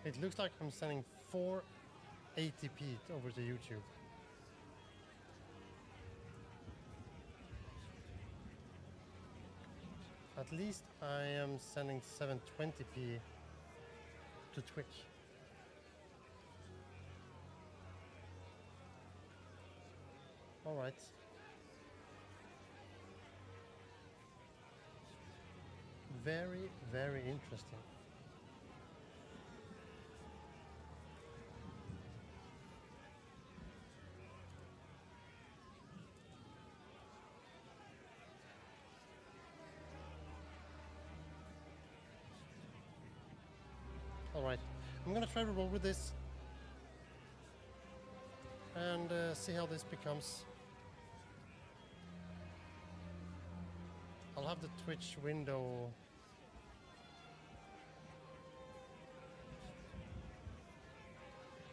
It looks like I'm sending 480p over to YouTube. At least I am sending 720p to Twitch. All right. Very, very interesting. Alright, I'm gonna try to roll with this and see how this becomes. I'll have the Twitch window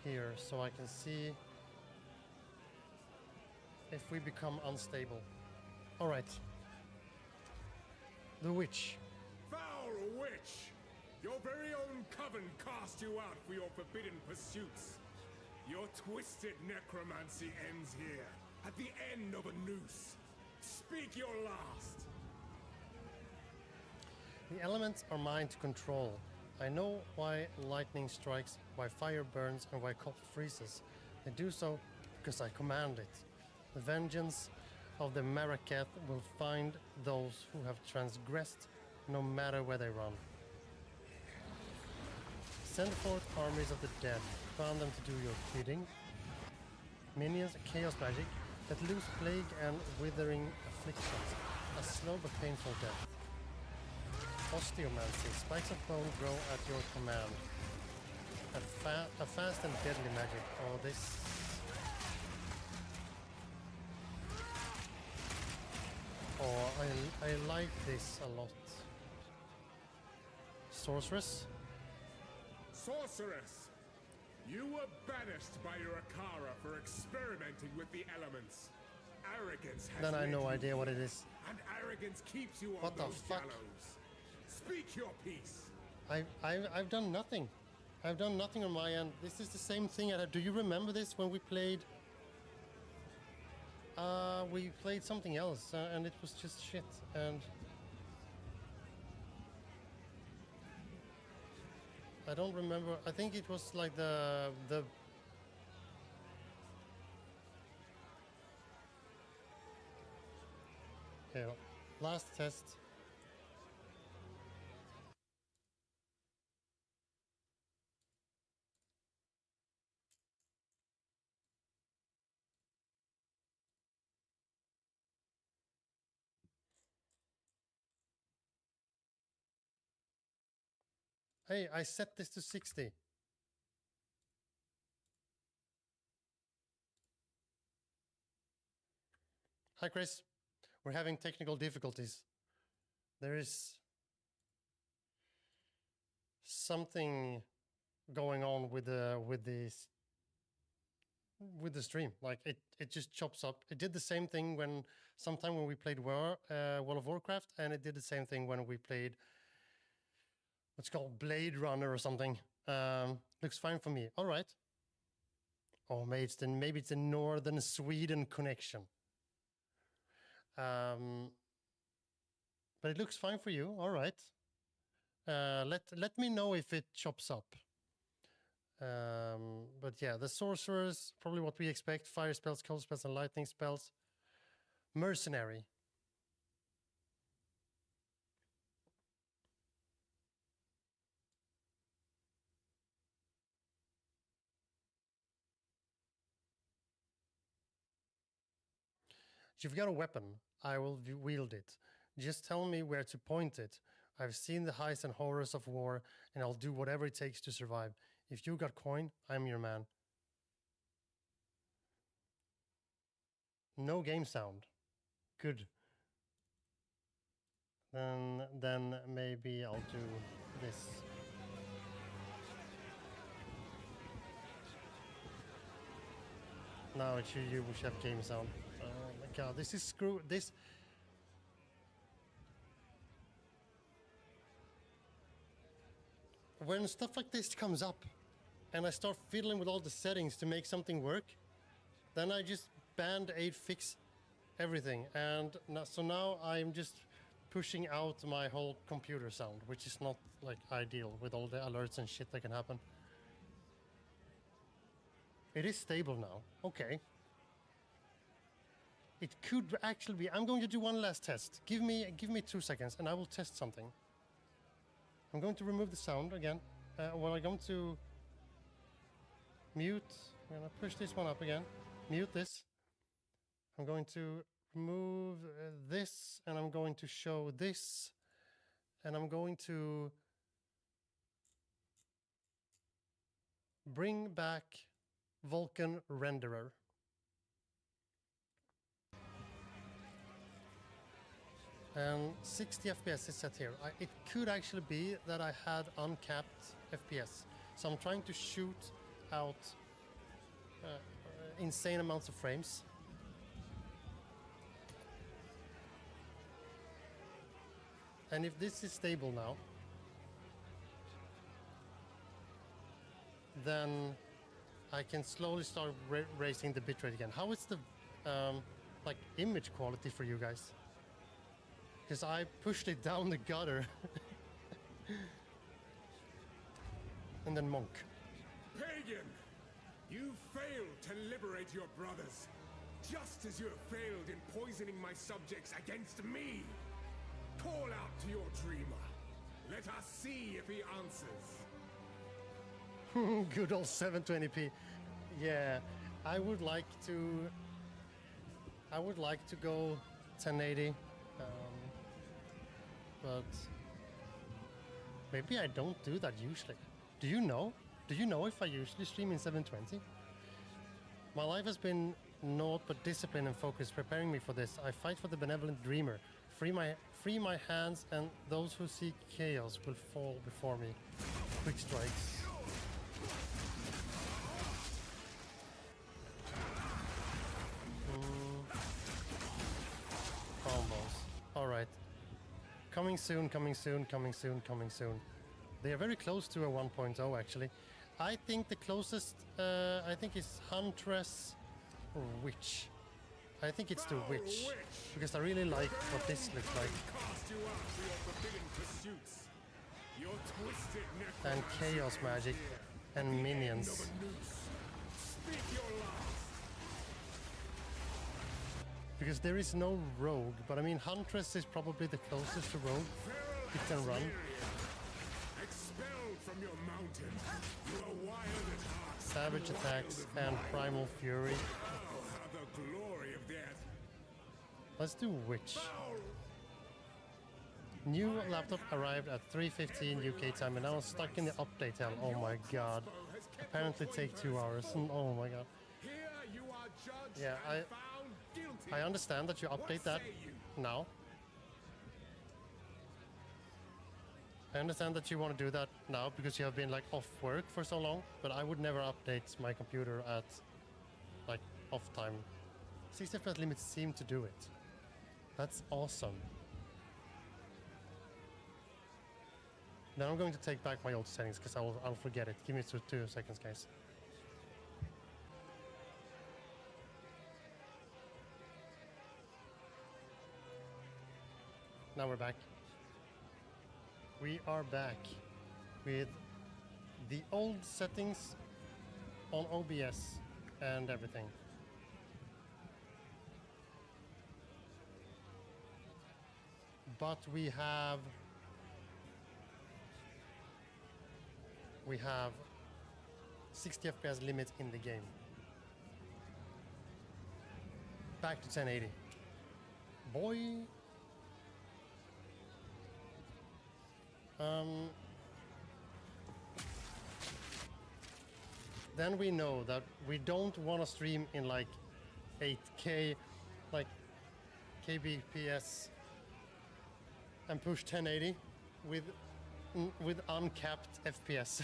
here so I can see if we become unstable. Alright. The witch. Foul witch! Your very own coven cast you out for your forbidden pursuits. Your twisted necromancy ends here, at the end of a noose. Speak your last. The elements are mine to control. I know why lightning strikes, why fire burns, and why cold freezes. They do so because I command it. The vengeance of the Marakath will find those who have transgressed, no matter where they run. Send forth armies of the dead, command them to do your bidding. Minions, chaos magic, that loose plague and withering afflictions, a slow but painful death. Osteomancy, spikes of bone grow at your command. A fast and deadly magic. Oh, this... Oh, I like this a lot. Sorceress? Sorceress! You were banished by your Akara for experimenting with the elements. Arrogance has Then I have no led you idea what it here, is. and arrogance keeps you on What the those fuck? gallows. Speak your piece. I've done nothing. I've done nothing on my end. This is the same thing. Do you remember this when we played? We played something else, and it was just shit. And I don't remember. I think it was like the. Yeah, last test. Hey, I set this to 60. Hi, Chris. We're having technical difficulties. There is something going on with the stream. Like it just chops up. It did the same thing when we played World of Warcraft, and it did the same thing when we played what's called Blade Runner or something. Looks fine for me. All right. Oh, maybe it's a northern Sweden connection. But it looks fine for you. All right. Let me know if it chops up. But yeah, the sorcerers, probably what we expect. Fire spells, cold spells, and lightning spells. Mercenary. You've got a weapon. I will wield it. Just tell me where to point it. I've seen the heights and horrors of war, and I'll do whatever it takes to survive. If you got coin, I'm your man. No game sound. Good. Then maybe I'll do this. Now it should you wish have game sound. Oh my god, this is this. When stuff like this comes up, and I start fiddling with all the settings to make something work, then I just band-aid fix everything. And so now I'm just pushing out my whole computer sound, which is not like ideal with all the alerts and shit that can happen. It is stable now. Okay. It could actually be. I'm going to do one last test. Give me 2 seconds, and I will test something. I'm going to remove the sound again. Well, I'm going to mute. I'm going to push this one up again. Mute this. I'm going to remove this, and I'm going to show this, and I'm going to bring back Vulkan renderer. And 60 FPS is set here. It could actually be that I had uncapped FPS. So I'm trying to shoot out insane amounts of frames. And if this is stable now, then I can slowly start raising the bitrate again. How is the like image quality for you guys? Because I pushed it down the gutter. And then Monk. Pagan! You failed to liberate your brothers, just as you have failed in poisoning my subjects against me. Call out to your dreamer. Let us see if he answers. Good old 720p. Yeah, I would like to go 1080. But maybe I don't do that usually. Do you know? Do you know if I usually stream in 720? My life has been naught but discipline and focus preparing me for this. I fight for the benevolent dreamer. Free my hands, and those who seek chaos will fall before me. Quick strikes. Combos. Alright. Coming soon, coming soon, coming soon, coming soon. They are very close to a 1.0 actually. I think the closest, I think is Huntress or Witch. I think it's the Witch, because I really like what this looks like. And chaos magic and minions. Because there is no rogue, but I mean Huntress is probably the closest to rogue. It can run. Savage attacks and primal fury. Let's do Witch. New laptop arrived at 3:15 UK time and now I'm stuck in the update hell. Oh my god. Apparently take 2 hours. Oh my god. Yeah, I understand that you update that now. I understand that you want to do that now because you have been like off work for so long, but I would never update my computer at like off time. 60 FPS limits seem to do it. That's awesome. Now I'm going to take back my old settings because I'll forget it. Give me 2 seconds, guys. Now we're back. We are back with the old settings on OBS and everything. But we have 60 FPS limit in the game. Back to 1080. Boy. Then we know that we don't want to stream in like 8K, like kbps, and push 1080 with uncapped FPS.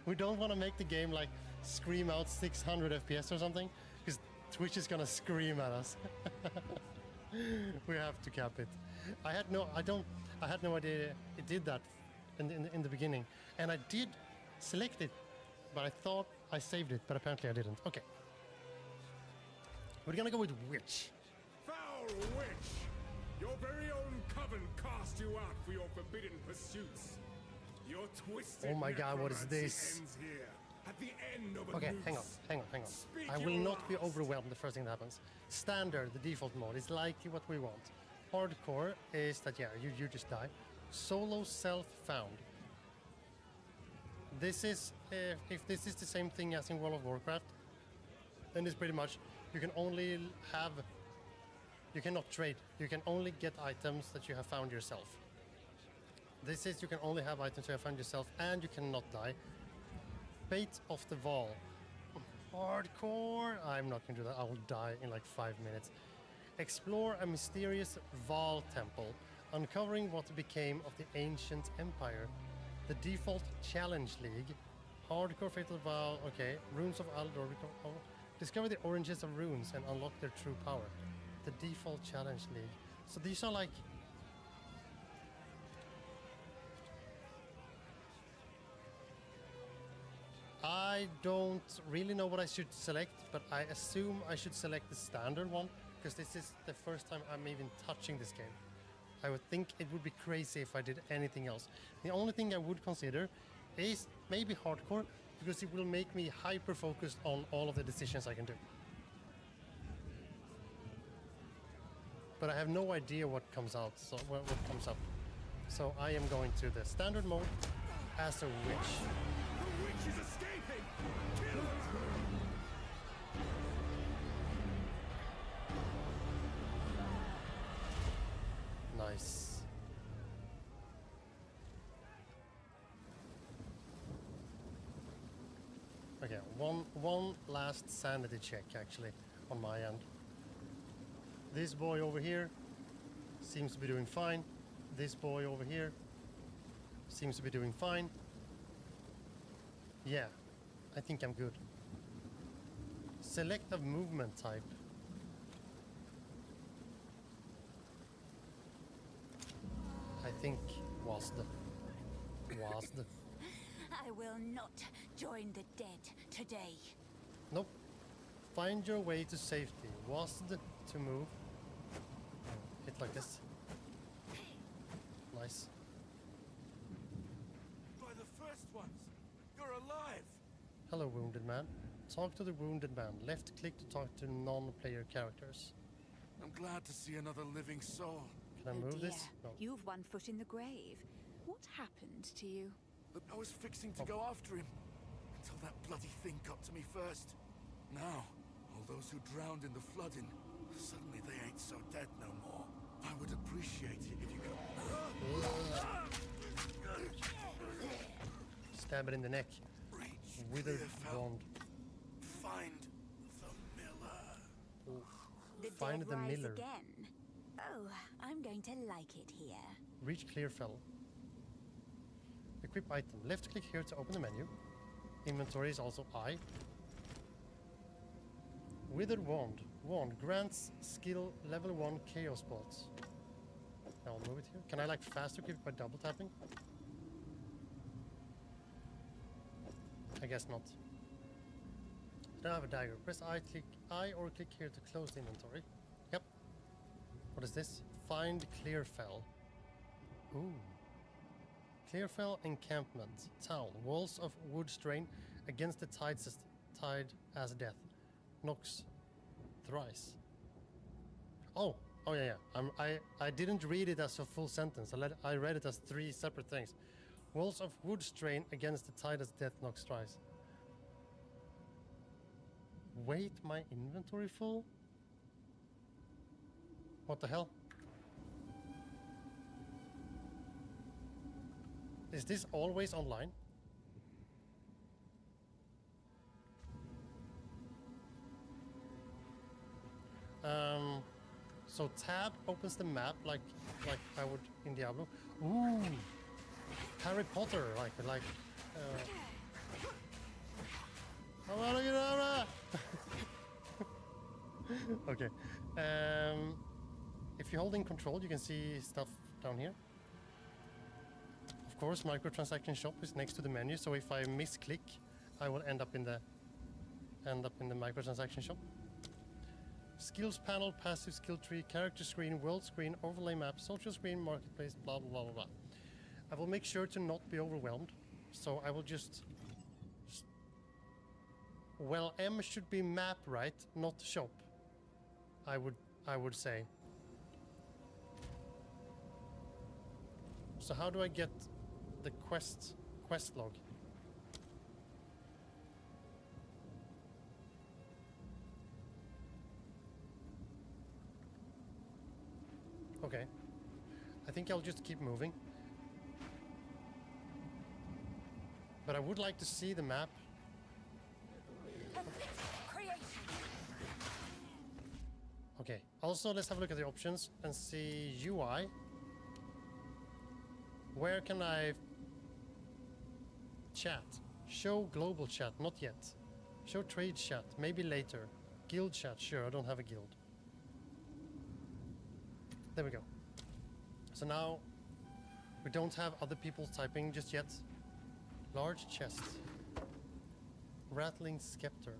We don't want to make the game like scream out 600 FPS or something, because Twitch is gonna scream at us. We have to cap it. I had no idea it did that in the beginning, and I did select it but I thought I saved it, but apparently I didn't. Okay. We're gonna go with witch. Foul witch! Your very own coven cast you out for your forbidden pursuits. Your twisted Oh my God, what is necromancy this? ends here, at the end of a Okay, noose. hang on. Speak I will your not be last. overwhelmed the first thing that happens. Standard, the default mode, is like what we want. Hardcore is that, yeah, you just die. Solo self-found. This is, if this is the same thing as in World of Warcraft, then it's pretty much, you can only have, you cannot trade. You can only get items that you have found yourself. This is, you can only have items you have found yourself, and you cannot die. Fate of the Wall. Hardcore! I'm not gonna do that, I will die in like 5 minutes. Explore a mysterious Val temple, uncovering what became of the ancient empire. The default challenge league. Hardcore Fate of the Val, okay. Runes of Aldor. Discover the origins of runes and unlock their true power. The default challenge league. So these are like... I don't really know what I should select, but I assume I should select the standard one, because this is the first time I'm even touching this game. I would think it would be crazy if I did anything else. The only thing I would consider is maybe hardcore, because it will make me hyper-focused on all of the decisions I can do. But I have no idea what comes out, so what comes up. So I am going to the standard mode as a witch. The witch is escaping! Kill her! Nice. Okay, one last sanity check actually on my end. This boy over here seems to be doing fine. This boy over here seems to be doing fine. Yeah, I think I'm good. Select a movement type. I think was the. I will not join the dead today. Nope. Find your way to safety. Was the to move. Hit like this. Nice. By the first ones! You're alive! Hello, wounded man. Talk to the wounded man. Left click to talk to non-player characters. I'm glad to see another living soul. Can I Oh move dear, this? No. you've one foot in the grave. What happened to you? But I was fixing to go after him until that bloody thing got to me first. Now, all those who drowned in the flooding, suddenly they ain't so dead no more. I would appreciate it if you could... Stab it in the neck. Reach Withered Clearfell. wand. Find the miller. The Find dead the rise miller. again. Oh, I'm going to like it here. Reach Clearfell. Equip item. Left click here to open the menu. Inventory is also I. Withered wand. Wand grants skill level 1 chaos bolts. I'll move it here. Can I like fast equip by double tapping? I guess not. Then I have a dagger. Press I or click here to close the inventory. Yep. What is this? Find Clearfell. Ooh. Clearfell encampment. Town. Walls of wood strain against the tide as death. Knocks thrice. Oh yeah. I didn't read it as a full sentence. I read it as 3 separate things. Walls of wood strain against the tide as death knocks thrice. Wait, my inventory full? What the hell? Is this always online? So tab opens the map like I would in Diablo. Ooh, Harry Potter, like. Okay. If you hold in control, you can see stuff down here. Of course, microtransaction shop is next to the menu, so if I misclick I will end up in the microtransaction shop. Skills panel, passive skill tree, character screen, world screen, overlay map, social screen, marketplace, blah blah blah blah blah. I will make sure to not be overwhelmed, so I will just. Well, M should be map, right? Not shop. I would say. So how do I get the quest log? Okay. I think I'll just keep moving. But I would like to see the map. Okay. Also, let's have a look at the options and see UI. Where can I chat? Show global chat, not yet. Show trade chat, maybe later. Guild chat, sure, I don't have a guild. There we go. So now we don't have other people typing just yet. Large chest. Rattling scepter.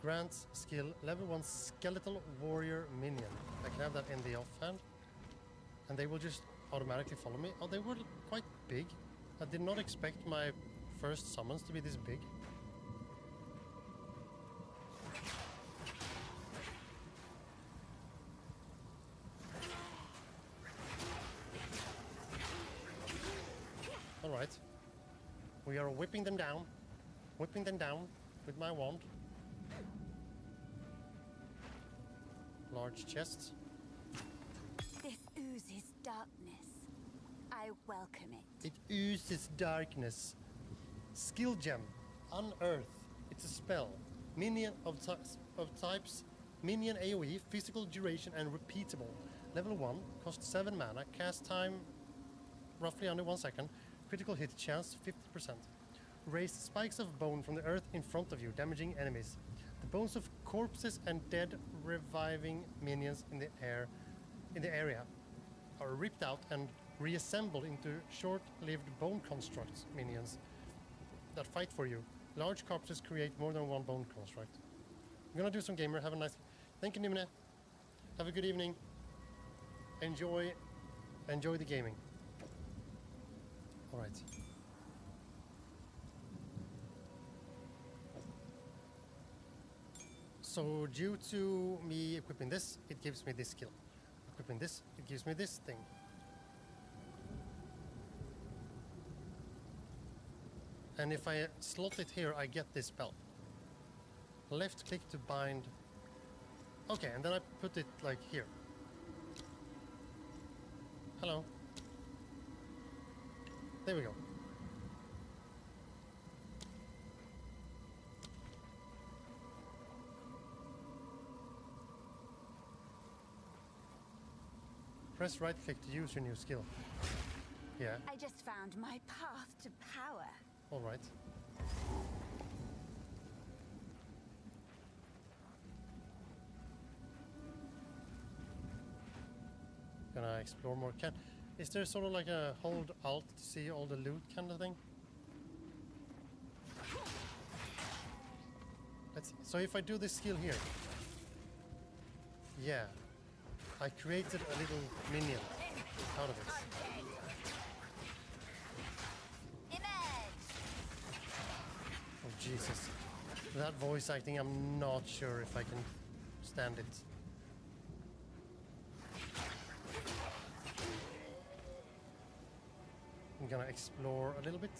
Grants skill level 1 skeletal warrior minion. I can have that in the offhand. And they will just automatically follow me. Oh, they were quite big. I did not expect my first summons to be this big. Alright. We are whipping them down. Whipping them down with my wand. Large chests. This oozes darkness. I welcome it. It oozes darkness. Skill gem. Unearth. It's a spell. Minion of types. Minion AoE, physical duration and repeatable. Level 1, cost 7 mana. Cast time roughly under 1 second. Critical hit chance 50%. Raise spikes of bone from the earth in front of you, damaging enemies. The bones of corpses and dead reviving minions in the area are ripped out and reassembled into short-lived bone constructs minions that fight for you. Large corpses create more than one bone construct. I'm gonna do some gamer. Have a nice. Thank you, Nimne. Have a good evening. Enjoy the gaming. All right. So due to me equipping this, it gives me this skill. Equipping this, it gives me this thing. And if I slot it here, I get this spell. Left click to bind. Okay, and then I put it like here. Hello. There we go. Press right click to use your new skill. Yeah. I just found my path to power. All right. Gonna explore more. Is there sort of like a hold alt to see all the loot kind of thing? Let's see. So if I do this skill here, yeah, I created a little minion out of it. Oh Jesus, that voice acting, I'm not sure if I can stand it. I'm gonna explore a little bit.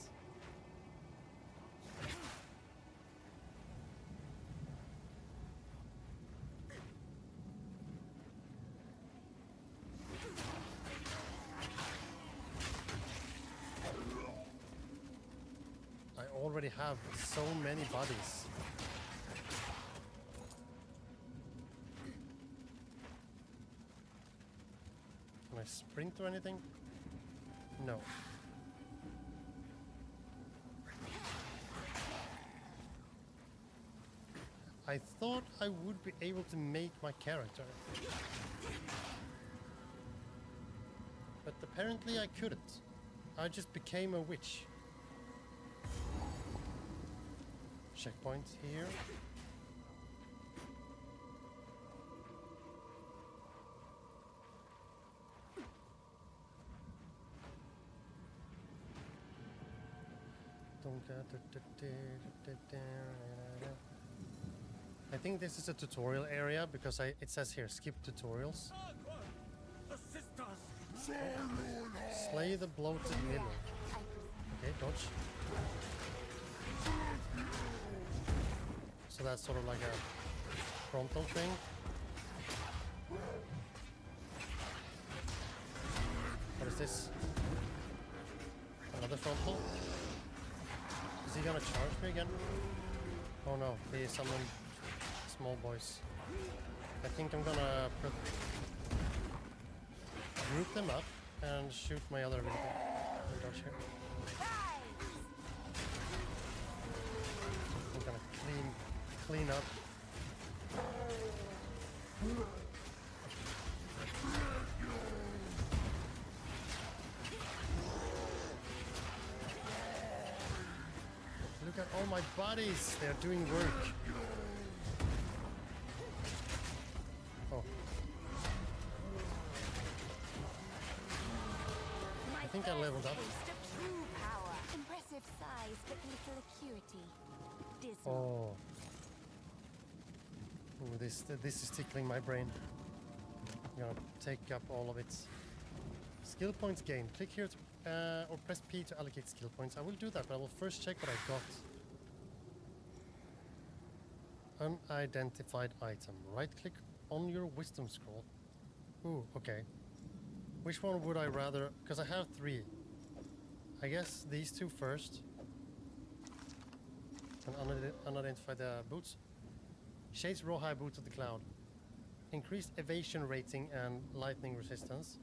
I already have so many bodies. Can I sprint or anything? No. I thought I would be able to make my character. But apparently I couldn't. I just became a witch. Checkpoint here. I think this is a tutorial area because it says here skip tutorials. Assist us! Slay the bloated miller. Okay, dodge. So that's sort of like a frontal thing. What is this? Another frontal? Is he gonna charge me again? Oh no, he summoned small boys. I think I'm gonna group them up and shoot my other ability. Dodge here. I'm gonna clean up. Look at all my buddies, they're doing work. Oh. I think I leveled up. True power. Impressive size, but little acuity. Dismal. Oh. Ooh, this is tickling my brain. I'm gonna take up all of it. Skill points gained. Click here to, or press P to allocate skill points. I will do that, but I will first check what I got. Unidentified item. Right click on your wisdom scroll. Ooh, okay. Which one would I rather? Because I have 3. I guess these 2 first. And unidentified boots. Shades Rawhide Boots of the Cloud. Increased evasion rating and lightning resistance.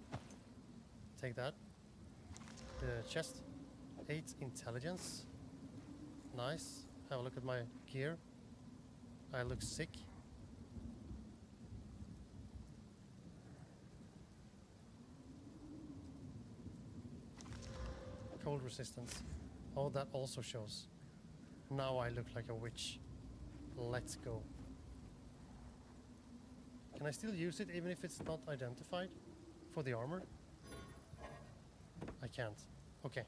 Take that. The chest. 8 intelligence. Nice. Have a look at my gear. I look sick. Cold resistance. Oh, that also shows. Now I look like a witch. Let's go. Can I still use it even if it's not identified for the armor? I can't. Okay.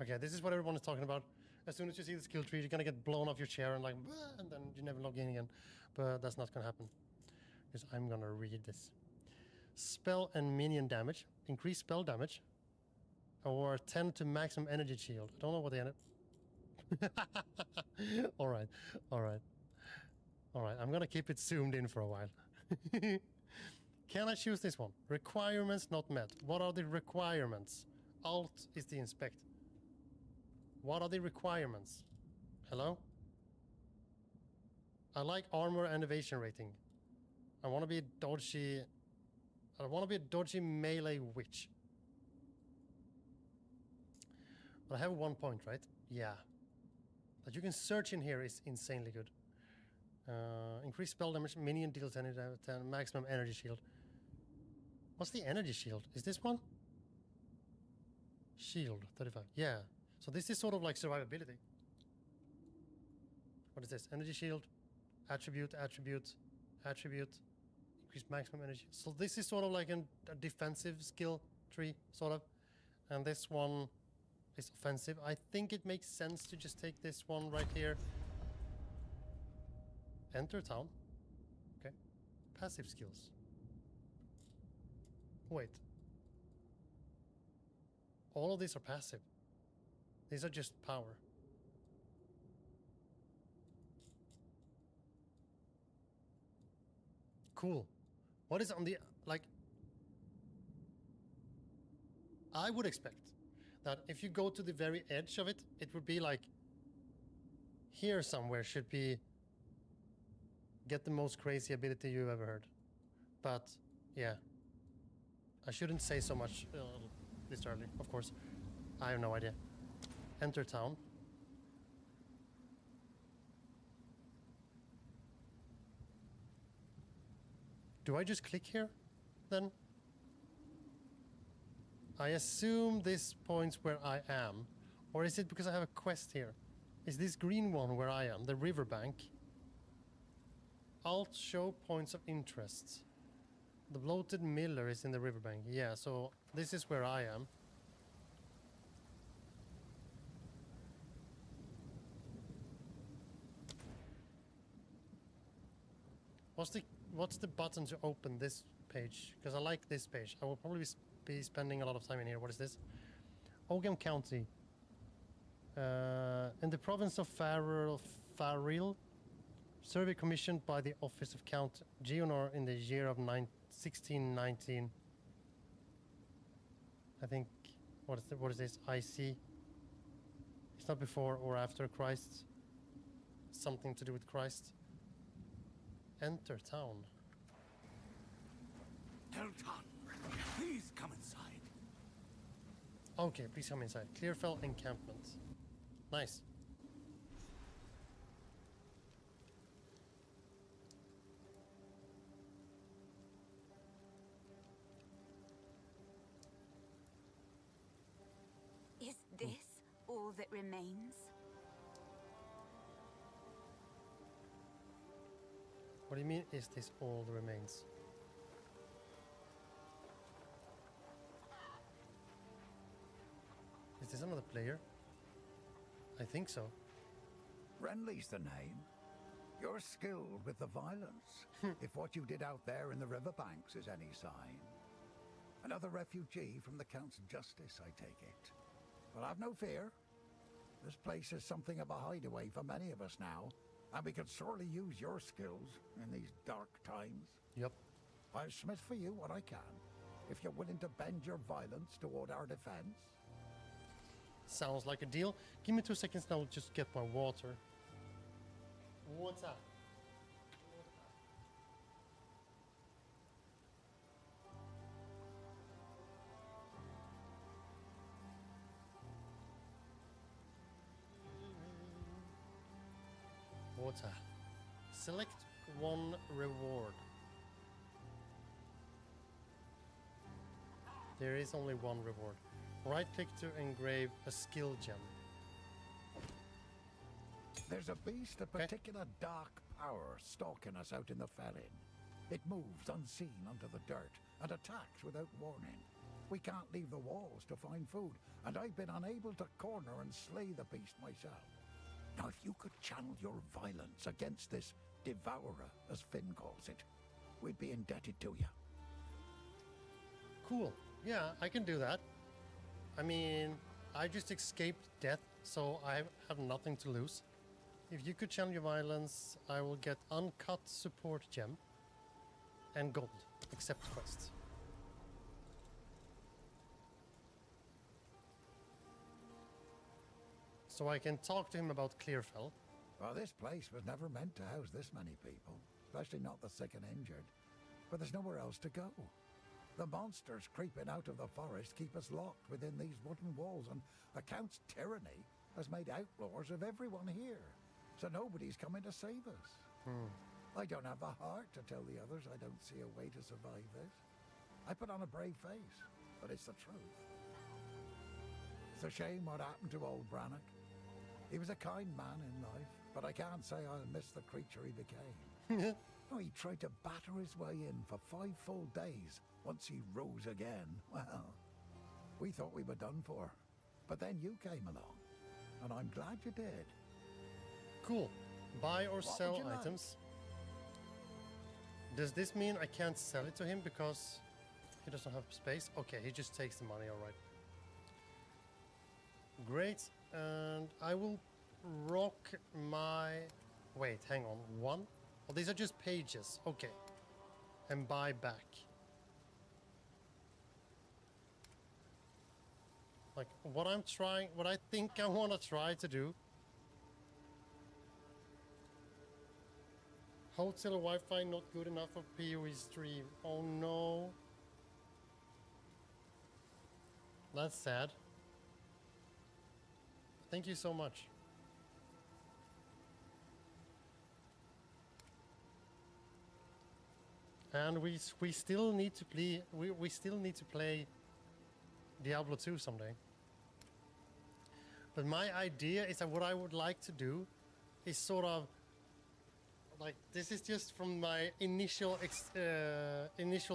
Okay, this is what everyone is talking about. As soon as you see the skill tree, you're gonna get blown off your chair and like, and then you never log in again. But that's not gonna happen. Because I'm gonna read this. Spell and minion damage. Increase spell damage. Or 10 to maximum energy shield. I don't know what the Alright, alright. Alright, I'm gonna keep it zoomed in for a while. Can I choose this one? Requirements not met. What are the requirements? Alt is the inspect. What are the requirements? Hello? I like armor and evasion rating. I want to be a dodgy... I want to be a dodgy melee witch. But I have 1 point, right? Yeah. That you can search in here is insanely good. Increase spell damage, minion deals 10 maximum energy shield. What's the energy shield? Is this one? Shield, 35. Yeah. So this is sort of like survivability. What is this? Energy shield, attribute, attribute, attribute, increase maximum energy. So this is sort of like a defensive skill tree, sort of. And this one is offensive. I think it makes sense to just take this one right here. Enter town. Okay. Passive skills. Wait. All of these are passive. These are just power. Cool. What is on the, like, I would expect that if you go to the very edge of it, it would be like, here somewhere should be, get the most crazy ability you've ever heard. But, yeah. I shouldn't say so much this early, of course. I have no idea. Enter town. Do I just click here, then? I assume this points where I am. Or is it because I have a quest here? Is this green one where I am? The riverbank? Alt show points of interest. The bloated miller is in the riverbank. Yeah, so this is where I am. What's the button to open this page? Because I like this page. I will probably be spending a lot of time in here. What is this? Ogham County. In the province of Faril, survey commissioned by the office of Count Geonor in the year of 1619. I think, what is this? IC. It's not before or after Christ. Something to do with Christ. Enter town. Elton, please come inside. Okay, please come inside. Clearfell encampment. Nice. Is this all that remains? What do you mean, is this all that remains? Is this another player? I think so. Renly's the name. You're skilled with the violence, if what you did out there in the riverbanks is any sign. Another refugee from the Count's justice, I take it. But have no fear. This place is something of a hideaway for many of us now, and we could sorely use your skills in these dark times. Yep. I'll smith for you what I can, if you're willing to bend your violence toward our defense. Sounds like a deal. Give me 2 seconds and I'll just get my water. Water. Water. Select one reward. There is only one reward. Right-click to engrave a skill gem. There's a beast of particular dark power stalking us out in the Felin. It moves unseen under the dirt and attacks without warning. We can't leave the walls to find food, and I've been unable to corner and slay the beast myself. Now, if you could channel your violence against this devourer, as Finn calls it, we'd be indebted to you. Cool. Yeah, I can do that. I mean, I just escaped death, so I have nothing to lose. If you could channel your violence, I will get uncut support gem and gold. Accept quest. So I can talk to him about Clearfell. Well, this place was never meant to house this many people, especially not the sick and injured. But there's nowhere else to go. The monsters creeping out of the forest keep us locked within these wooden walls, and the Count's tyranny has made outlaws of everyone here. So nobody's coming to save us. I don't have the heart to tell the others I don't see a way to survive this. I put on a brave face, but it's the truth. It's a shame what happened to old Brannock. He was a kind man in life, but I can't say I'll miss the creature he became. Oh, he tried to batter his way in for 5 full days once he rose again. Well, we thought we were done for, but then you came along, and I'm glad you did. Cool. Buy or What sell would you like? items. Does this mean I can't sell it to him because he doesn't have space? Okay, he just takes the money, alright. Great, and I will rock my... Wait, hang on. 1? Oh, these are just pages. Okay. And buy back. Like, what I think I want to try to do. Hotel Wi-Fi not good enough for PoE stream. Oh no. That's sad. Thank you so much. And we still need to play we still need to play Diablo 2 someday. But my idea is that what I would like to do is sort of like, this is just from my initial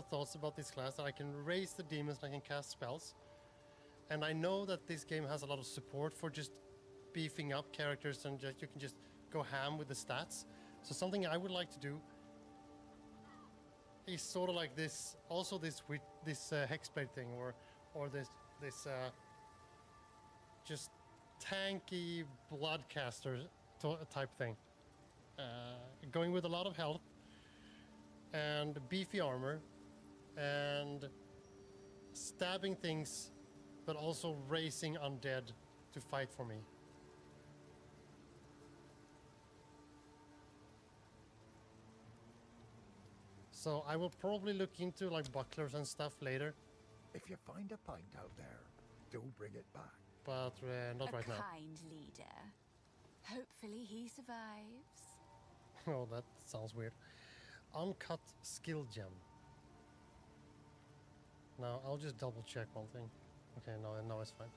thoughts about this class, that I can raise the demons and I can cast spells. And I know that this game has a lot of support for just beefing up characters, and just, you can just go ham with the stats. So something I would like to do is sort of like this, also this hexblade thing, or this just tanky bloodcaster type thing. Going with a lot of health and beefy armor and stabbing things, but also raising undead to fight for me. So I will probably look into like bucklers and stuff later, If you find a pint out there, do bring it back. but not right A now. kind leader. Hopefully he survives. Oh, that sounds weird. Uncut skill gem. Now I'll just double check one thing. Okay, no, it's fine.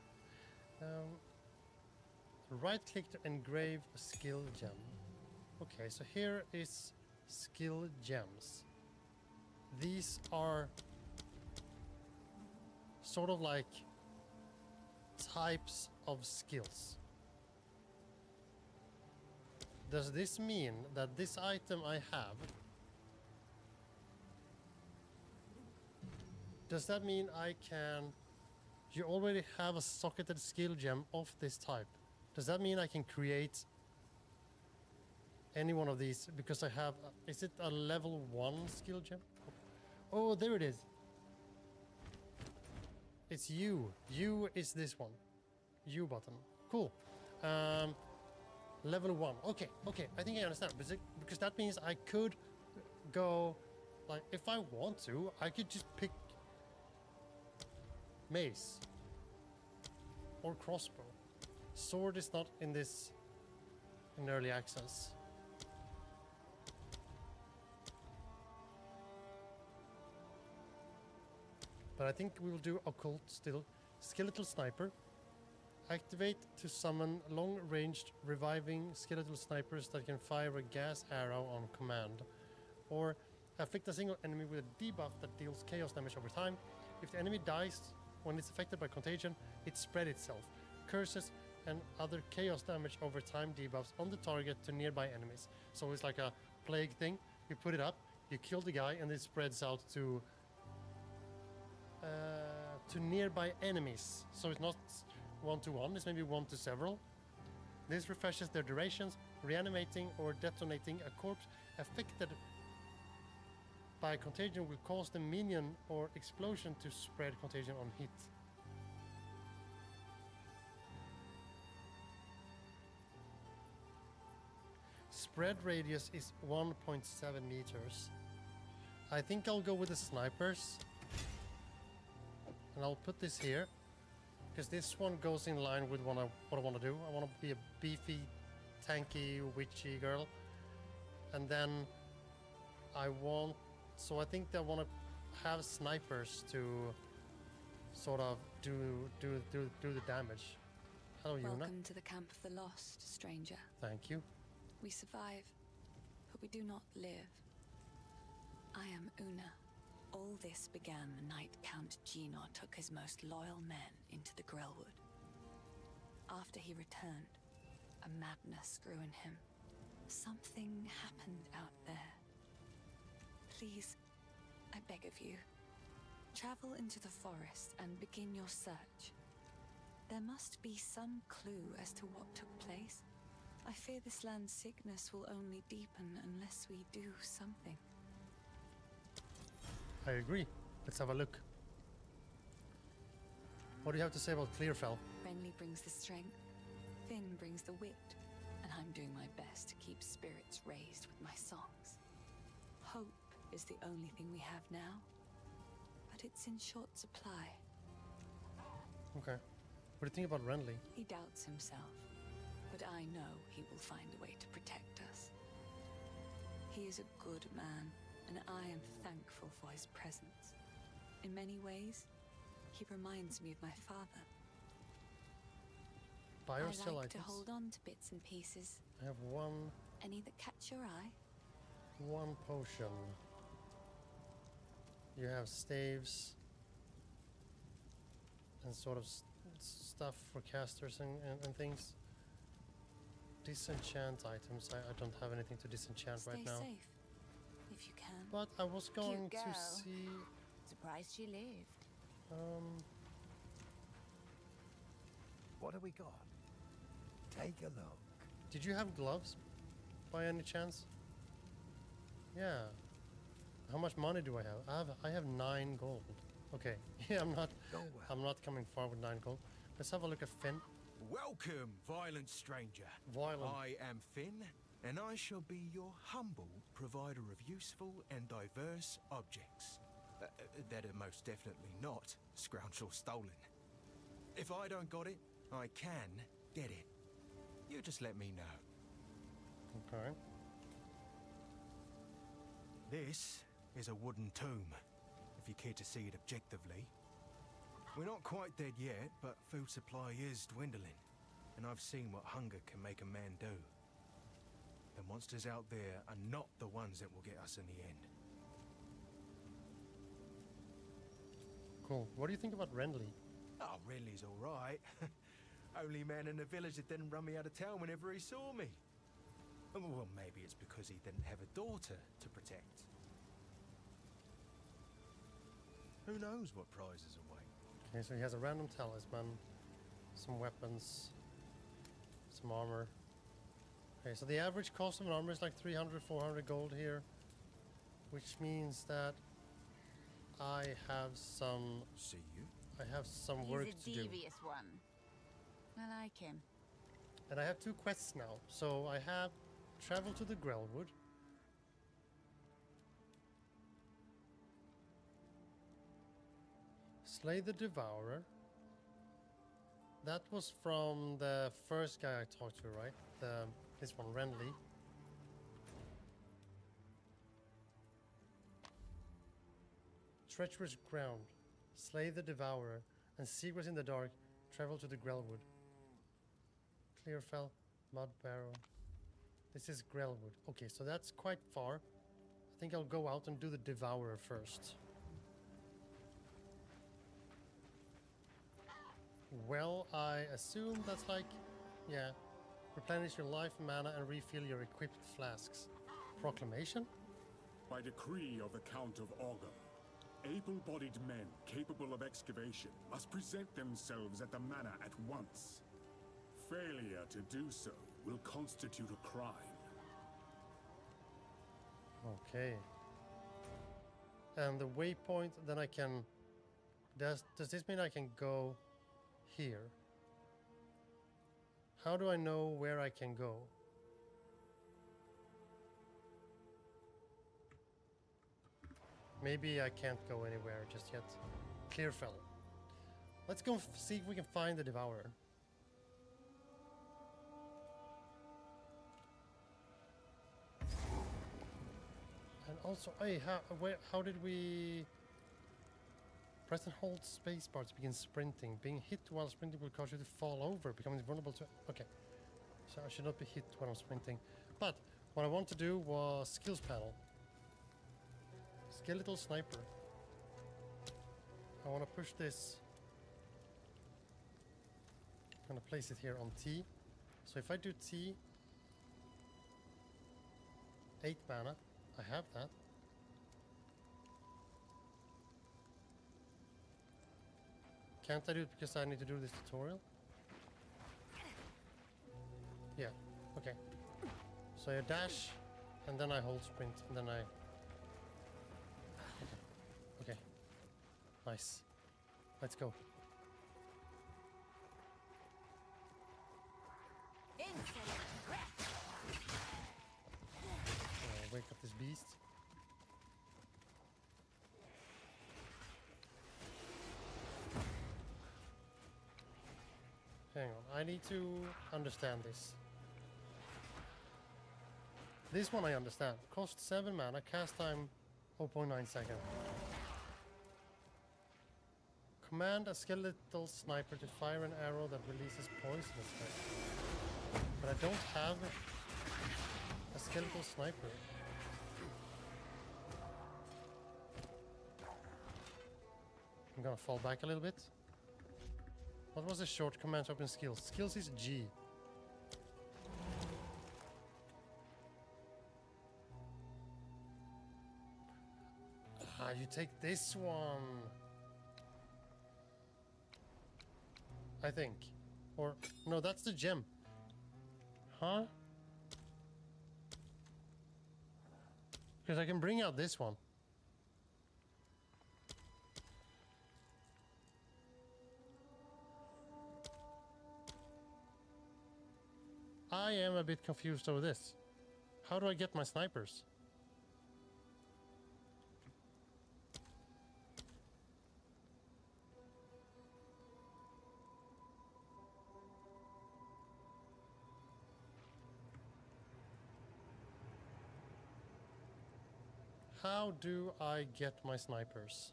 Right click to engrave a skill gem. Okay, so here is skill gems. These are sort of like types of skills. Does this mean that this item I have, does that mean I can, you already have a socketed skill gem of this type? Does that mean I can create any one of these because I have, is it a level 1 skill gem? Oh, there it is. It's U. U is this one. U button. Cool. Level 1. Okay, I think I understand. Because that means I could go, like, if I want to, I could just pick mace or crossbow. Sword is not in this in early access. But I think we will do occult still. Skeletal sniper. Activate to summon long-ranged reviving skeletal snipers that can fire a gas arrow on command. Or afflict a single enemy with a debuff that deals chaos damage over time. If the enemy dies when it's affected by contagion, it spread itself. Curses and other chaos damage over time debuffs on the target to nearby enemies. So it's like a plague thing. You put it up, you kill the guy, and it spreads out to nearby enemies. So it's not 1-to-1, it's maybe 1-to-several. This refreshes their durations, reanimating or detonating a corpse affected by contagion will cause the minion or explosion to spread contagion on hit. Spread radius is 1.7 meters. I think I'll go with the snipers. And I'll put this here, because this one goes in line with what I want to do. I want to be a beefy, tanky, witchy girl. And then I think I want to have snipers to sort of do the damage. Hello, Yuna. Welcome to the camp of the lost, stranger. Thank you. We survive, but we do not live. I am Una. All this began the night Count Gino took his most loyal men into the Grellwood. After he returned, a madness grew in him. Something happened out there. Please, I beg of you, travel into the forest and begin your search. There must be some clue as to what took place. I fear this land's sickness will only deepen unless we do something. I agree. Let's have a look. What do you have to say about Clearfell? Renly brings the strength, Finn brings the wit, and I'm doing my best to keep spirits raised with my songs. Hope is the only thing we have now, but it's in short supply. Okay. What do you think about Renly? He doubts himself, but I know he will find a way to protect us. He is a good man, and I am thankful for his presence. In many ways, He reminds me of my father. Buy or I sell like to items. hold on to bits and pieces. I have Any that catch your eye? one potion. You have staves and sort of stuff for casters and things. Disenchant items. I don't have anything to disenchant Stay right now. safe, if you can. But I was going Cute to girl. see. Surprised she lived. What have we got? Take a look. Did you have gloves by any chance? Yeah. How much money do I have? I have 9 gold. Okay. Yeah, Go well. I'm not coming far with 9 gold. Let's have a look at Finn. Welcome, violent stranger. Violent. I am Finn, and I shall be your humble provider of useful and diverse objects. That are most definitely not scrounged or stolen. If I don't got it, I can get it. You just let me know. Okay. This is a wooden tomb, if you care to see it objectively. We're not quite dead yet, but food supply is dwindling, and I've seen what hunger can make a man do. The monsters out there are not the ones that will get us in the end. Cool. What do you think about Renly? Oh, Renly's all right. Only man in the village that didn't run me out of town whenever he saw me. Well, maybe it's because he didn't have a daughter to protect. Who knows what prizes await? Okay, so he has a random talisman, some weapons, some armor. Okay, so the average cost of an armor is like 300, 400 gold here, which means that I have some See you? work He's a to do. devious one. I like him. And I have 2 quests now. So I have travel to the Grellwood. Slay the Devourer. That was from the first guy I talked to, right? This one, Renly. Treacherous Ground. Slay the Devourer. And Secrets in the Dark. Travel to the Grellwood. Clearfell. Mud Barrow. This is Grellwood. Okay, so that's quite far. I think I'll go out and do the Devourer first. Well, I assume that's like, yeah, replenish your life mana and refill your equipped flasks. Proclamation? By decree of the Count of Ogre, able-bodied men capable of excavation must present themselves at the manor at once. Failure to do so will constitute a crime. Okay. And the waypoint, then I can... Does this mean I can go here? How do I know where I can go? Maybe I can't go anywhere just yet. Clearfell. Let's go see if we can find the Devourer. And also, hey, how did we... Press and hold spacebar to begin sprinting. Being hit while sprinting will cause you to fall over, becoming vulnerable to... Okay. So I should not be hit when I'm sprinting. But what I want to do was skills panel. Skeletal sniper. I want to push this. I'm going to place it here on T. So if I do T, 8 mana. I have that. Can't I do it because I need to do this tutorial? Yeah, okay. So I dash, and then I hold sprint, and then I... Okay. Nice. Let's go. Wake up this beast. Hang on, I need to understand this. This one I understand. Cost 7 mana, cast time 0.9 seconds. Command a skeletal sniper to fire an arrow that releases poisonous effect. But I don't have a skeletal sniper. I'm gonna fall back a little bit. What was the short command to open skills? Skills is G. Ah, you take this one. I think. Or, no, that's the gem. Huh? Because I can bring out this one. I am a bit confused over this. How do I get my snipers? How do I get my snipers?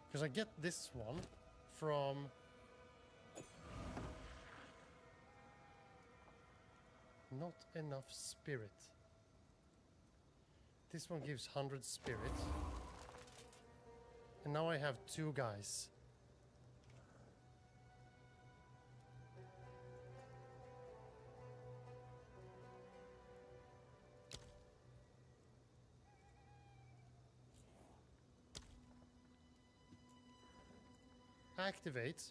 Because I get this one from... Not enough spirit. This one gives 100 spirit. And now I have 2 guys. Activate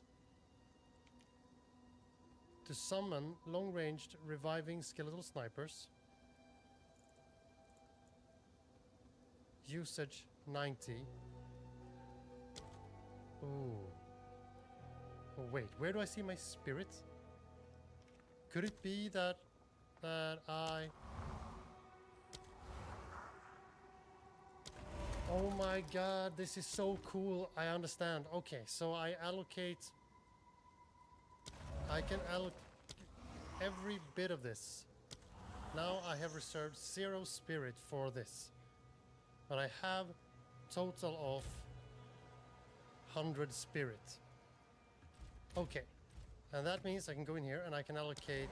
to summon long-ranged reviving skeletal snipers. Usage 90. Ooh. Oh wait, where do I see my spirit? Could it be that I... Oh my god, this is so cool. I understand. Okay, so I can allocate every bit of this. Now I have reserved 0 spirit for this. But I have total of 100 spirit. Okay. And that means I can go in here and I can allocate...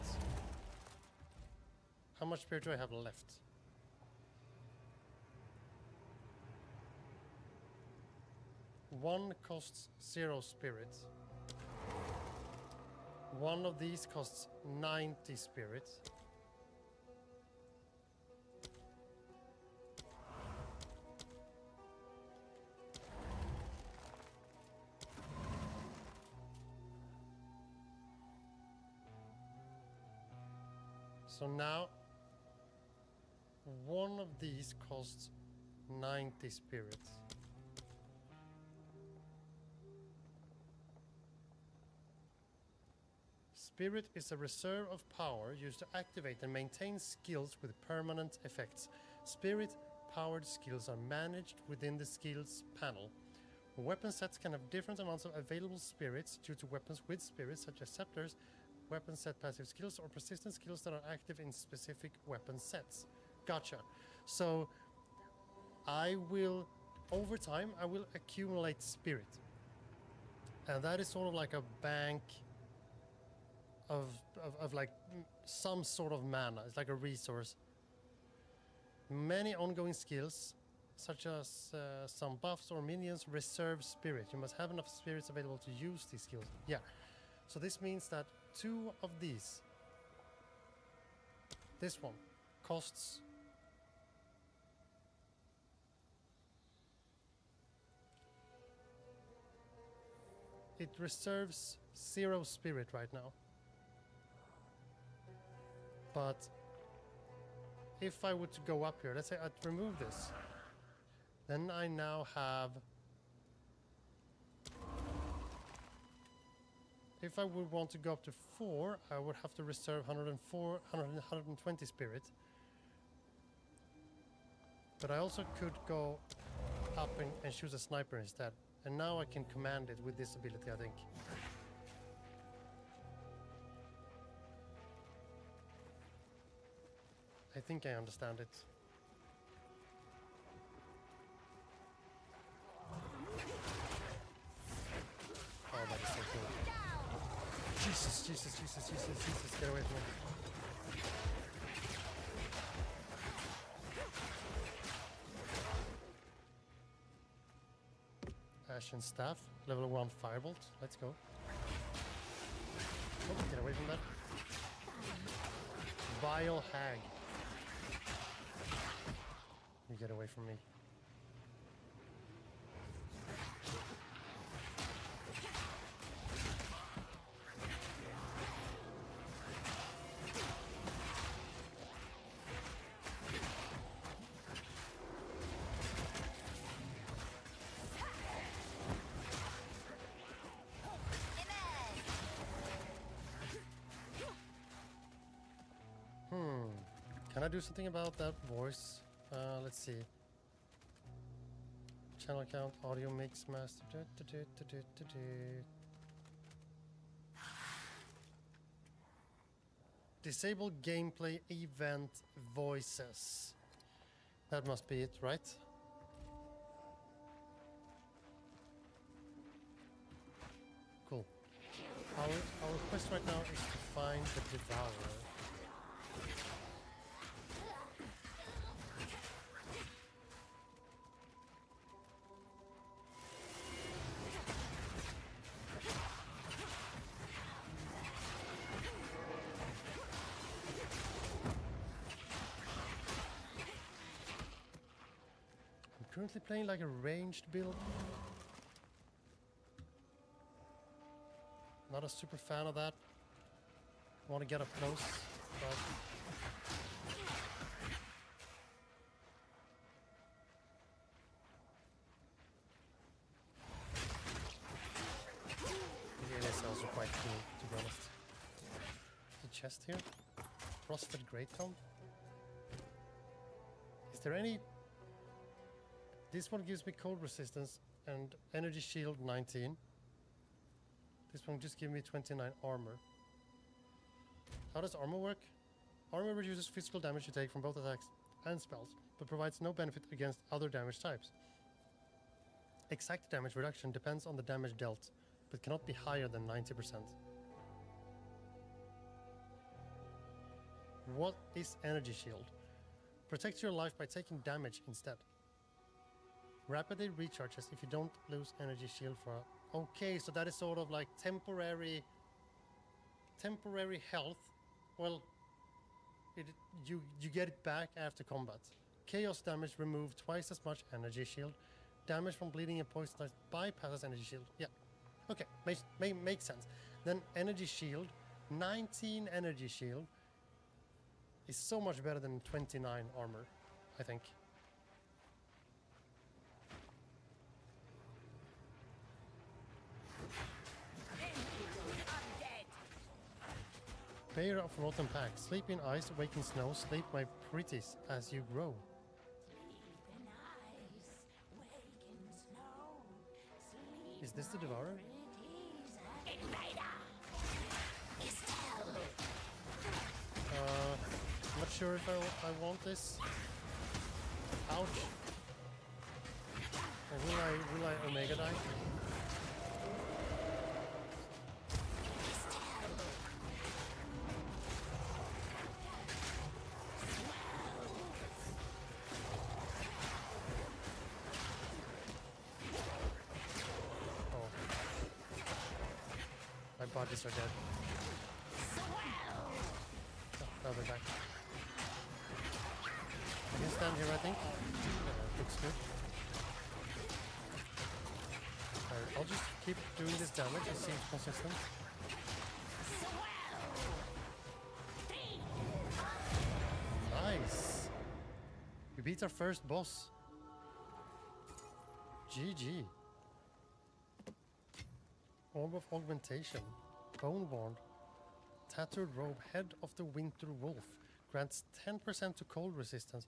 How much spirit do I have left? One costs 0 spirit. One of these costs 90 spirit. So now one of these costs 90 spirit. Spirit is a reserve of power used to activate and maintain skills with permanent effects. Spirit-powered skills are managed within the skills panel. Weapon sets can have different amounts of available spirits due to weapons with spirits, such as scepters, weapon set passive skills, or persistent skills that are active in specific weapon sets. Gotcha. So I will, over time, I will accumulate spirit. And that is sort of like a bank of like some sort of mana. It's like a resource. Many ongoing skills, such as some buffs or minions, reserve spirit. You must have enough spirits available to use these skills. Yeah. So this means that 2 of these, this one, costs it reserves 0 spirit right now. But if I were to go up here, let's say I'd remove this, then I now have... If I would want to go up to 4, I would have to reserve 120 spirit. But I also could go up and choose a sniper instead. And now I can command it with this ability, I think. think I understand it. Oh, that is so cool. Jesus, Jesus, Jesus, Jesus, Jesus, get away from me. Ashen Staff, level 1 Firebolt, let's go. Oh, get away from that. Vile Hag. You get away from me. Can I do something about that voice? Let's see. Channel count, audio mix, master. Disable gameplay event voices. That must be it, right? Cool. Our quest right now is to find the Devourer. Currently playing like a ranged build. Not a super fan of that. Want to get up close, but it is also quite cool, to be honest. The chest here, frosted great tome. Is there any? This one gives me cold resistance and energy shield 19. This one just gives me 29 armor. How does armor work? Armor reduces physical damage you take from both attacks and spells, but provides no benefit against other damage types. Exact damage reduction depends on the damage dealt, but cannot be higher than 90%. What is energy shield? Protects your life by taking damage instead. Rapidly recharges if you don't lose energy shield for... Okay, so that is sort of like temporary health. Well, you get it back after combat. Chaos damage remove twice as much energy shield. Damage from bleeding and poison types bypasses energy shield. Yeah, okay, makes sense. Then energy shield, 19 energy shield is so much better than 29 armor, I think. Pair of rotten pack. Sleep in ice, wake in snow, sleep my pretties as you grow. Is this the Devourer? I'm not sure if I want this. Ouch. Or will I Omega die? Bodies are dead. Oh, they'll be back. I can stand here, I think. Looks good. Alright, I'll just keep doing this damage. It seems consistent. Nice! We beat our first boss. GG. Orb of Augmentation, Boneborn, Tattooed Robe, Head of the Winter Wolf, grants 10% to cold resistance.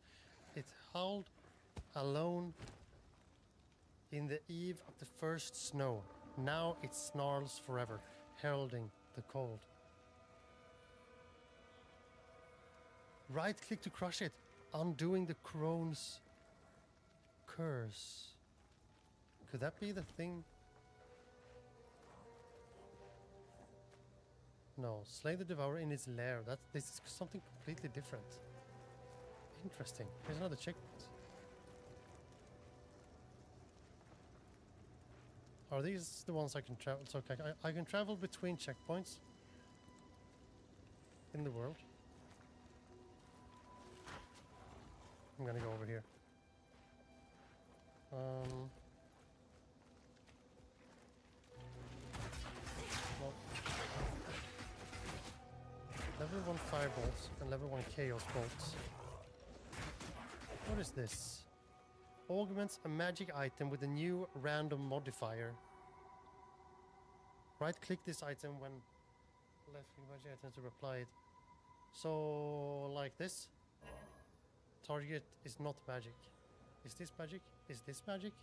It howled alone in the eve of the first snow. Now it snarls forever, heralding the cold. Right click to crush it. Undoing the crone's curse. Could that be the thing? No, slay the devourer in its lair. This is something completely different. Interesting. Here's another checkpoint. Are these the ones I can travel? So I can travel between checkpoints in the world. I'm gonna go over here. Well, level 1 firebolts and level 1 chaos bolts. What is this? Augments a magic item with a new random modifier. Right click this item when left click magic item to apply it. So like this. Target is not magic. Is this magic? Is this magic?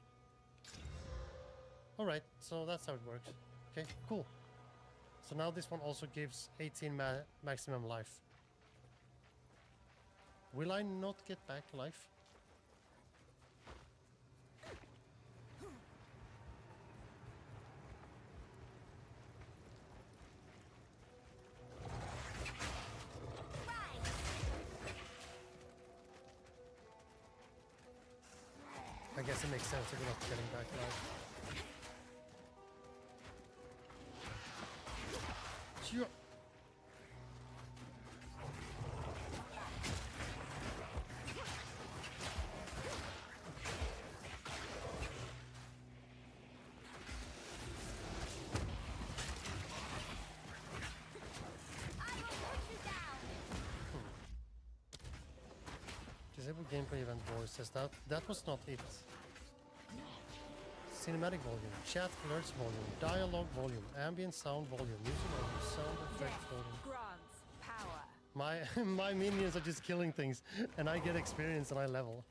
Alright, so that's how it works. Okay, cool. So now this one also gives 18 maximum life. Will I not get back life? I guess it makes sense if we're not getting back life. Sure. Disable gameplay event voices. That was not it. Cinematic volume, chat alerts volume, dialogue volume, ambient sound volume, music volume, sound effect volume. Grants power. My minions are just killing things, and I get experience and I level.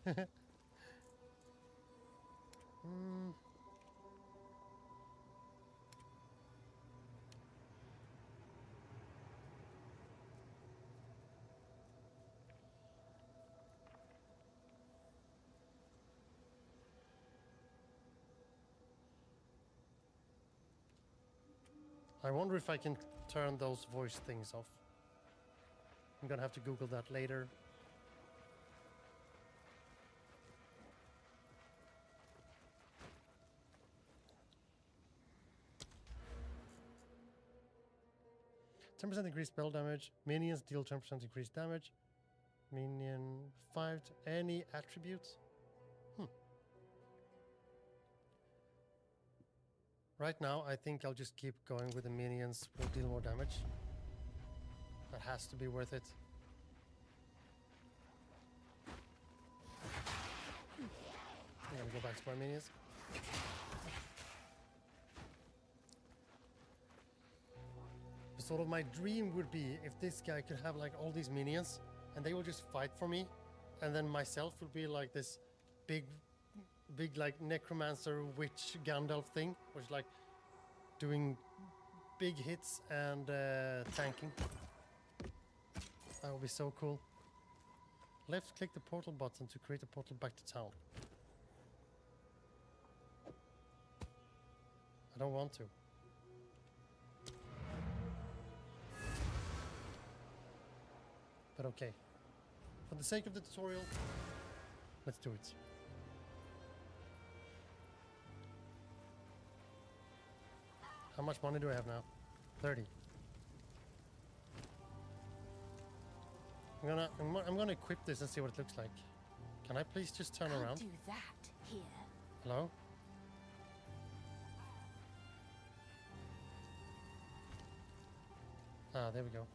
I wonder if I can turn those voice things off. I'm gonna have to Google that later. %10 increased spell damage. Minions deal 10% increased damage. Minion 5 to any attribute. Right now, I think I'll just keep going with the minions. Will deal more damage. That has to be worth it. I'm gonna go back to my minions. Sort of my dream would be if this guy could have like all these minions and they will just fight for me, and then myself will be like this big like necromancer witch Gandalf thing, which is like doing big hits and tanking. That would be so cool. Left click the portal button to create a portal back to town. I don't want to. But okay. For the sake of the tutorial, let's do it. How much money do I have now? 30. I'm gonna equip this and see what it looks like. Can I please just turn around? Do that here. Hello? Ah, there we go.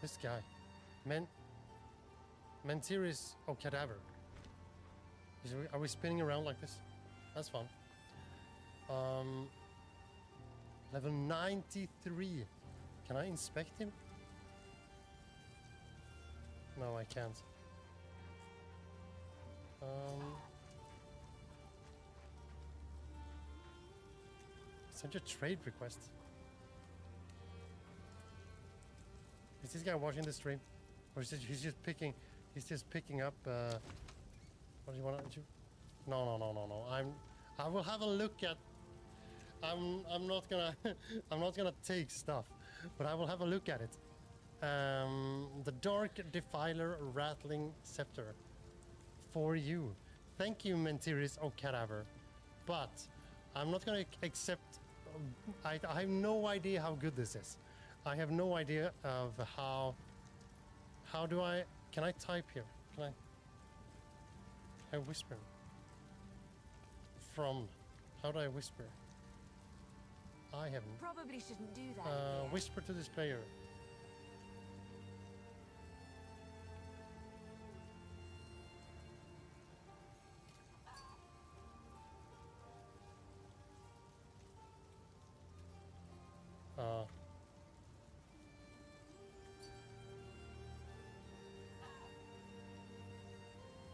This guy. Mentiris or Cadaver. Are we spinning around like this? That's fun. Level 93. Can I inspect him? No, I can't. Send a trade request. Is this guy watching the stream? Or is it, he's just picking up, what do you want to do? No. I will have a look at, I'm not gonna, I'm not gonna take stuff, but I will have a look at it. The Dark Defiler Rattling Scepter. For you. Thank you, Mentiris or Cadaver. But I'm not gonna accept, I have no idea how good this is. I have no idea of how do I, can I type here? Can I whisper? From, how do I whisper? I haven't. Probably shouldn't do that. Here. Whisper to this player.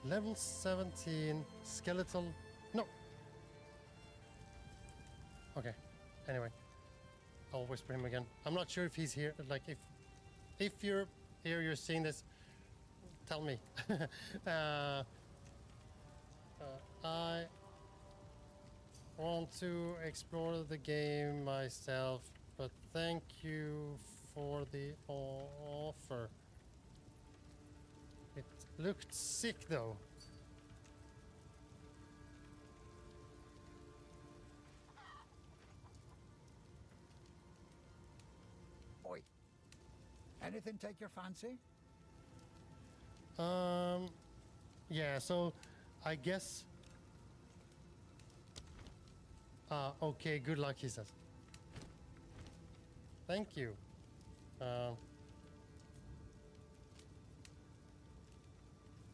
Level 17 skeletal. No. Okay. Anyway, I'll whisper him again. I'm not sure if he's here. Like if you're here, you're seeing this. Tell me. I want to explore the game myself, but thank you for the offer. It looked sick though. Oi. Anything take your fancy? Yeah, so I guess okay, good luck, he says. Thank you.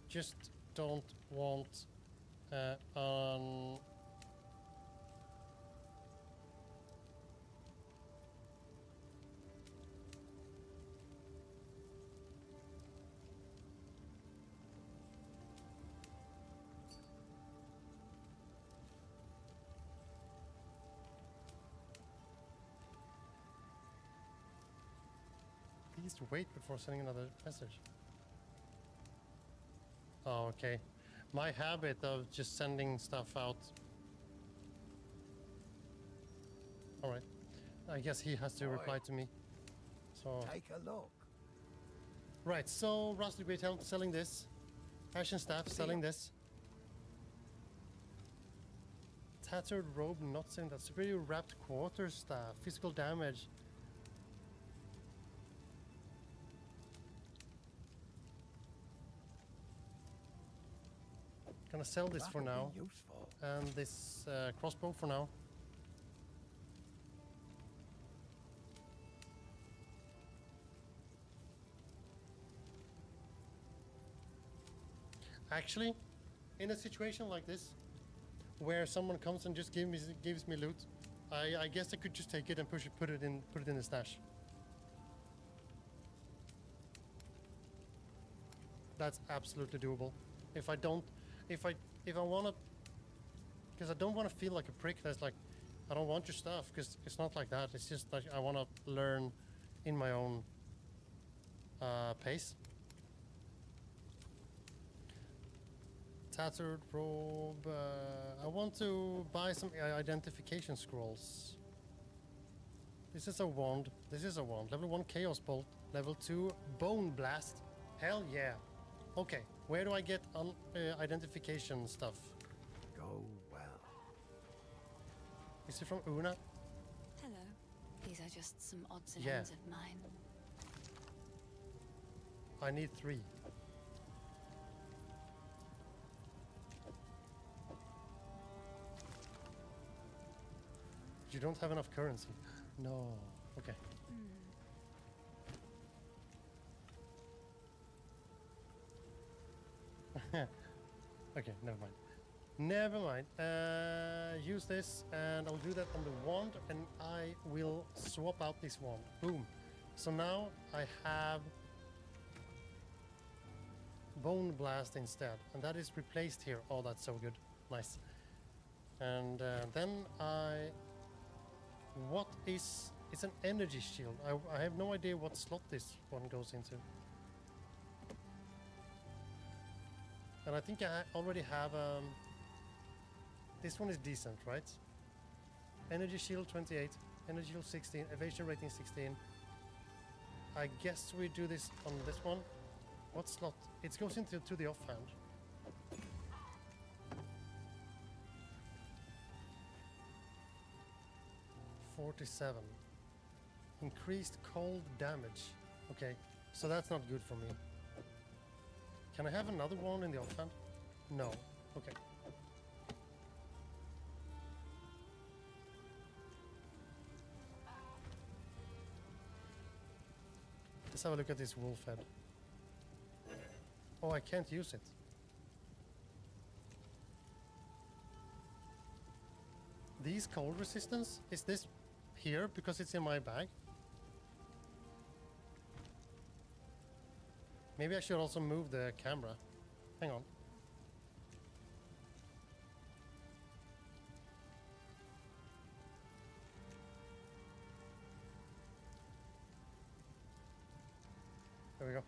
Just don't want please wait before sending another message. Oh, okay. My habit of just sending stuff out. All right. I guess he has to reply to me. So. Take a look. Right. So Rusty Great Helm selling this. Ashen Staff selling this. Tattered Robe not selling that. Superior Wrapped Quarter Staff. Physical damage. Gonna sell this for now, and this crossbow for now. Actually, in a situation like this, where someone comes and just gives me loot, I guess I could just take it and put it in the stash. That's absolutely doable. If I want to, because I don't want to feel like a prick that's like, I don't want your stuff, because it's not like that. It's just like I want to learn in my own pace. Tattered Robe. I want to buy some identification scrolls. This is a wand. This is a wand. Level 1 Chaos Bolt. Level 2 Bone Blast. Hell yeah. Okay, where do I get identification stuff? Go well. Is it from Una? Hello. These are just some odds and Yeah. ends of mine. I need 3. You don't have enough currency. No. Okay. Okay, never mind. Never mind. Use this, and I'll do that on the wand, and I will swap out this wand. Boom. So now I have Bone Blast instead, and that is replaced here. Oh, that's so good. Nice. And then what is It's an energy shield. I have no idea what slot this one goes into. And I think I already have... this one is decent, right? Energy shield 28, energy shield 16, evasion rating 16. I guess we do this on this one. What slot? It goes into the offhand. $47. Increased cold damage. Okay, so that's not good for me. Can I have another one in the offhand? No. Okay. Let's have a look at this wolf head. Oh, I can't use it. These cold resistance? Is this here because it's in my bag? Maybe I should also move the camera. Hang on. There we go.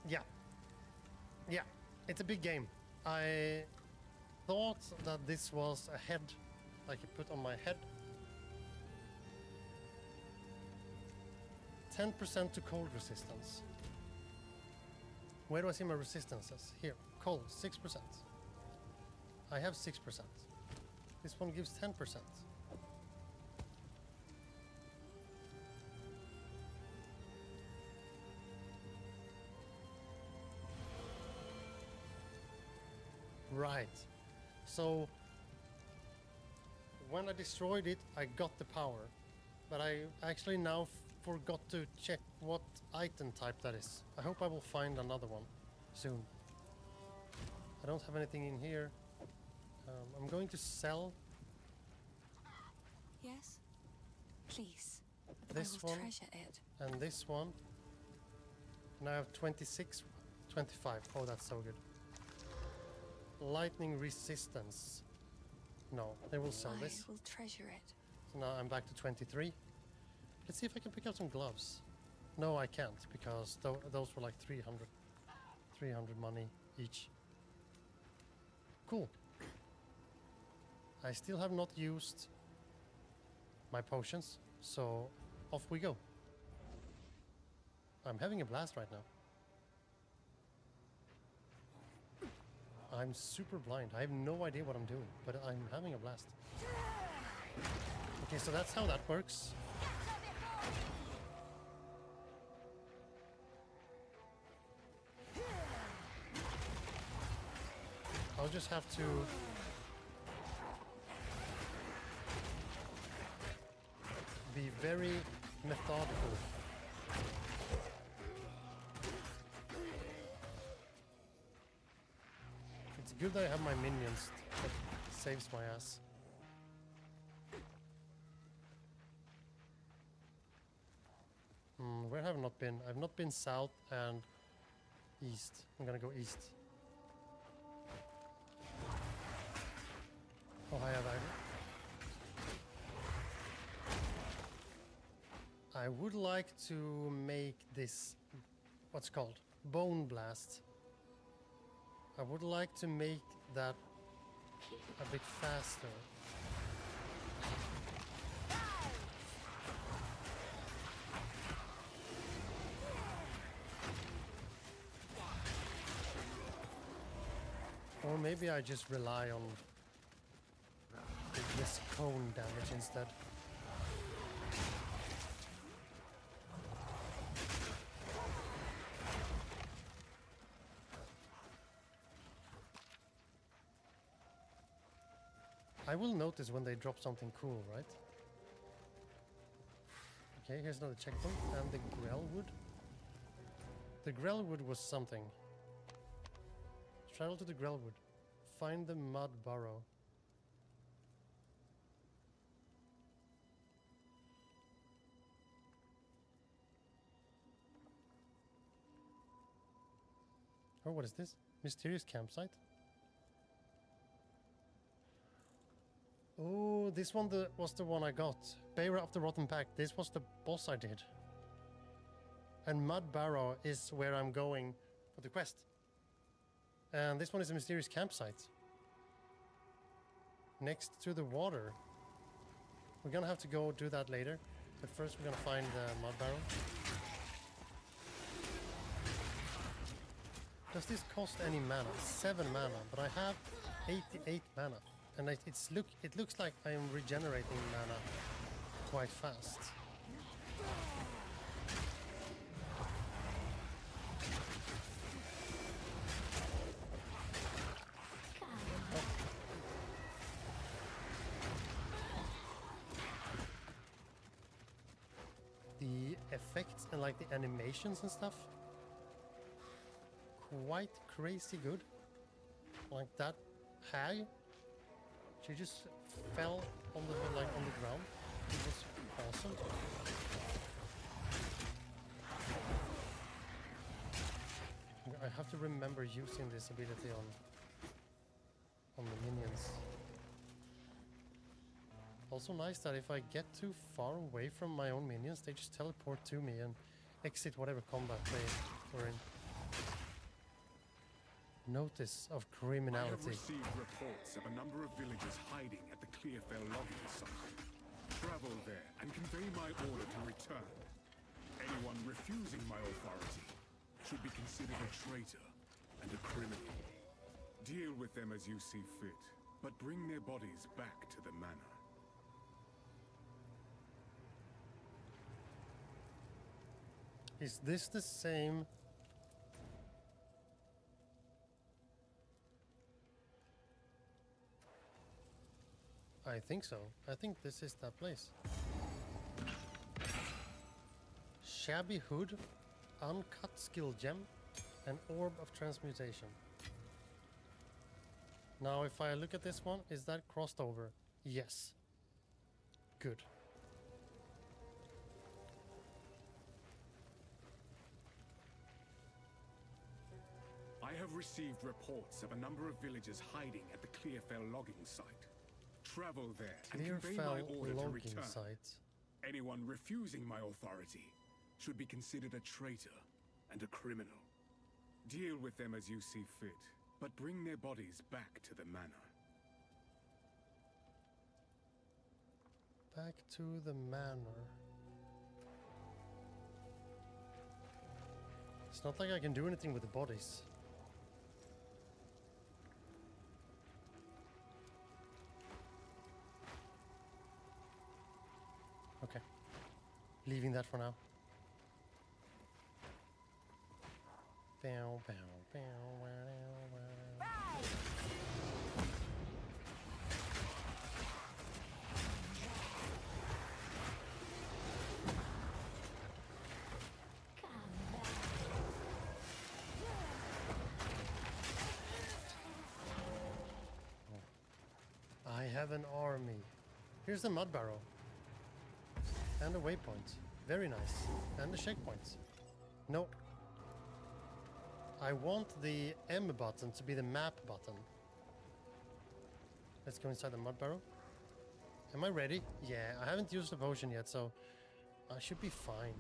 Yeah. Yeah, it's a big game. I thought that this was a head I could put on my head. 10% to cold resistance. Where do I see my resistances? Here, cold, 6%. I have 6%. This one gives 10%. Right. So when I destroyed it, I got the power. But I actually now forgot to check what item type that is. I hope I will find another one soon. I don't have anything in here. I'm going to sell Yes? Please. this I will one treasure it. and this one. And I have 26, 25. Oh, that's so good. Lightning resistance. No, they will sell this. I will treasure it. So now I'm back to 23. Let's see if I can pick up some gloves. No, I can't because those were like 300 money each. Cool. I still have not used my potions, so off we go. I'm having a blast right now. I'm super blind. I have no idea what I'm doing, but I'm having a blast. Okay, so that's how that works. I'll just have to be very methodical. It's good that I have my minions. That saves my ass. Where have I not been? I've not been south and east. I'm gonna go east. Oh, hi, I would like to make this, what's called, bone blast. I would like to make that a bit faster. Or maybe I just rely on this cone damage instead. I will notice when they drop something cool, right? Okay, here's another checkpoint. And the Grellwood. The Grellwood was something. Travel to the Grellwood. Find the mud burrow. Oh, what is this? Mysterious campsite? Oh, this one was the one I got. Bearer of the Rotten Pack. This was the boss I did. And Mud Barrow is where I'm going for the quest. And this one is a mysterious campsite. Next to the water. We're gonna have to go do that later. But first we're gonna find the Mud Barrow. Does this cost any mana? 7 mana, but I have 88 mana. And it looks like I am regenerating mana quite fast. The effects and like the animations and stuff, quite crazy good. Like that hag, she just fell on the ground. It was awesome. I have to remember using this ability on the minions. Also nice that if I get too far away from my own minions, they just teleport to me and exit whatever combat they were in. Notice of I criminality. have received reports of a number of villagers hiding at the Clearfell logging site. Travel there and convey my order to return. Anyone refusing my authority should be considered a traitor and a criminal. Deal with them as you see fit, but bring their bodies back to the manor. Is this the same? I think so. I think this is that place. Shabby hood, uncut skill gem, and orb of transmutation. Now if I look at this one, is that crossed over? Yes. Good. I have received reports of a number of villagers hiding at the Clearfell logging site. Travel there and convey my Clearfell order to logging return. site. Anyone refusing my authority should be considered a traitor and a criminal. Deal with them as you see fit, but bring their bodies back to the manor. Back to the manor. It's not like I can do anything with the bodies. Okay. Leaving that for now. Bow, bow, bow, wow, wow. I have an army. Here's the mud barrow. And a waypoint. Very nice. And the checkpoints. No. I want the M button to be the map button. Let's go inside the mud barrow. Am I ready? Yeah, I haven't used the potion yet, so I should be fine.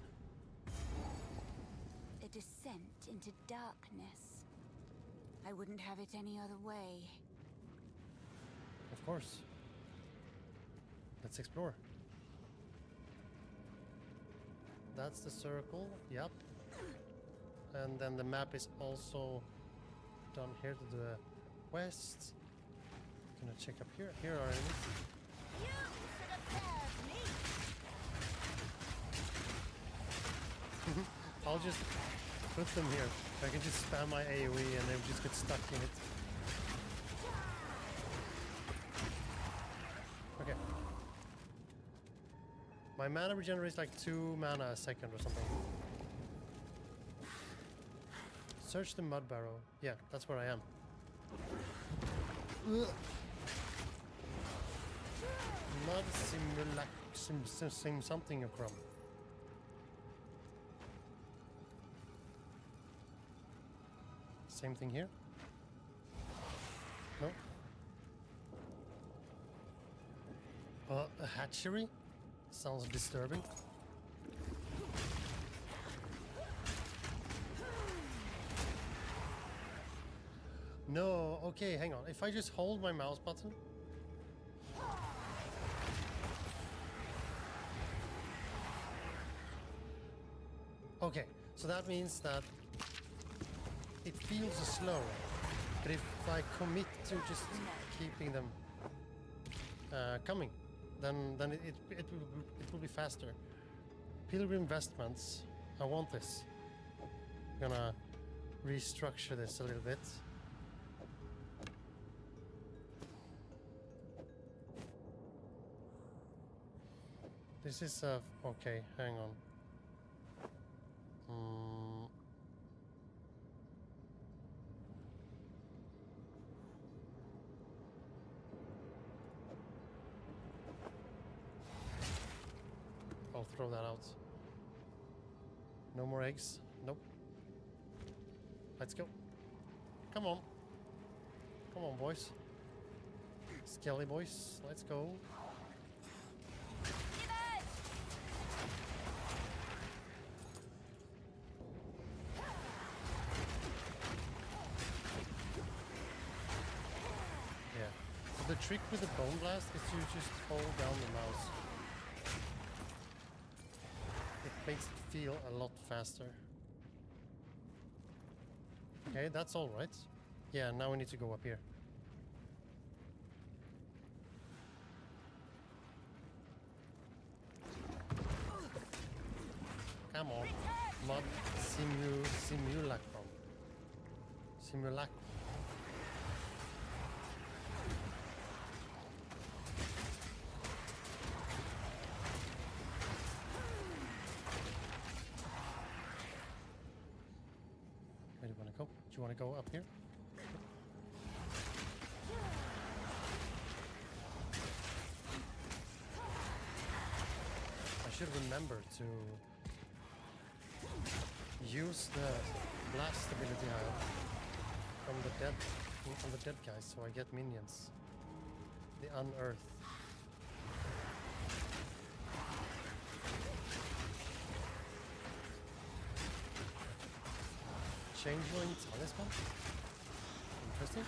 A descent into darkness. I wouldn't have it any other way. Of course. Let's explore. That's the circle, yep. And then the map is also done here to the west. Gonna check up here. Here are enemies. You should have served me. I'll just put them here. I can just spam my AoE and they just get stuck in it. Okay. My mana regenerates like 2 mana a second or something. Search the mud barrow. Yeah, that's where I am. Ugh. Mud something from. Same thing here? No? A hatchery? Sounds disturbing. No, okay, hang on. If I just hold my mouse button. Okay, so that means that it feels slow. But if I commit to just keeping them coming, then it will be faster. Pilgrim Vestments. I want this. I'm gonna restructure this a little bit. This is okay, hang on. I'll throw that out. No more eggs. Nope. Let's go. Come on. Come on, boys. Skelly boys, let's go. Yeah. So the trick with the bone blast is you just hold down the mouse. It makes it feel a lot faster. Okay, that's all right. Yeah, now we need to go up here. Come on. Mud simulacrum. Simulacrum. Where do you want to go? Do you want to go up here? I should remember to use the blast ability I have from the dead guys, so I get minions. The unearth. Changeling talisman? Interesting.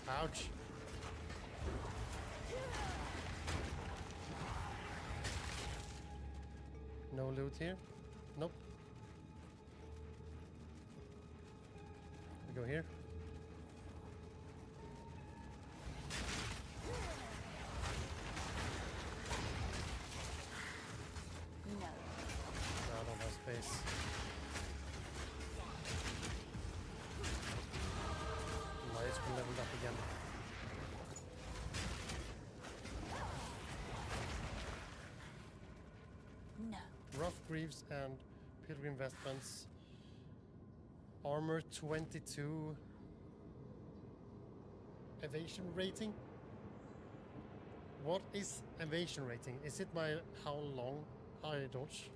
Ouch. No loot here? Nope. We go here. No. I don't have space. Nice, we leveled up again. No. Rough Greaves and Pilgrim Vestments. Armor 22. Evasion rating? What is evasion rating? Is it my how long I dodge?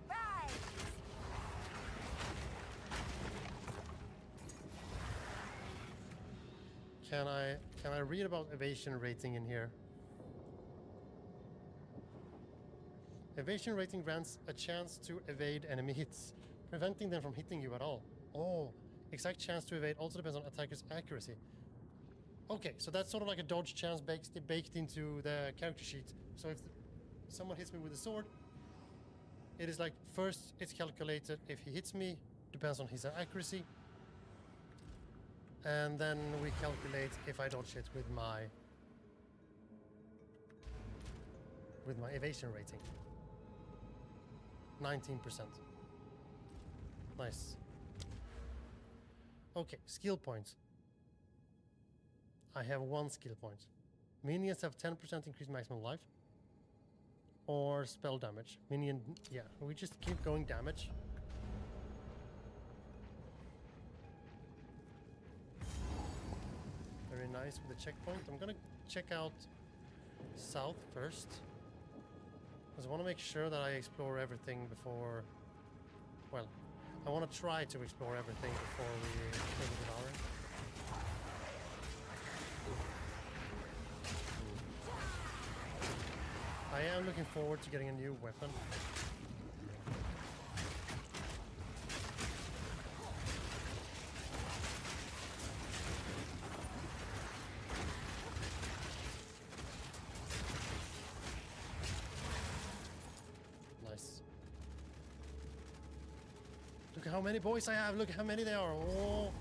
Rise! Can I read about evasion rating in here? Evasion rating grants a chance to evade enemy hits, preventing them from hitting you at all. Oh, exact chance to evade also depends on attacker's accuracy. Okay, so that's sort of like a dodge chance baked into the character sheet. So if someone hits me with a sword, it is like first it's calculated if he hits me, depends on his accuracy. And then we calculate if I dodge it with my evasion rating. 19%. Nice. Okay, skill points. I have 1 skill point. Minions have 10% increased maximum life. Or spell damage. Minion, yeah, we just keep going damage. nice with the checkpoint. I'm gonna check out south first. Because I want to make sure that I explore everything before... Well, I want to try to explore everything before we take it devour. I am looking forward to getting a new weapon. Nice. Look at how many boys I have. Look how many there are. Oh.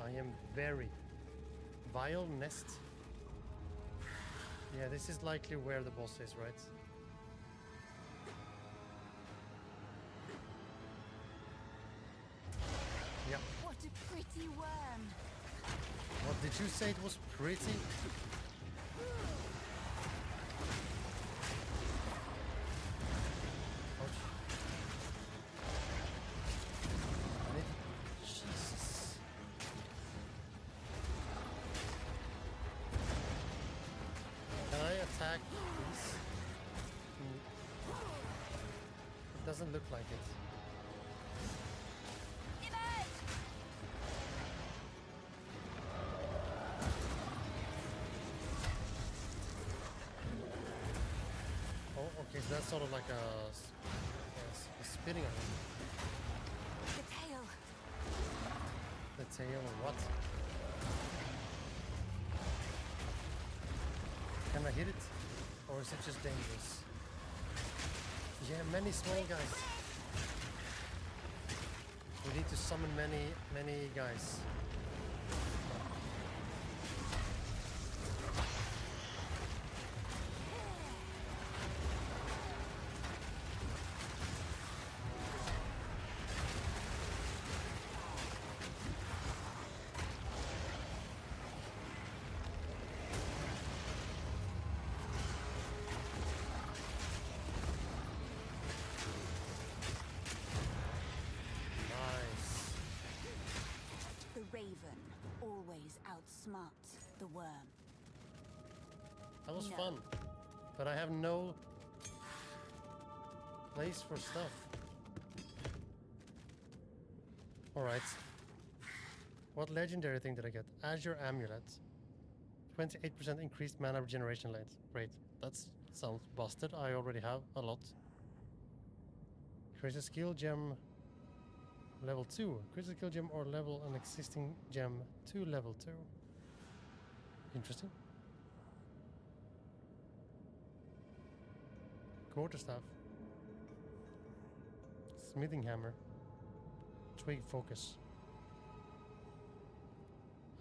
I am very vile nest. Yeah, this is likely where the boss is, right? Yeah. What a pretty worm. What did you say? It was pretty? Ouch. Jesus. Can I attack these? It doesn't look like it. Oh, okay, so that's sort of like a spitting on him. The tail. The tail or what? Can I hit it? Or is it just dangerous? Yeah, many small guys. We need to summon many guys. Nice. The raven always outsmarts the worm. That was No. fun. But I have no place for stuff. Alright. What legendary thing did I get? Azure Amulet. 28% increased mana regeneration rate. That sounds busted. I already have a lot. Create a skill gem level 2. Create a skill gem or level an existing gem to level 2. Interesting. Quarterstaff. Smithing hammer. Twig focus.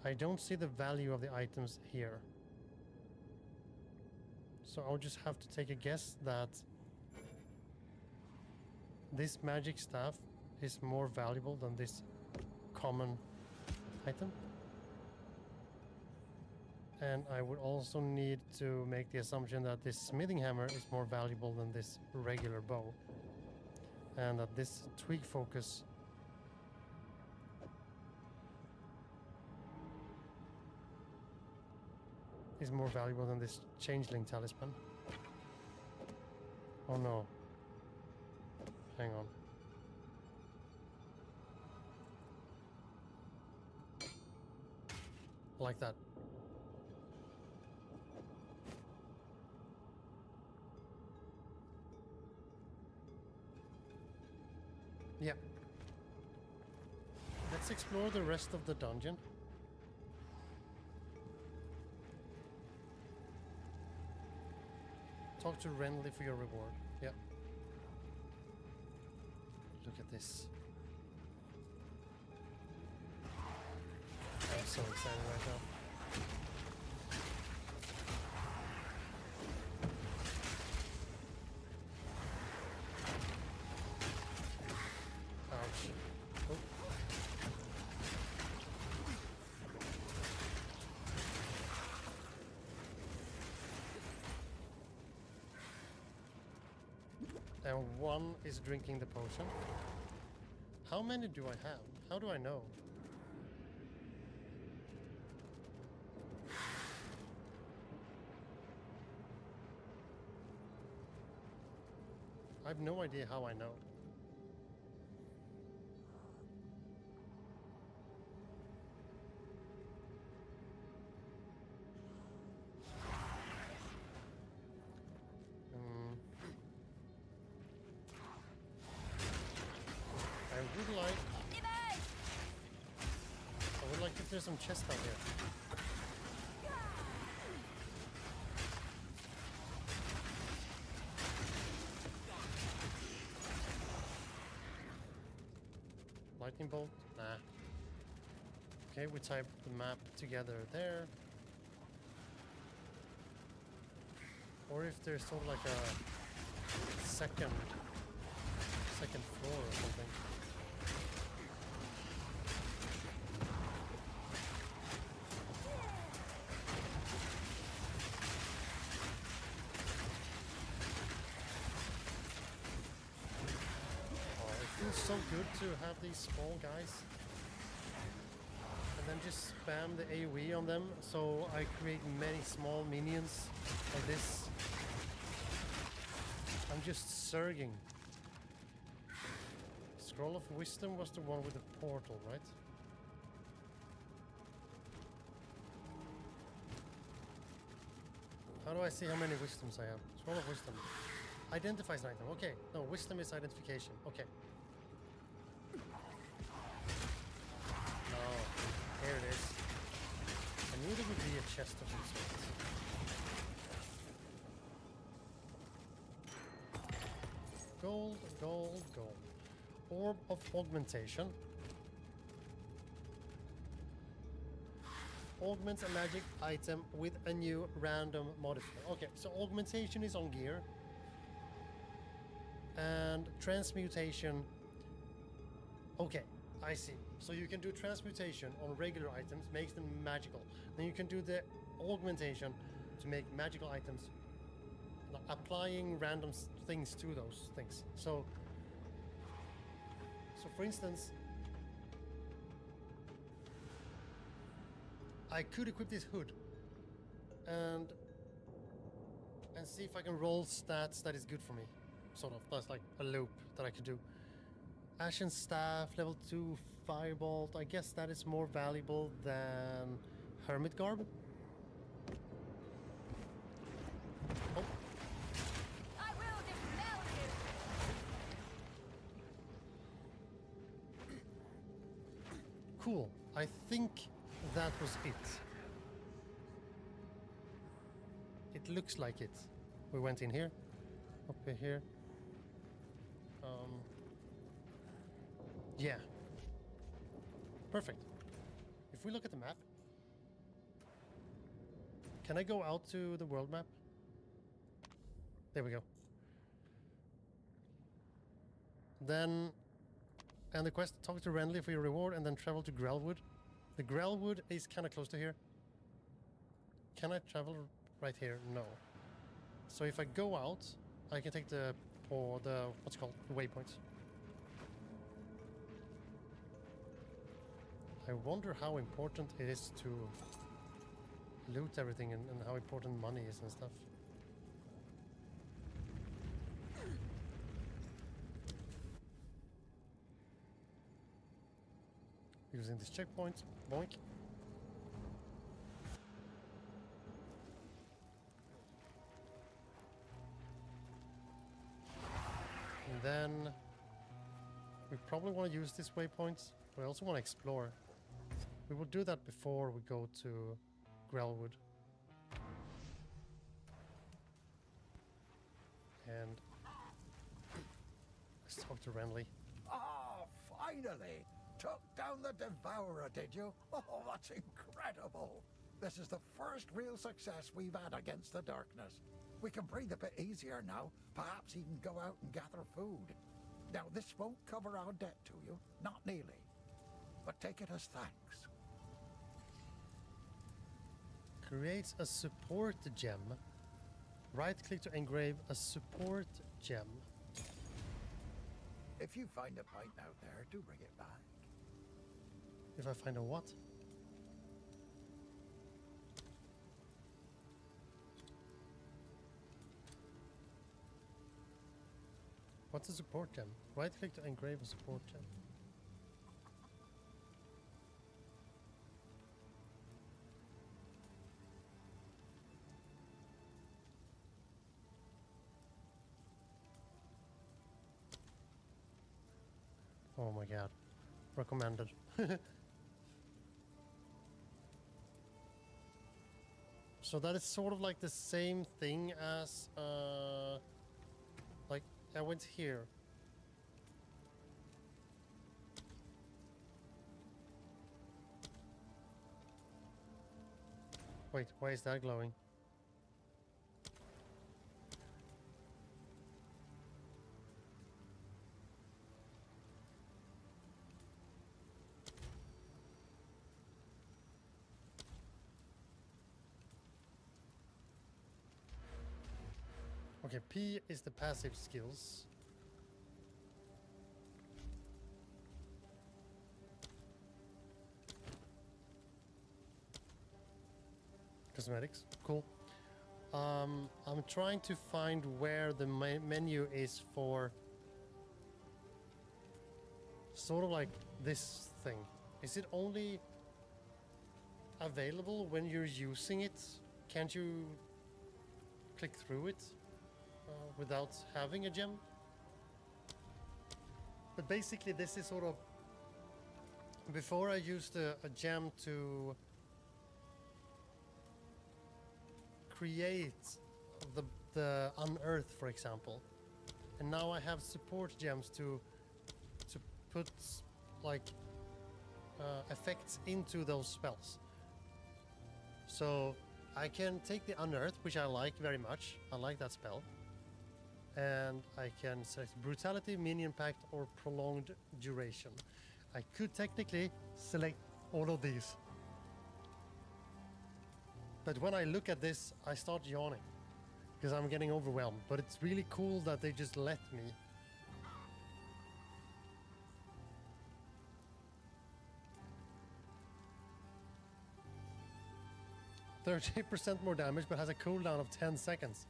I don't see the value of the items here. So I'll just have to take a guess that this magic staff is more valuable than this common item. And I would also need to make the assumption that this smithing hammer is more valuable than this regular bow. And that this twig focus is more valuable than this changeling talisman. Oh no. Hang on. Like that. Yeah. Let's explore the rest of the dungeon. Talk to Renly for your reward. Yeah. Look at this. I'm so excited right now. Ouch. Oh. And one is drinking the potion. How many do I have? How do I know? have no idea how I know. I would like if there's some chest out here. Lightning bolt? Nah. Okay, we type the map together there. Or if there's sort of like a second floor or something. Feels so good to have these small guys and then just spam the AoE on them, so I create many small minions like this. I'm just surging. Scroll of Wisdom was the one with the portal, right? How do I see how many wisdoms I have? Scroll of Wisdom. Identifies an item. Okay. No, wisdom is identification. Okay. Here it is. I knew there would be a chest of some sort. Gold, gold, gold. Orb of Augmentation. Augments a magic item with a new random modifier. Okay, so augmentation is on gear. And transmutation. Okay, I see. So you can do transmutation on regular items, makes them magical. Then you can do the augmentation to make magical items, like applying random things to those things. So for instance, I could equip this hood and see if I can roll stats that is good for me. Sort of, that's like a loop that I could do. Ashen Staff, level 2, Firebolt. I guess that is more valuable than Hermit Garb. Oh. I will dispel you. Cool. I think that was it. It looks like it. We went in here, up in here. Yeah. Perfect. If we look at the map, can I go out to the world map? There we go. Then, and the quest, talk to Renly for your reward, and then travel to Grelwood. The Grelwood is kind of close to here. Can I travel right here? No. So if I go out, I can take the what's it called, the waypoints. I wonder how important it is to loot everything and how important money is and stuff. Using this checkpoint, boink. And then we probably want to use this waypoint. We also want to explore. We will do that before we go to Grelwood. And let's talk to Renly. Ah, finally! Took down the Devourer, did you? Oh, that's incredible! This is the first real success we've had against the darkness. We can breathe a bit easier now, perhaps even go out and gather food. Now, this won't cover our debt to you, not nearly. But take it as thanks. Creates a support gem. Right-click to engrave a support gem. If you find a pint out there, do bring it back. If I find a what? What's a support gem? Right click to engrave a support gem. Oh my god. Recommended. So that is sort of like the same thing as like I went here. Wait, why is that glowing? Okay, P is the passive skills. Cosmetics, cool. I'm trying to find where the menu is for sort of like this thing. Is it only available when you're using it? Can't you click through it without having a gem? But basically this is sort of before I used a gem to create the unearth, for example, and now I have support gems to put like effects into those spells. So I can take the unearth, which I like very much. I like that spell, and I can select brutality, minion pact, or prolonged duration. I could technically select all of these. But when I look at this, I start yawning because I'm getting overwhelmed. But it's really cool that they just let me. %30% more damage, but has a cooldown of 10 seconds.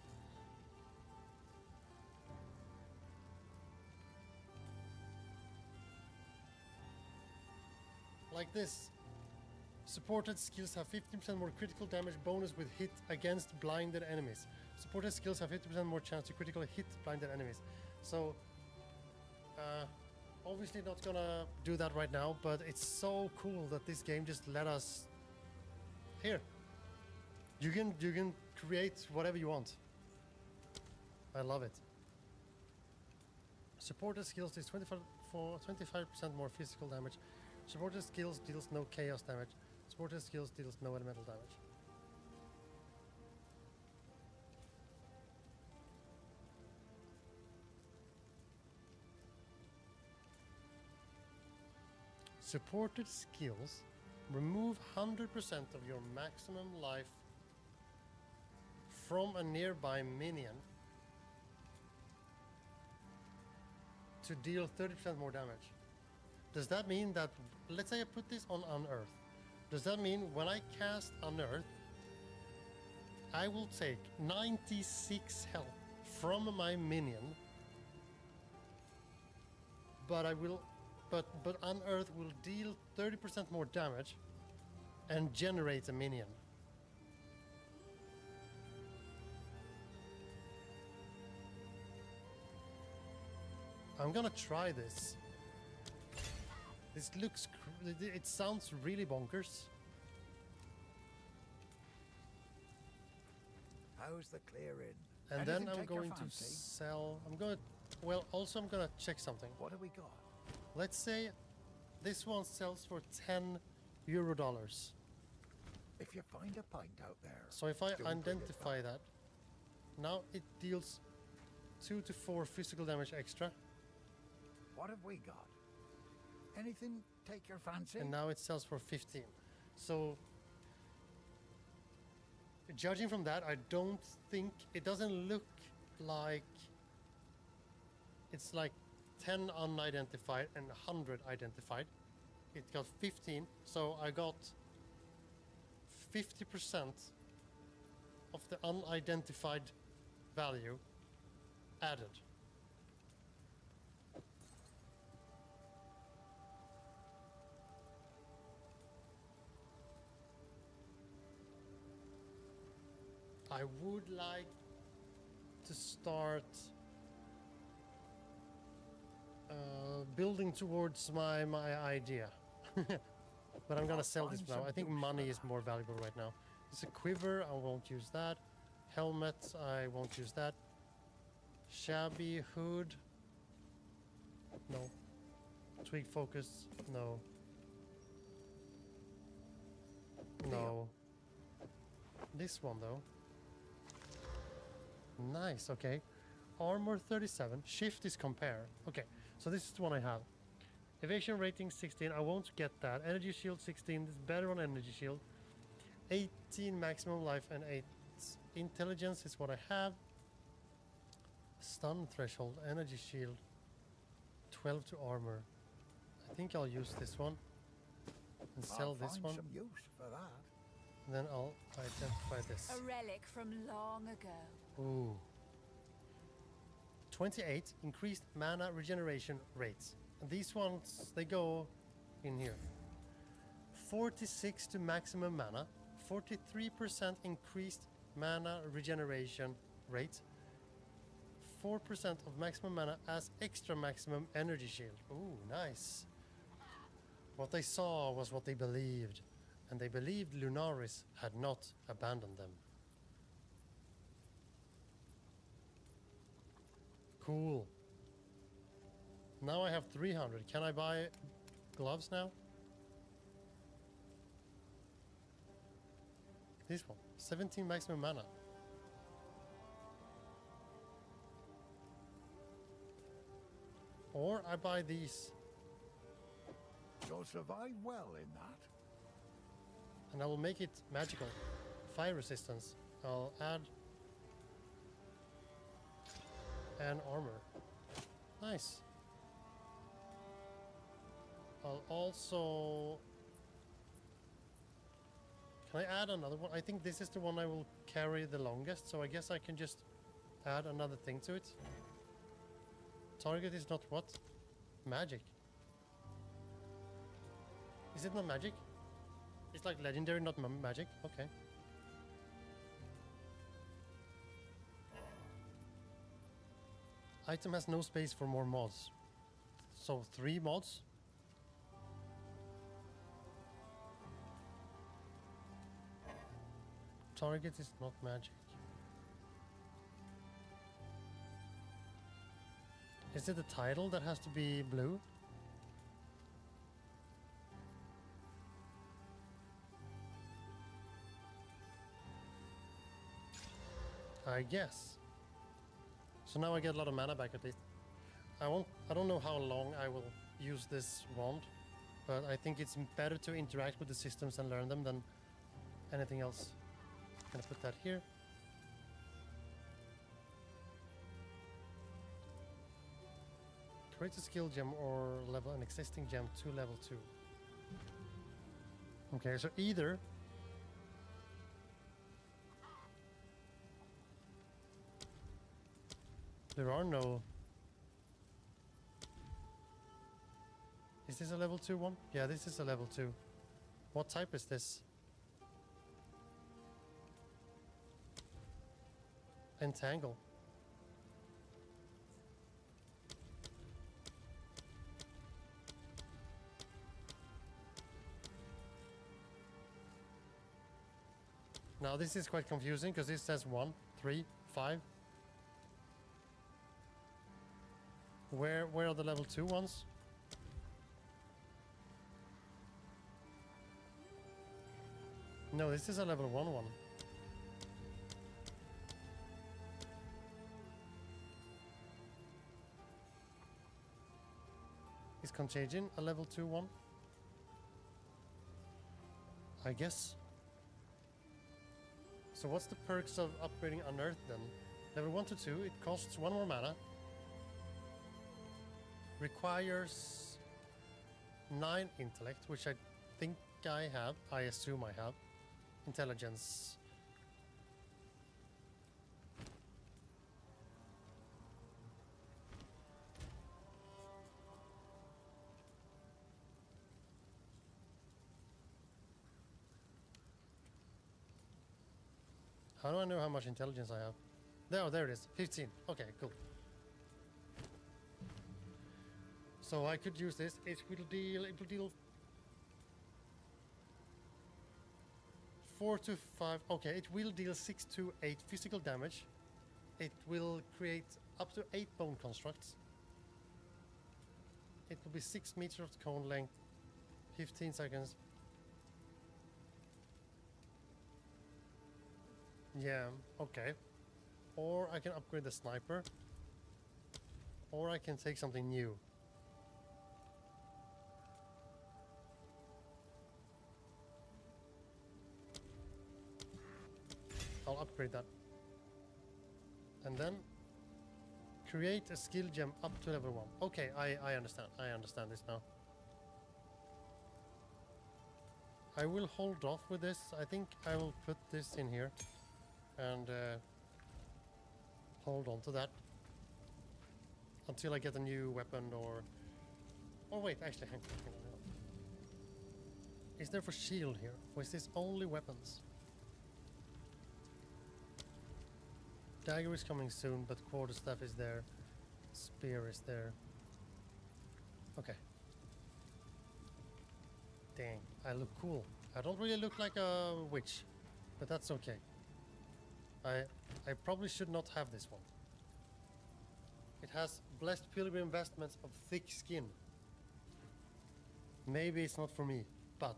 Like this. Supported skills have 15% more critical damage bonus with hit against blinded enemies. Supported skills have 50% more chance to critically hit blinded enemies. So, obviously not gonna do that right now, but it's so cool that this game just let us... Here. You can create whatever you want. I love it. Supported skills is 25% more physical damage. Supported skills deals no chaos damage. Supported skills deals no elemental damage. Supported skills remove 100% of your maximum life from a nearby minion to deal 30% more damage. Does that mean that, let's say I put this on Unearth, does that mean when I cast Unearth, I will take 96 health from my minion, but Unearth will deal 30% more damage and generate a minion? I'm gonna try this. This looks... it sounds really bonkers. How's the clearing? And Anything then I'm take your going to fancy? sell... I'm gonna... Well, also I'm gonna check something. What have we got? Let's say this one sells for €10. If you find a pint out there... So if I don't bring it identify back. that, now it deals 2 to 4 physical damage extra. What have we got? Anything take your fancy? And now it sells for 15. So, judging from that, I don't think... It doesn't look like... It's like 10 unidentified and 100 identified. It got 15, so I got 50% of the unidentified value added. I would like to start building towards my idea. But I'm gonna sell this now. I think money is more valuable right now. It's a quiver, I won't use that. Helmet, I won't use that. Shabby hood. No. Twig focus, no. No. This one though. Nice, okay. Armor 37. Shift is compare. Okay, so this is the one I have. Evasion rating 16. I won't get that. Energy shield 16. This is better on energy shield. 18 maximum life and 8 intelligence is what I have. Stun threshold. Energy shield 12 to armor. I think I'll use this one and sell this one. Some use for that. And then I'll identify this. A relic from long ago. Ooh. 28 increased mana regeneration rates. And these ones, they go in here. 46 to maximum mana. 43% increased mana regeneration rate. 4% of maximum mana as extra maximum energy shield. Ooh, nice. What they saw was what they believed. And they believed Lunaris had not abandoned them. Cool. Now I have 300. Can I buy gloves now? This one. 17 maximum mana. Or I buy these. You'll survive well in that. And I will make it magical. Fire resistance. I'll add an armor. Nice. I'll also... Can I add another one? I think this is the one I will carry the longest, so I guess I can just add another thing to it. Target is not what? Magic. Is it not magic? It's like legendary, not magic? Okay. Item has no space for more mods. So 3 mods? Target is not magic. Is it the title that has to be blue? I guess. So now I get a lot of mana back at least. I don't know how long I will use this wand, but I think it's better to interact with the systems and learn them than anything else. Gonna put that here. Create a skill gem or level an existing gem to level 2. Okay, so either there are no... Is this a level 2 one? Yeah, this is a level 2. What type is this? Entangle. Now this is quite confusing because this says 1, 3, 5. Where are the level 2 ones? No, this is a level 1 one. Is Contagion a level 2 one? I guess. So what's the perks of upgrading Unearth then? Level 1 to 2, it costs 1 more mana. Requires 9 intellect, which I think I have. I assume I have. Intelligence. How do I know how much intelligence I have? There it is. 15. Okay, cool. So I could use this. It will deal 4 to 5. Okay, it will deal 6 to 8 physical damage. It will create up to 8 bone constructs. It will be 6 meters of cone length, 15 seconds. Yeah, okay. Or I can upgrade the sniper. Or I can take something new. I'll upgrade that. And then create a skill gem up to level 1. Okay, I understand. I understand this now. I will hold off with this. I think I will put this in here and hold on to that until I get a new weapon or... Oh wait, actually, hang on. Is there for shield here? Or is this only weapons? Dagger is coming soon, but quarterstaff is there. Spear is there. Okay. Dang, I look cool. I don't really look like a witch, but that's okay. I probably should not have this one. It has blessed pilgrim vestments of thick skin. Maybe it's not for me, but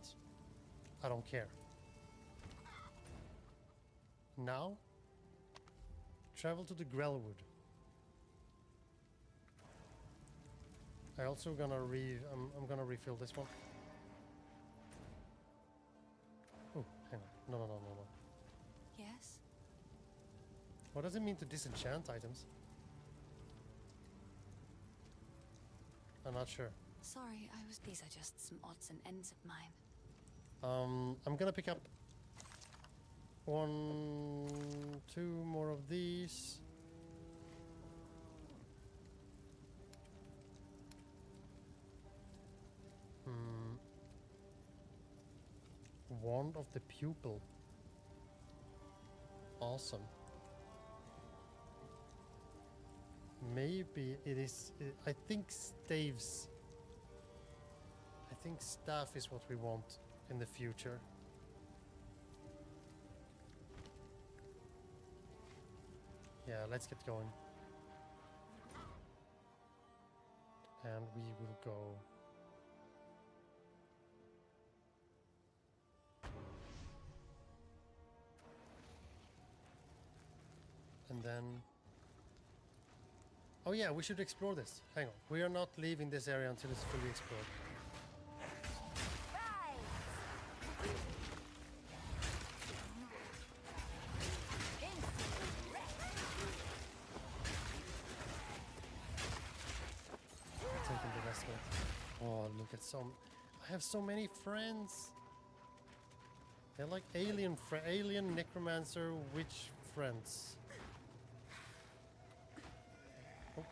I don't care. Now, travel to the Grellwood. I also gonna I'm gonna refill this one. Oh, hang on. No. Yes? What does it mean to disenchant items? I'm not sure. Sorry, these are just some odds and ends of mine. I'm gonna pick up 1, 2 more of these. Wand of the Pupil. Awesome. Maybe it is... I think staves... I think staff is what we want in the future. Yeah, let's get going. And we will go... And then... Oh yeah, we should explore this. Hang on. We are not leaving this area until it's fully explored. Taking the investment. Oh, look at some... I have so many friends. They're like alien necromancer witch friends. Oh.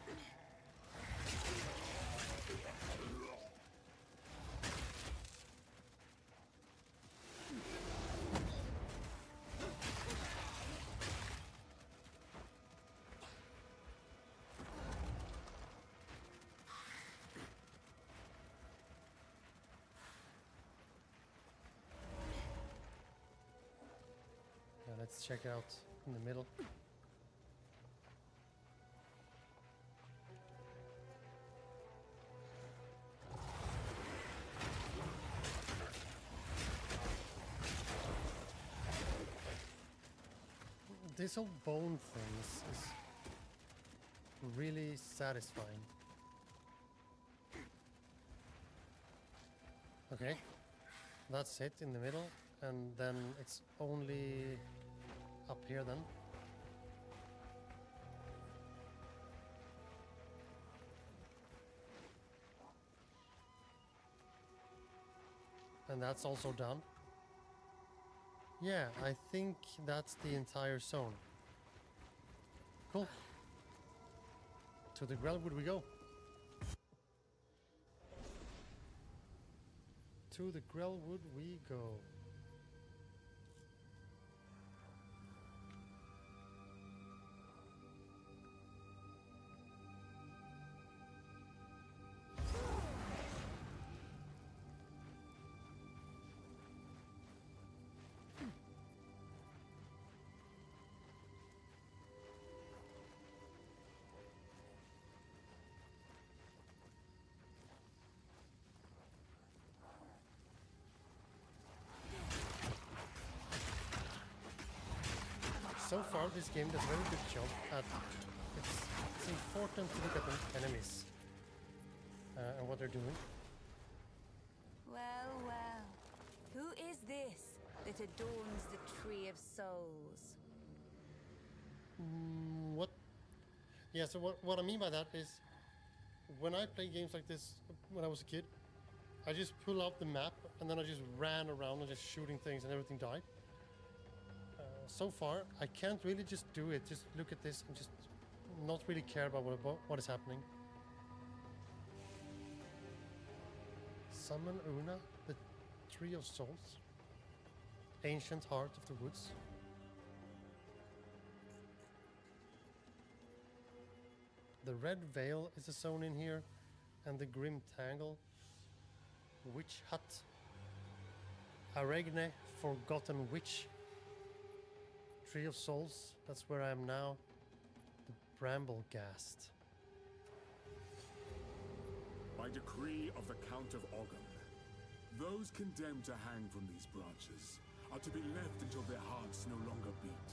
Yeah, let's check out in the middle. This whole bone thing is really satisfying. Okay, that's it in the middle, and then it's only up here then. And that's also done. Yeah, I think that's the entire zone. Cool. To the Grellwood we go. To the Grellwood we go. so far this game does a very good job at it's important to look at the enemies and what they're doing. Well, well. Who is this that adorns the Tree of Souls? What? Yeah, so what I mean by that is when I play games like this when I was a kid, I just pull out the map and then I just ran around and just shooting things and everything died. So far, I can't really just do it. Just look at this and just not really care about what is happening. Summon Una, the Tree of Souls. Ancient Heart of the Woods. The Red Veil is a zone in here, and the Grim Tangle. Witch Hut. Aregne, Forgotten Witch. Tree of Souls, that's where I am now. The Bramblegast. By decree of the Count of Ogham, those condemned to hang from these branches are to be left until their hearts no longer beat,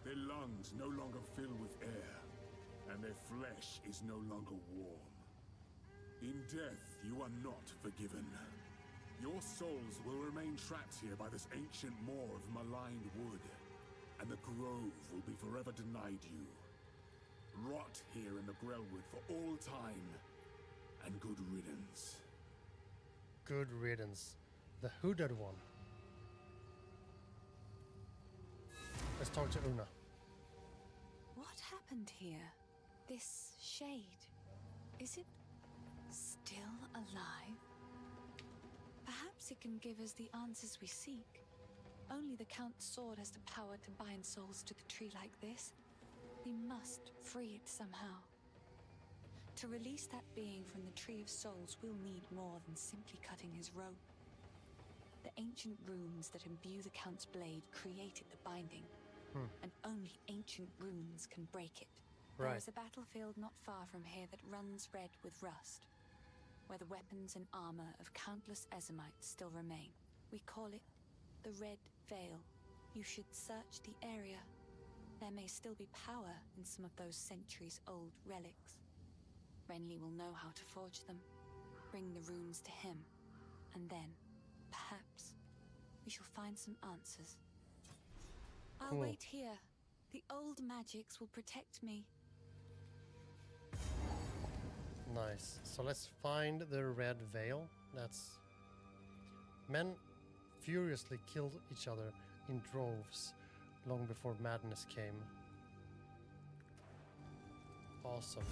their lungs no longer fill with air, and their flesh is no longer warm. In death, you are not forgiven. Your souls will remain trapped here by this ancient moor of maligned wood, and the grove will be forever denied you. Rot here in the Grellwood for all time, and good riddance. Good riddance. The hooded one. Let's talk to Una. What happened here? This shade, is it still alive? Perhaps it can give us the answers we seek. Only the Count's sword has the power to bind souls to the tree like this. We must free it somehow. To release that being from the Tree of Souls, we'll need more than simply cutting his rope. The ancient runes that imbue the Count's blade created the binding, and only ancient runes can break it. There is a battlefield not far from here that runs red with rust, where the weapons and armor of countless Ezamites still remain. We call it the Red Veil. You should search the area. There may still be power in some of those centuries-old relics. Renly will know how to forge them, bring the runes to him, and then, perhaps, we shall find some answers. I'll wait here. The old magics will protect me. Nice. So let's find the Red Veil. That's... Men furiously killed each other in droves long before madness came. Awesome.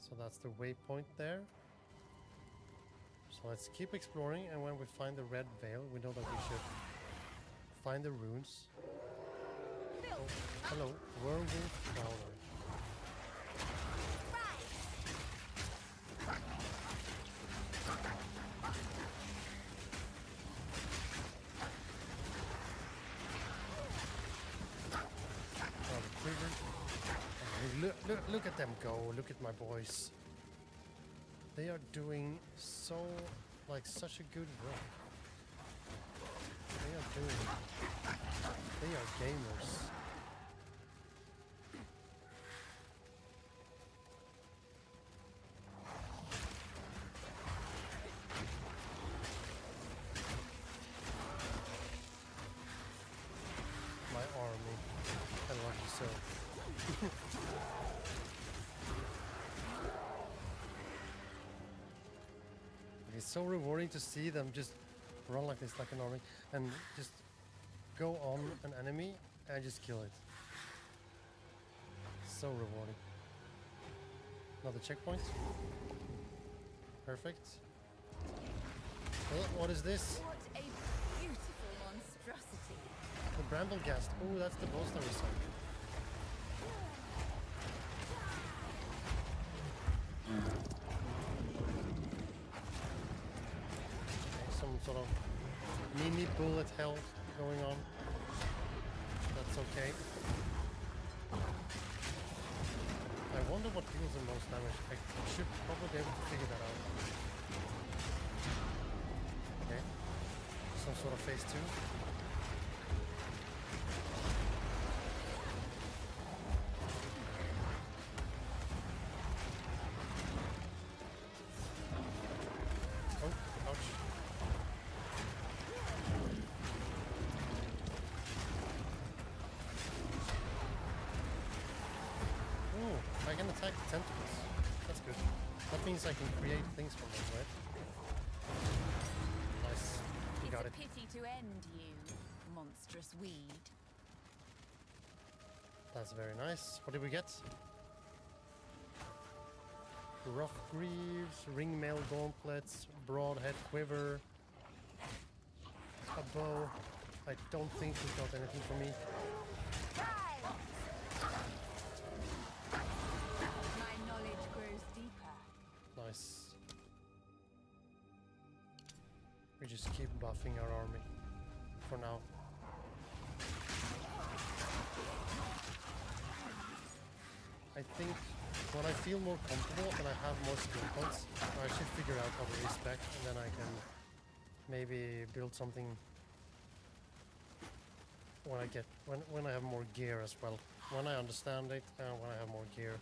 So that's the waypoint there. So let's keep exploring, and when we find the Red Veil, we know that we should find the runes. Oh, hello, Werewolf Prowler. Look at them go. Look at my boys. They are doing so, such a good work. They are gamers. My army. I love you so. It's so rewarding to see them just run like this, like an army, and just go on an enemy and just kill it. So rewarding. Another checkpoint. Perfect. Oh, what is this? What a beautiful monstrosity. The Bramblegast. Oh, that's the boss that we saw. Some sort of mini bullet hell going on. That's okay. I wonder what deals the most damage. I should probably be able to figure that out. Okay. Some sort of phase 2. like the tentacles. That's good. That means I can create things from them, right? Nice. We got it. It's a pity to end you, monstrous weed. That's very nice. What did we get? Rough greaves, ringmail gauntlets, broadhead quiver, a bow. I don't think we got anything for me. My knowledge grows deeper. Nice. We just keep buffing our army for now. I think when I feel more comfortable and I have more skill points, I should figure out how to respec, and then I can maybe build something when I have more gear as well. When I understand it and when I have more gear.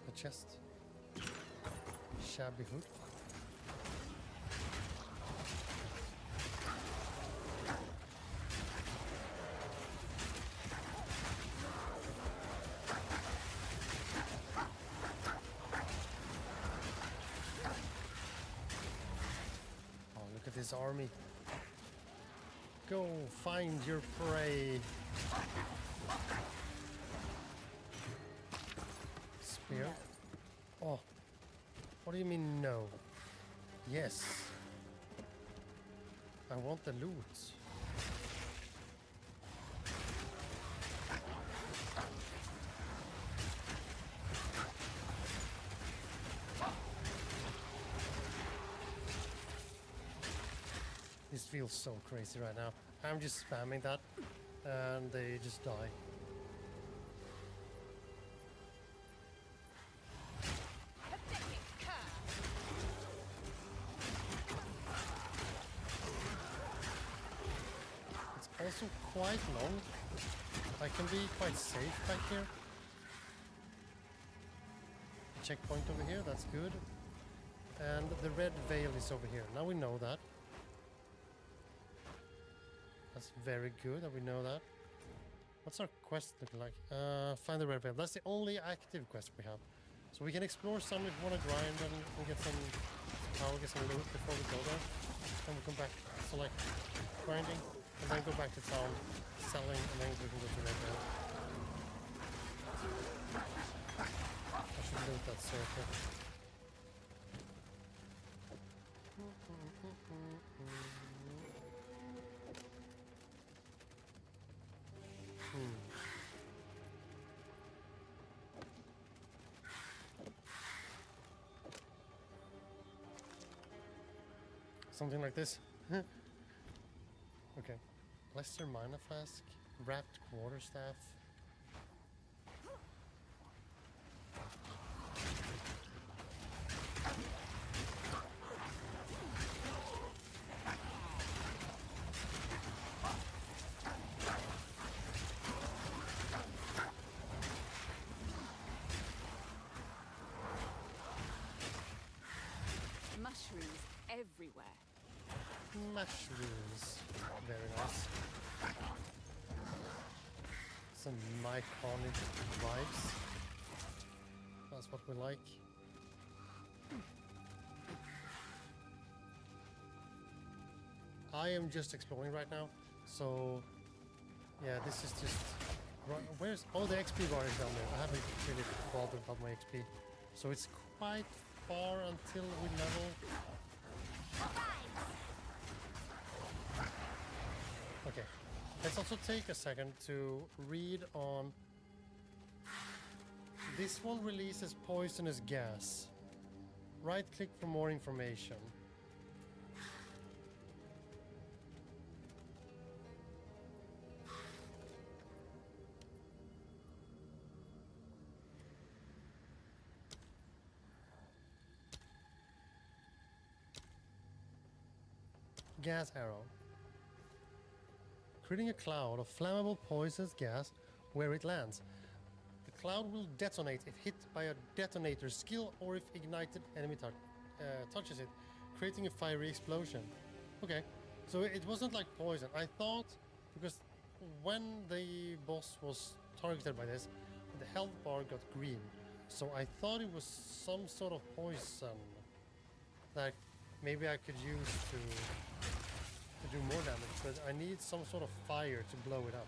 A chest. Shabby hood. This army. Go find your prey. Spear. Oh. What do you mean no? Yes. I want the loot. This feels so crazy right now. I'm just spamming that and they just die. It's also quite long. I can be quite safe back here. Checkpoint over here, that's good. And the red veil is over here. Now we know that. That's very good that we know that. What's our quest looking like? Find the red veil. That's the only active quest we have. So we can explore some if we want to grind and get some power, get some loot before we go there. Then we come back. So like grinding and then go back to town, selling, and then we can go to red veil. I should loot that circle. Something like this. Okay. Lesser mana flask, wrapped quarterstaff. Mushrooms everywhere. Mushrooms. Very nice. Some iconic vibes. That's what we like. I am just exploring right now, so yeah, this is just. Where's oh the XP bar is down there. I haven't really bothered about my XP, so it's quite far until we level. Okay, let's also take a second to read on. This one releases poisonous gas. Right click for more information. Gas arrow. Creating a cloud of flammable poisonous gas where it lands. The cloud will detonate if hit by a detonator skill or if ignited enemy touches it, creating a fiery explosion. Okay, so it wasn't like poison. I thought, because when the boss was targeted by this, the health bar got green. So I thought it was some sort of poison that maybe I could use to do more damage, but I need some sort of fire to blow it up.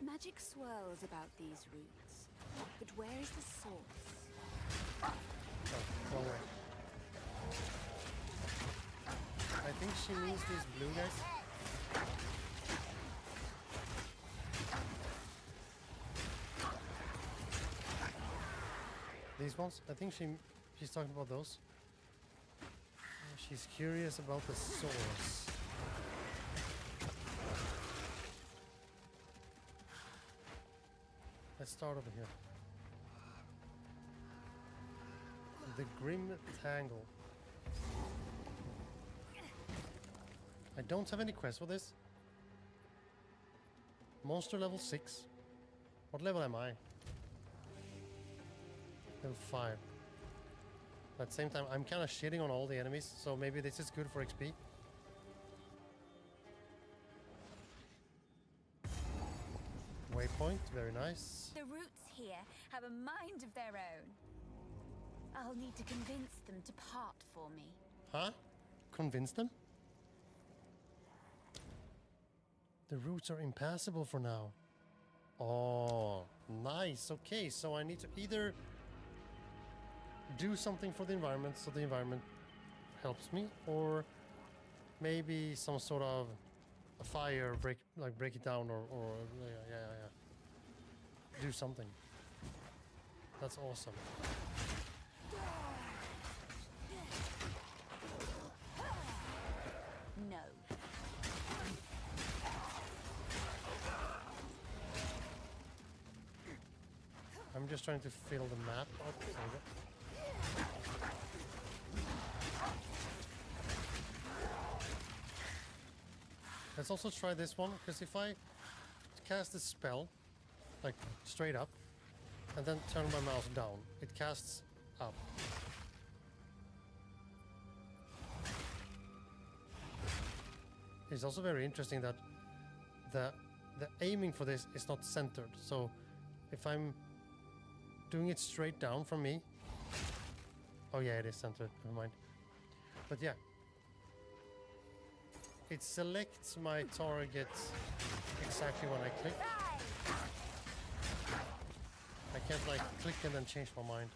Magic swirls about these roots, but where is the source? Oh, wrong way. I think she means these blue guys. These ones? I think she's talking about those. She's curious about the source. Let's start over here. The Grim Tangle. I don't have any quests for this. Monster level 6. What level am I? Level 5. At the same time, I'm kind of shitting on all the enemies, so maybe this is good for XP. Waypoint, very nice. The roots here have a mind of their own. I'll need to convince them to part for me. Huh? Convince them? The routes are impassable for now. Oh, nice. Okay, so I need to either do something for the environment so the environment helps me, or maybe some sort of a fire break it down, or yeah. Do something. That's awesome. No. I'm just trying to fill the map up. There we go. Let's also try this one, because if I cast a spell, like straight up, and then turn my mouse down, it casts up. It's also very interesting that the aiming for this is not centered. So if I'm doing it straight down from me, oh yeah, it is centered. Never mind. But yeah, it selects my target exactly when I click. I can't like click and then change my mind.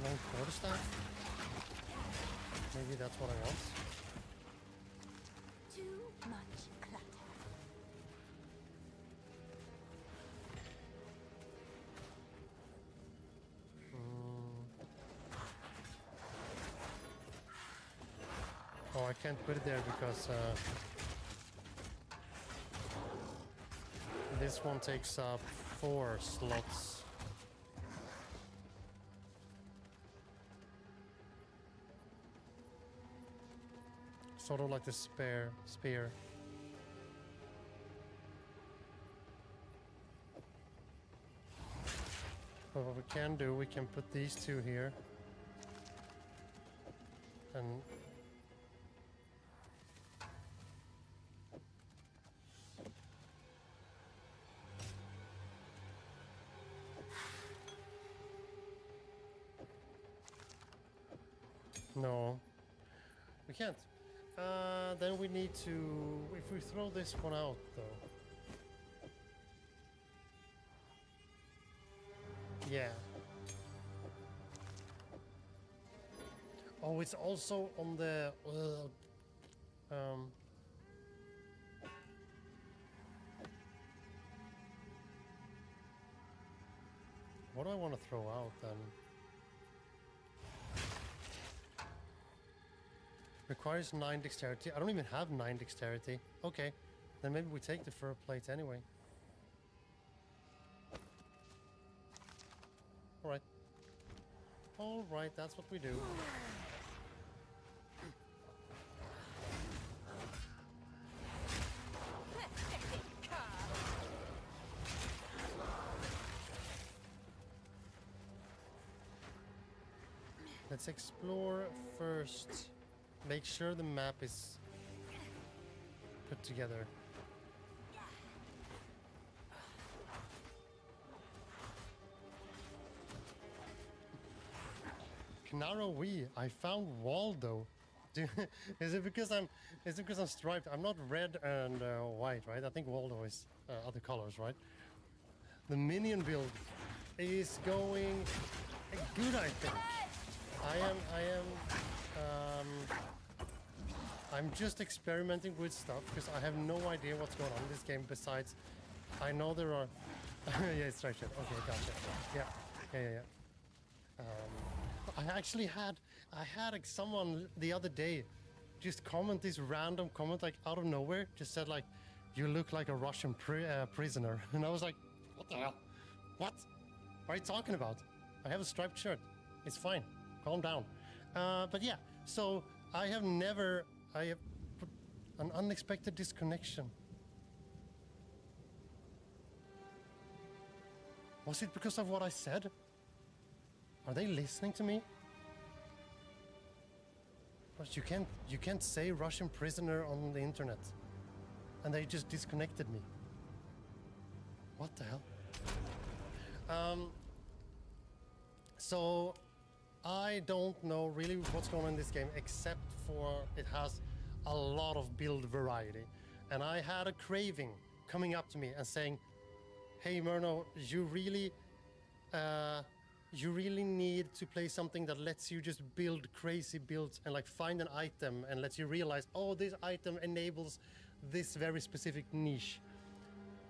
Long quarterstaff? Maybe that's what I want. Too much clutter. Oh, I can't put it there because this one takes up 4 slots. Sort of like the spear. But what we can do, we can put these 2 here. And no, we can't. Then we need to, if we throw this one out though. Yeah. Oh, it's also on the, what do I want to throw out then? Requires 9 dexterity. I don't even have 9 dexterity. Okay, then maybe we take the fur plate anyway. All right, that's what we do. Let's explore first. Make sure the map is put together. Knarrow we, I found Waldo. Is it because I'm striped? I'm not red and white, right? I think Waldo is other colors, right? The minion build is going good, I think. I'm just experimenting with stuff because I have no idea what's going on in this game. Besides, I know there are. Yeah, it's right. Okay, gotcha. Yeah. I actually had like, someone the other day just comment this random comment like out of nowhere. Just said like, "You look like a Russian prisoner," and I was like, "What the hell? What are you talking about? I have a striped shirt. It's fine. Calm down." But yeah, so I have put an unexpected disconnection. Was it because of what I said? Are they listening to me? But you can't say Russian prisoner on the internet. And they just disconnected me. What the hell? So I don't know really what's going on in this game except for it has a lot of build variety. And I had a craving coming up to me and saying, "Hey Murno, you really need to play something that lets you just build crazy builds and like find an item and lets you realize, oh, this item enables this very specific niche."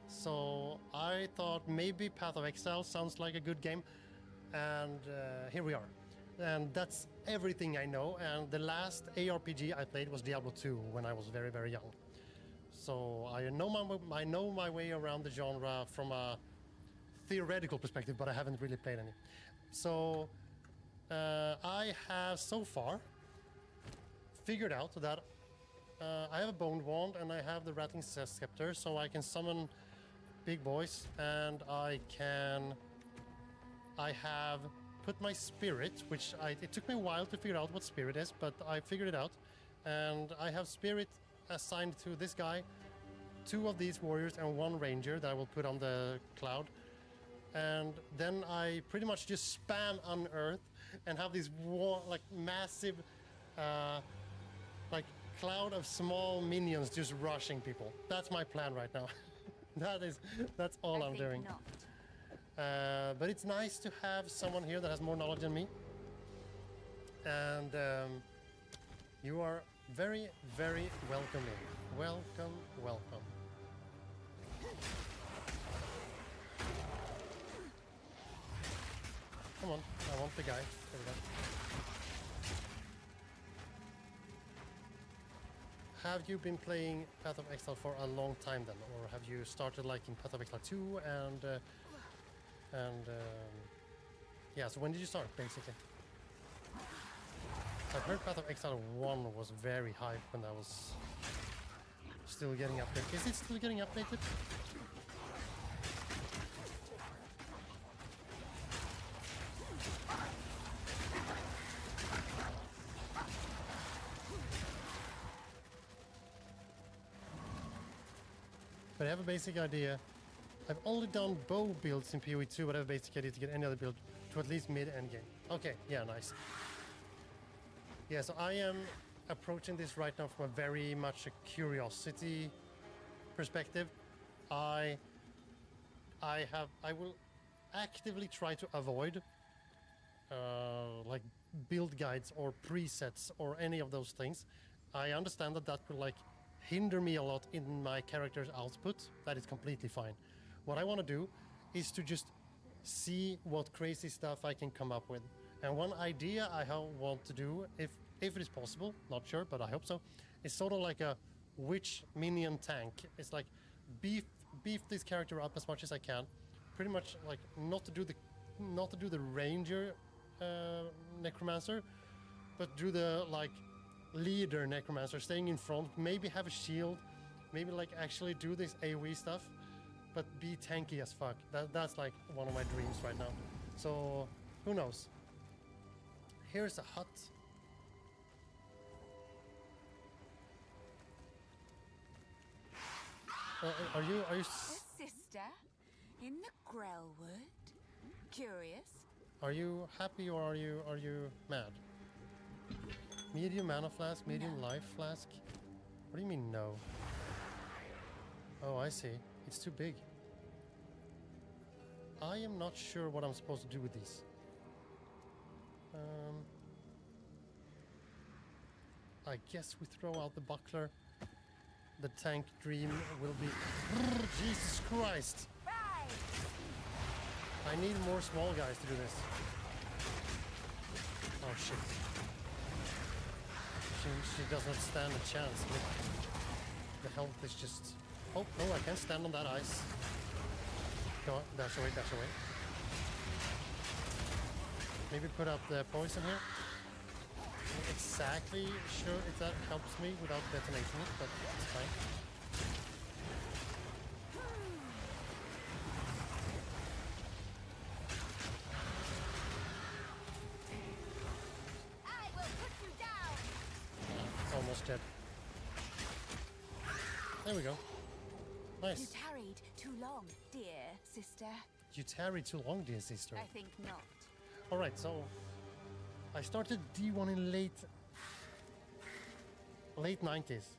So I thought maybe Path of Exile sounds like a good game, and here we are. And that's everything I know. And the last ARPG I played was Diablo 2 when I was very, very young. So I know my way around the genre from a theoretical perspective, but I haven't really played any. So I have so far figured out that I have a Bone Wand and I have the Rattling Scepter, so I can summon big boys, and I have put my spirit, which it took me a while to figure out what spirit is, but I figured it out, and I have spirit assigned to this guy, 2 of these warriors and 1 ranger that I will put on the cloud. And then I pretty much just spam unearth and have this like massive like cloud of small minions just rushing people. That's my plan right now. that's all I'm doing. Not. But it's nice to have someone here that has more knowledge than me. And you are very, very welcoming. Welcome, welcome. Come on, I want the guy. There we go. Have you been playing Path of Exile for a long time then? Or have you started liking Path of Exile 2 yeah, so when did you start, basically? I've heard Path of Exile 1 was very hype when that was still getting updated. Is it still getting updated? But I have a basic idea. I've only done bow builds in PoE 2, but I have a basic idea to get any other build to at least mid-end game. Okay, yeah, nice. Yeah, so I am approaching this right now from a very much a curiosity perspective. I will actively try to avoid like build guides or presets or any of those things. I understand that will like hinder me a lot in my character's output. That is completely fine. What I want to do is to just see what crazy stuff I can come up with. And one idea I want to do, if it is possible, not sure, but I hope so, is sort of like a witch minion tank. It's like beef this character up as much as I can. Pretty much like not to do the ranger necromancer, but do the like leader necromancer, staying in front, maybe have a shield, maybe like actually do this AoE stuff, but be tanky as fuck. That's like one of my dreams right now. So who knows? Here's a hut. Are you A sister in the Grellwood? Curious. are you happy or are you mad? Medium mana flask, medium life flask. What do you mean no? Oh, I see. It's too big. I am not sure what I'm supposed to do with these. I guess we throw out the buckler. The tank dream will be... Jesus Christ! Right. I need more small guys to do this. Oh shit. She does not stand a chance. The health is just... Oh, no, I can't stand on that ice. Go on, dash away, dash away. Maybe put up the poison here. I'm not exactly sure if that helps me without detonating it, but it's fine. I will put you down. Almost dead. There we go. You Nice. tarried too long, dear sister. You tarried too long, dear sister. I think not. Alright, so I started D1 in late 90s.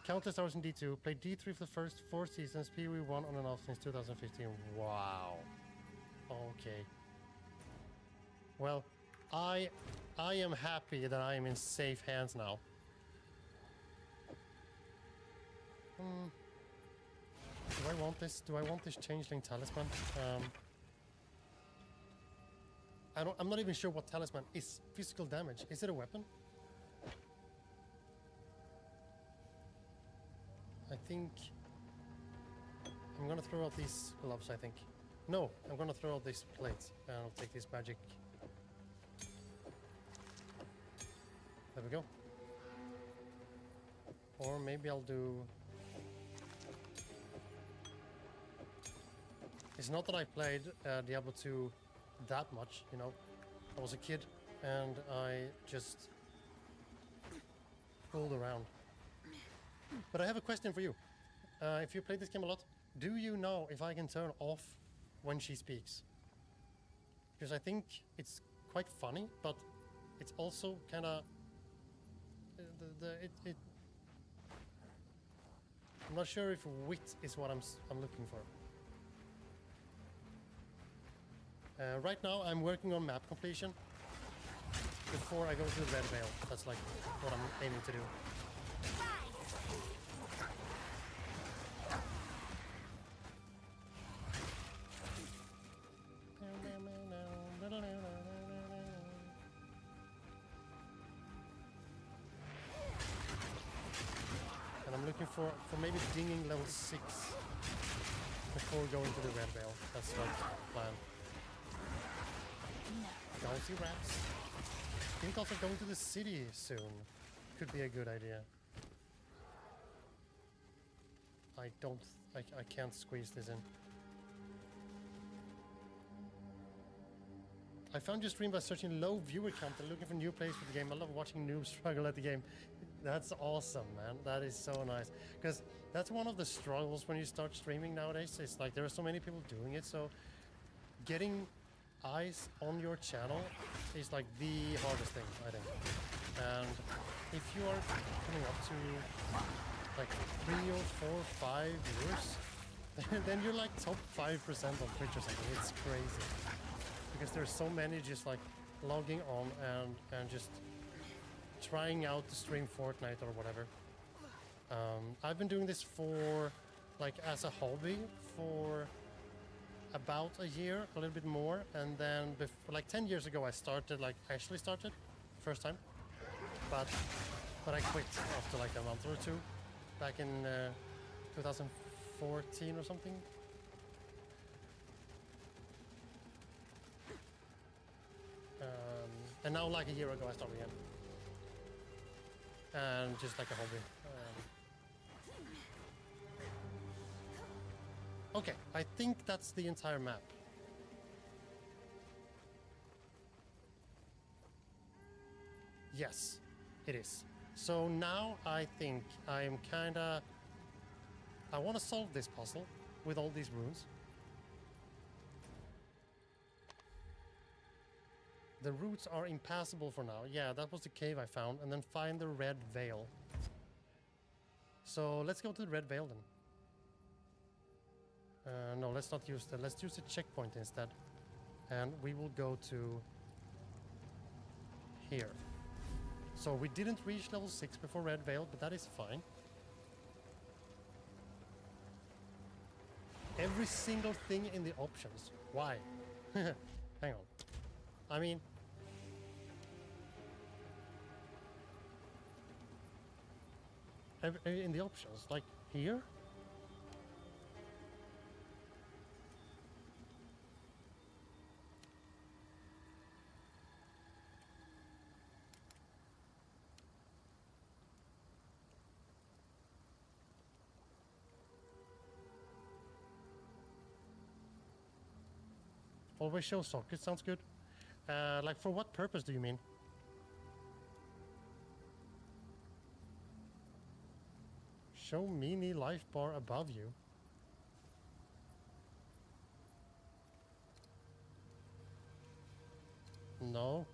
Countless hours in D2. Played D3 for the first 4 seasons. PoE 1 on and off since 2015. Wow. Okay. Well, I am happy that I am in safe hands now. Do I want this? Do I want this changeling talisman? I'm not even sure what talisman is. Physical damage. Is it a weapon? I think I'm gonna throw out these gloves, I think. No, I'm gonna throw out these plates and I'll take this magic. There we go. Or maybe I'll do... It's not that I played Diablo 2 that much, you know. I was a kid and I just fooled around. But I have a question for you. If you played this game a lot, do you know if I can turn off when she speaks? Because I think it's quite funny, but it's also kind of... I'm not sure if wit is what I'm looking for. Right now I'm working on map completion before I go to the Red Veil. That's like what I'm aiming to do. And I'm looking for maybe dinging level 6 before going to the Red Veil. That's like the plan. Galaxy rats. I think also going to the city soon could be a good idea. I can't squeeze this in. I found your stream by searching low viewer count and looking for new players for the game. I love watching noobs struggle at the game. That's awesome, man. That is so nice. Because that's one of the struggles when you start streaming nowadays. It's like there are so many people doing it, so getting eyes on your channel is like the hardest thing, I think. And if you are coming up to like 3 or 4 or 5 viewers, then you're like top 5% on Twitch or something. It's crazy. Because there's so many just like logging on and just trying out to stream Fortnite or whatever. I've been doing this for like as a hobby for about a year, a little bit more, and then like 10 years ago I started, like actually started first time, but I quit after like a month or two back in 2014 or something. And now, like a year ago, I started again. And just like a hobby. Okay, I think that's the entire map. Yes, it is. So now I think I am kinda... I want to solve this puzzle with all these runes. The routes are impassable for now. Yeah, that was the cave I found. And then find the red veil. So let's go to the red veil then. No, let's not use that. Let's use the checkpoint instead. And we will go to here. So we didn't reach level 6 before red veil, but that is fine. Every single thing in the options. Why? Hang on. I mean... in the options, like here? Always show sockets, sounds good. Like for what purpose do you mean? Show mini life bar above you. No.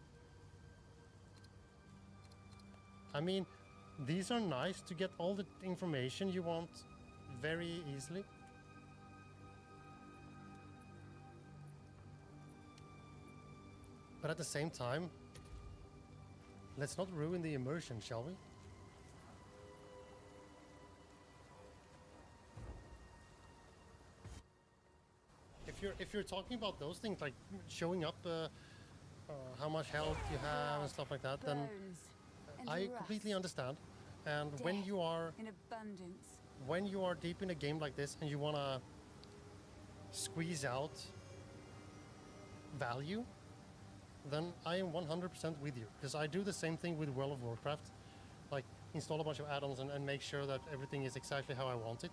I mean, these are nice to get all the information you want very easily. But at the same time, let's not ruin the immersion, shall we? If you're talking about those things, like showing up how much health you have and stuff like that, then I completely understand. And when you are in abundance, when you are deep in a game like this and you wanna squeeze out value, then I am 100% with you, because I do the same thing with World of Warcraft, like install a bunch of add-ons and make sure that everything is exactly how I want it.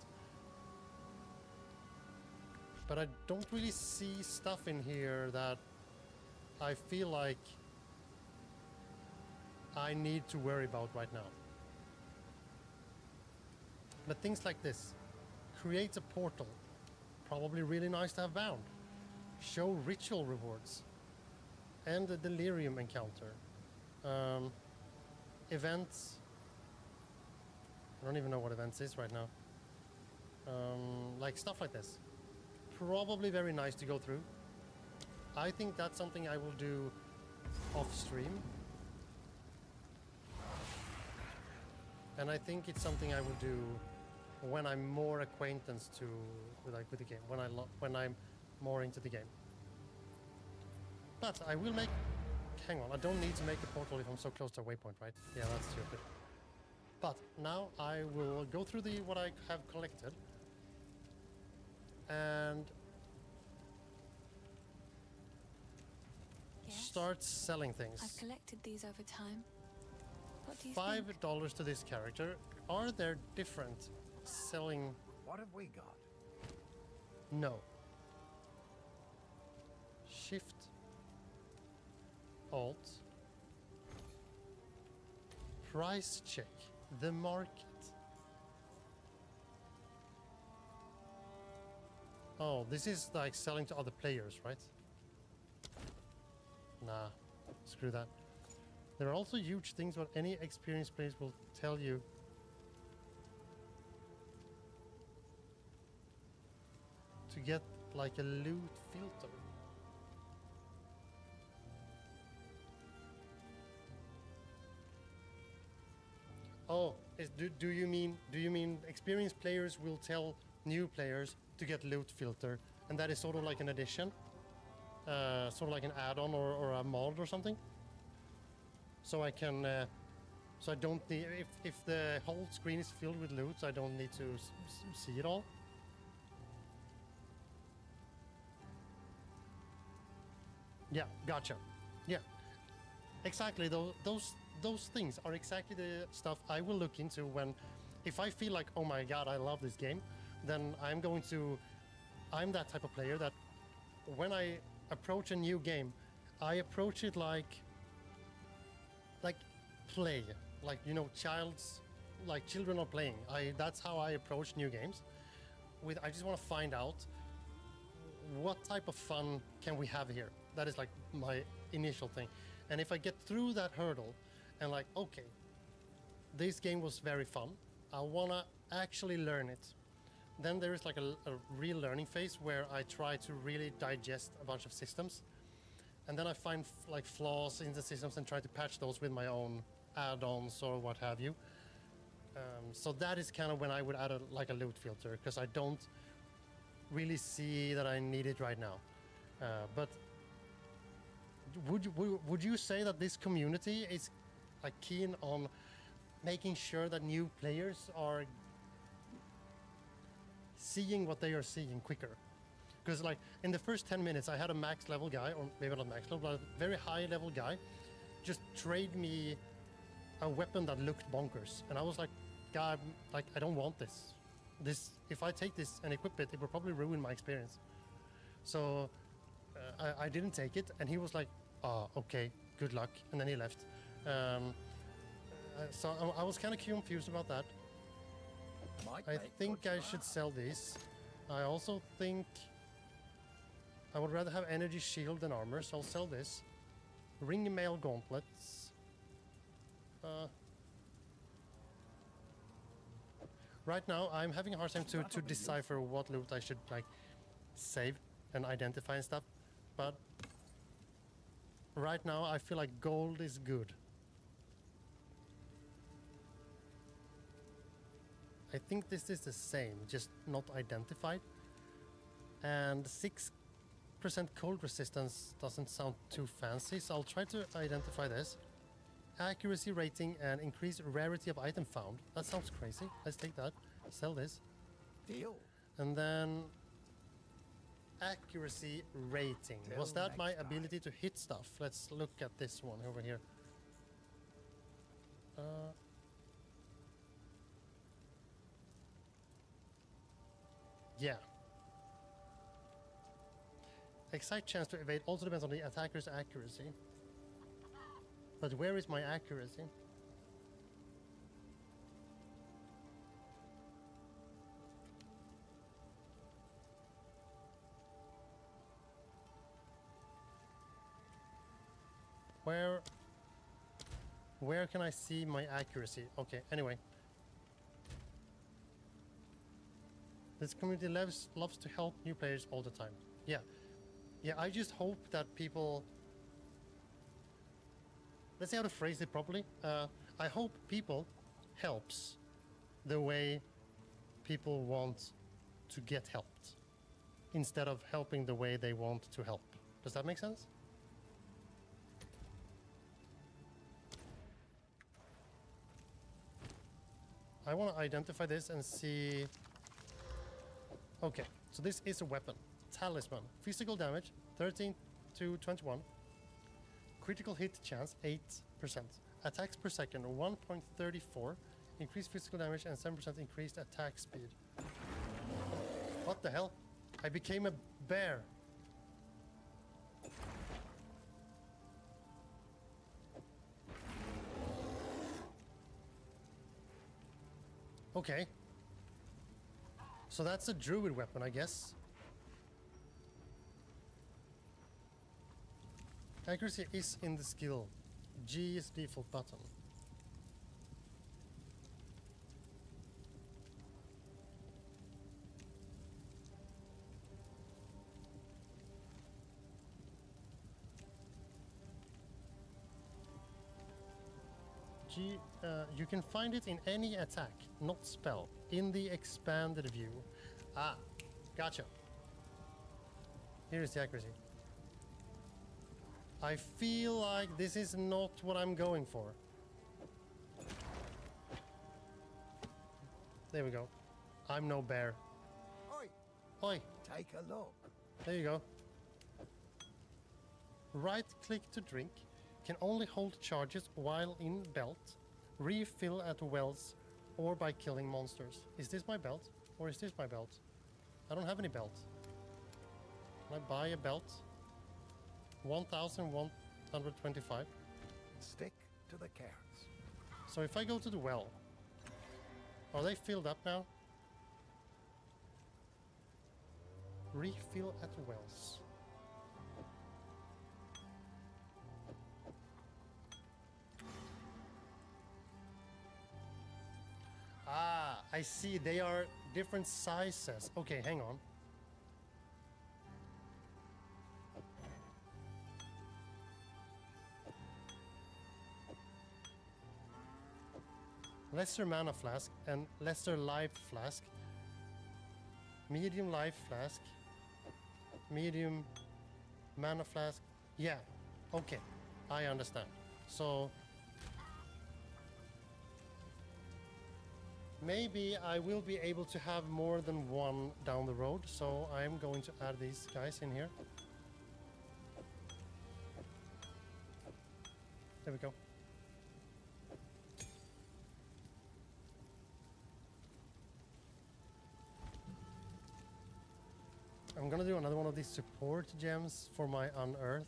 But I don't really see stuff in here that I feel like I need to worry about right now. But things like this, create a portal, probably really nice to have bound. Show ritual rewards and a delirium encounter. Events, I don't even know what events is right now. Like stuff like this. Probably very nice to go through. I think that's something I will do off stream. And I think it's something I will do when I'm more acquaintance with the game, when I'm more into the game. But I will make... Hang on, I don't need to make a portal if I'm so close to a waypoint, right? Yeah, that's stupid. But now I will go through what I have collected. And start selling things. I've collected these over time. What do you think? $5 to this character. Are there different selling? What have we got? No. Shift. Alt. Price check. The market. Oh, this is like selling to other players, right? Nah, screw that. There are also huge things what any experienced players will tell you. To get like a loot filter. Oh, do you mean experienced players will tell new players to get loot filter, and that is sort of like an addition, sort of like an add-on or a mod or something. So I can, so I don't need, if the whole screen is filled with loot, I don't need to see it all. Yeah, gotcha. Yeah, exactly those things are exactly the stuff I will look into when, if I feel like, oh my god, I love this game, then I'm that type of player that when I approach a new game, I approach it like play, like, you know, children are playing. That's how I approach new games. I just want to find out what type of fun can we have here. That is like my initial thing. And if I get through that hurdle and like, okay, this game was very fun, I want to actually learn it. Then there is like a real learning phase where I try to really digest a bunch of systems. And then I find like flaws in the systems and try to patch those with my own add-ons or what have you. So that is kind of when I would add a loot filter, because I don't really see that I need it right now. But would you say that this community is like keen on making sure that new players are seeing what they are seeing quicker? Because like in the first 10 minutes, I had a max level guy, or maybe not max level, but a very high level guy, just trade me a weapon that looked bonkers, and I was like, God, like I don't want this. If I take this and equip it, it will probably ruin my experience. So I didn't take it, and he was like, oh, okay, good luck, and then he left. So I was kind of confused about that. I think I should sell these. I also think I would rather have energy shield than armor, so I'll sell this. Ring mail gauntlets. Right now, I'm having a hard time to decipher what loot I should like save and identify and stuff. But right now, I feel like gold is good. I think this is the same, just not identified. And 6% cold resistance doesn't sound too fancy, so I'll try to identify this. Accuracy rating and increased rarity of item found. That sounds crazy. Let's take that. Sell this. Deal. And then accuracy rating. Was that my ability to hit stuff? Let's look at this one over here. Yeah. Excite chance to evade also depends on the attacker's accuracy. But where is my accuracy? Where can I see my accuracy? Okay, anyway. This community loves to help new players all the time. Yeah. Yeah, I just hope that people... Let's see how to phrase it properly. I hope people helps the way people want to get helped, instead of helping the way they want to help. Does that make sense? I want to identify this and see... Okay, so this is a weapon. Talisman. Physical damage, 13 to 21. Critical hit chance, 8%. Attacks per second, 1.34. Increased physical damage and 7% increased attack speed. What the hell? I became a bear. Okay. So that's a druid weapon, I guess. Accuracy is in the skill. G is default button. G, you can find it in any attack, not spell, in the expanded view. Ah, gotcha. Here is the accuracy. I feel like this is not what I'm going for. There we go. I'm no bear. Oi, Oi, take a look. there you go. Right click to drink. Can only hold charges while in belt. Refill at wells or by killing monsters. Is this my belt? Or is this my belt? I don't have any belt. Can I buy a belt? 1,125. Stick to the carrots. So if I go to the well, are they filled up now? Refill at wells. Ah, I see. They are different sizes. Okay, hang on. Lesser mana flask and lesser life flask. Medium life flask. Medium mana flask. Yeah, okay, I understand. So maybe I will be able to have more than one down the road, so I'm going to add these guys in here. There we go. I'm gonna do another one of these support gems for my unearth.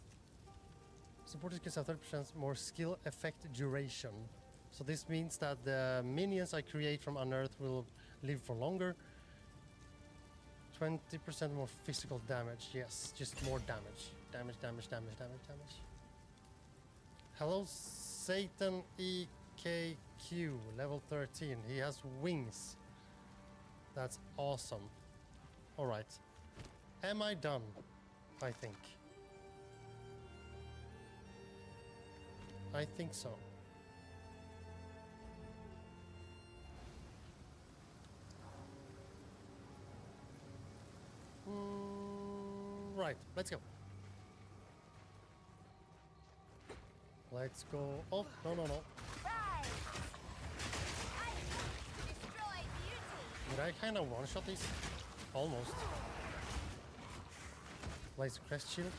Supporters can have 30% more skill effect duration. So this means that the minions I create from unearth will live for longer. 20% more physical damage. Yes, just more damage. Damage. Hello, Satan EKQ, level 13. He has wings. That's awesome. All right. Am I done? I think. I think so. Right, let's go. Let's go. Oh, no. Rise! I destroy beauty! Did I kind of one-shot these? Almost. Laser crest shield.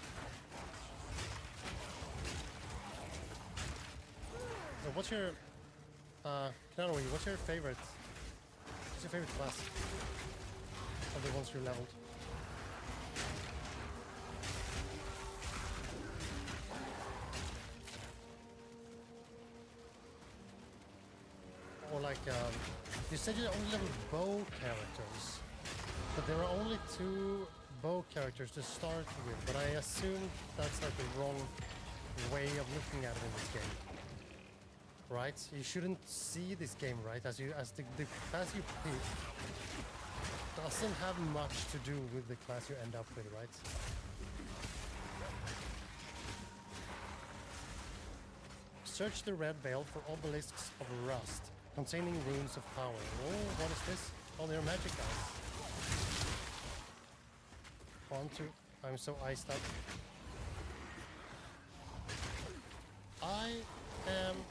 So what's your Knaroi, what's your favorite class of the ones you leveled? Or like you said you only leveled bow characters, but there are only 2 bow characters to start with, but I assume that's like the wrong way of looking at it in this game. Right? You shouldn't see this game, right? As the class you pick doesn't have much to do with the class you end up with, right? Search the red veil for obelisks of rust containing runes of power. Oh, what is this? Oh, they're magic guys. I'm so iced up. I am...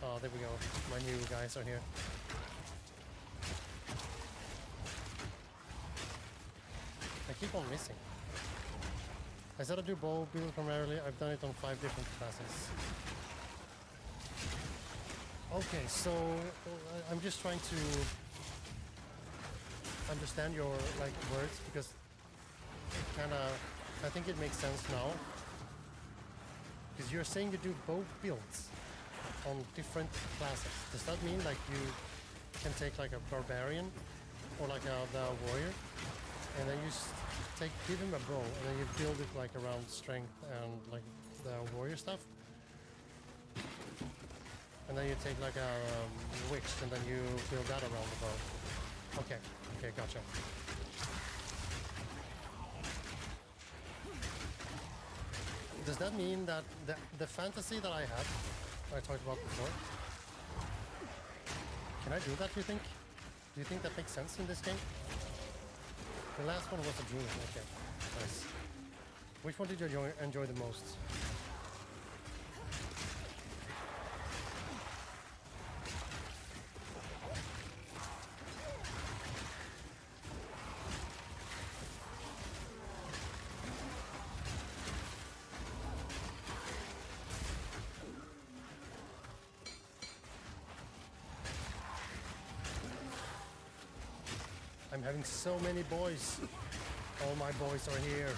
Oh, there we go. My new guys are here. I keep on missing. I said I do bow build primarily. I've done it on 5 different classes. Okay, so I'm just trying to understand your words, because I think it makes sense now. Because you're saying you do both builds on different classes. Does that mean like you can take like a barbarian or like the warrior, and then you give him a bow, and then you build it like around strength and like the warrior stuff, and then you take like a witch, and then you build that around the bow. Okay, gotcha. Does that mean that the fantasy that I had, I talked about before, can I do that, do you think? Do you think that makes sense in this game? The last one was a dream, okay, nice. Which one did you enjoy the most? I'm having so many boys. All my boys are here.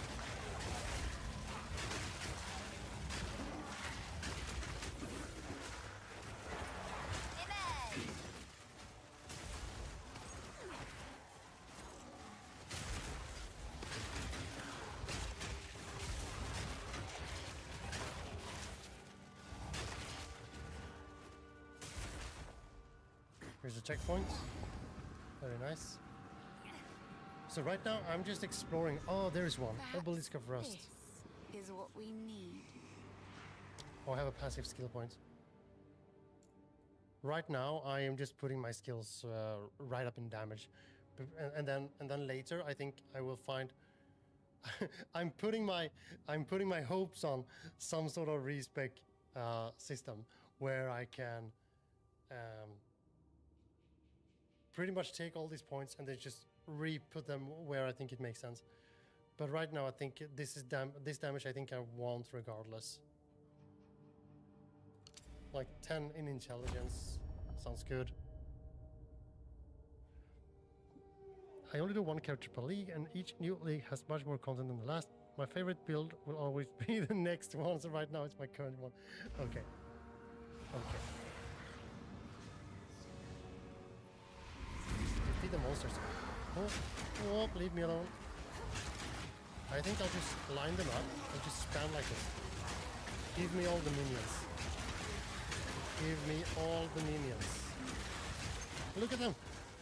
Here's a checkpoint. Very nice. So right now I'm just exploring. Oh, there is one. Obelisk of Rust. This is what we need. Oh, I have a passive skill point. Right now I am just putting my skills right up in damage, and then later I think I will find. I'm putting my hopes on some sort of respec system where I can pretty much take all these points and then just re-put them where I think it makes sense. But right now I think this damage I think I want regardless. Like 10 in intelligence sounds good. I only do one character per league, and each new league has much more content than the last. My favorite build will always be the next one, so right now it's my current one. Okay. Okay. Defeat the monsters. Oh, leave me alone. I think I'll just line them up and just spam like this. Give me all the minions. Give me all the minions. Look at them.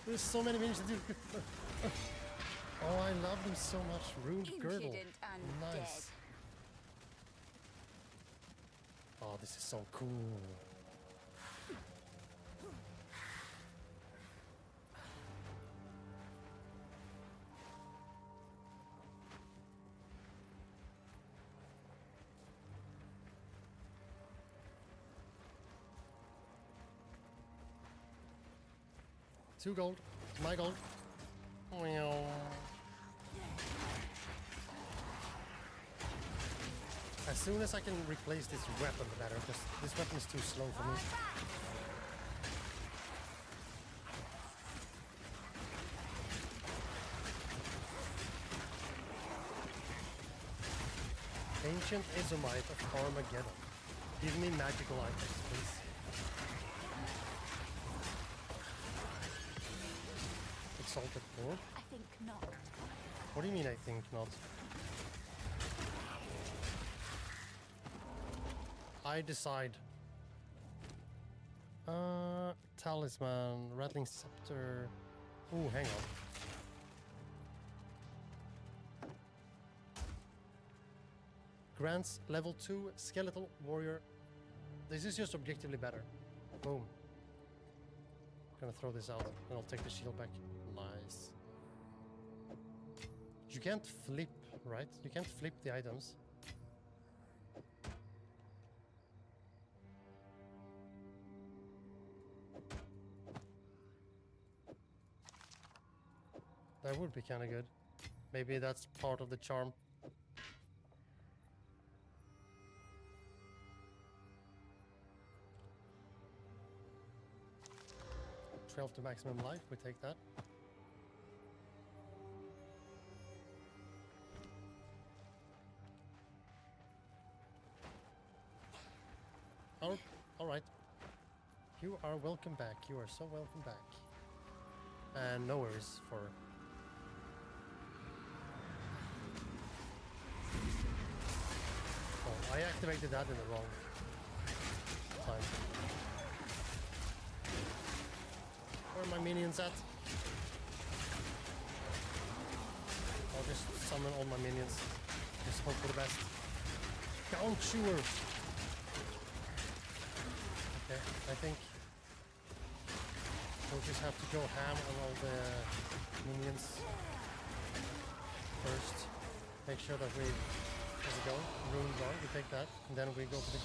There's so many minions. Oh, I love them so much. Ruined Girdle. Impudent and Nice. dead. Oh, this is so cool. Two gold. It's my gold. As soon as I can replace this weapon, the better, because this weapon is too slow for me. Ancient Azomite of Armageddon. Give me magical items, please. Exalted Core? I think not. What do you mean I think not? I decide. Talisman, Rattling Scepter. Ooh, hang on. Grants level 2 Skeletal Warrior. This is just objectively better. Boom. Gonna throw this out and I'll take the shield back. Nice. You can't flip, right? You can't flip the items. That would be kind of good. Maybe that's part of the charm. 12 to maximum life, we take that. All right. You are welcome back. You are so welcome back. And no worries for... Oh, I activated that in the wrong time. Where are my minions at? I'll just summon all my minions. Just hope for the best. Count Chewer! Okay, I think we'll just have to go ham on all the minions first. Make sure that we... There we go. Ruined Guard, we take that. And then we go to the...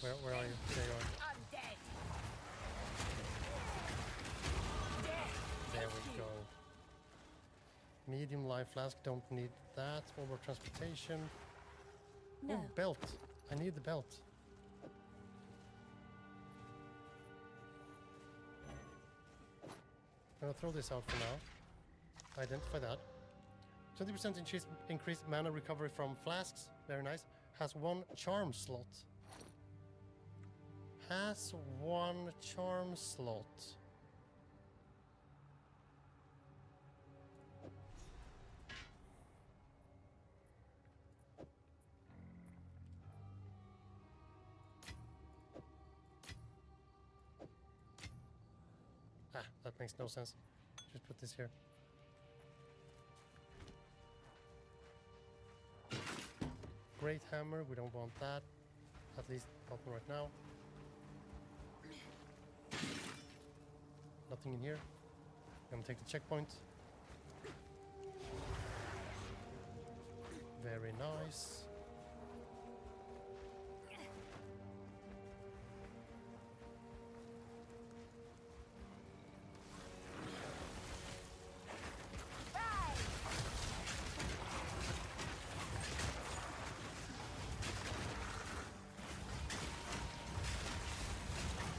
Where are you? There you are. I'm dead. There we go. Medium life flask, don't need that. Over transportation. No. Oh, belt. I need the belt. I'm gonna throw this out for now. identify that. 20% increased mana recovery from flasks. Very nice. Has 1 charm slot. Has 1 charm slot. Ah, that makes no sense. Just put this here. Great hammer, we don't want that. At least not right now. Nothing in here. I'm gonna take the checkpoint. Very nice.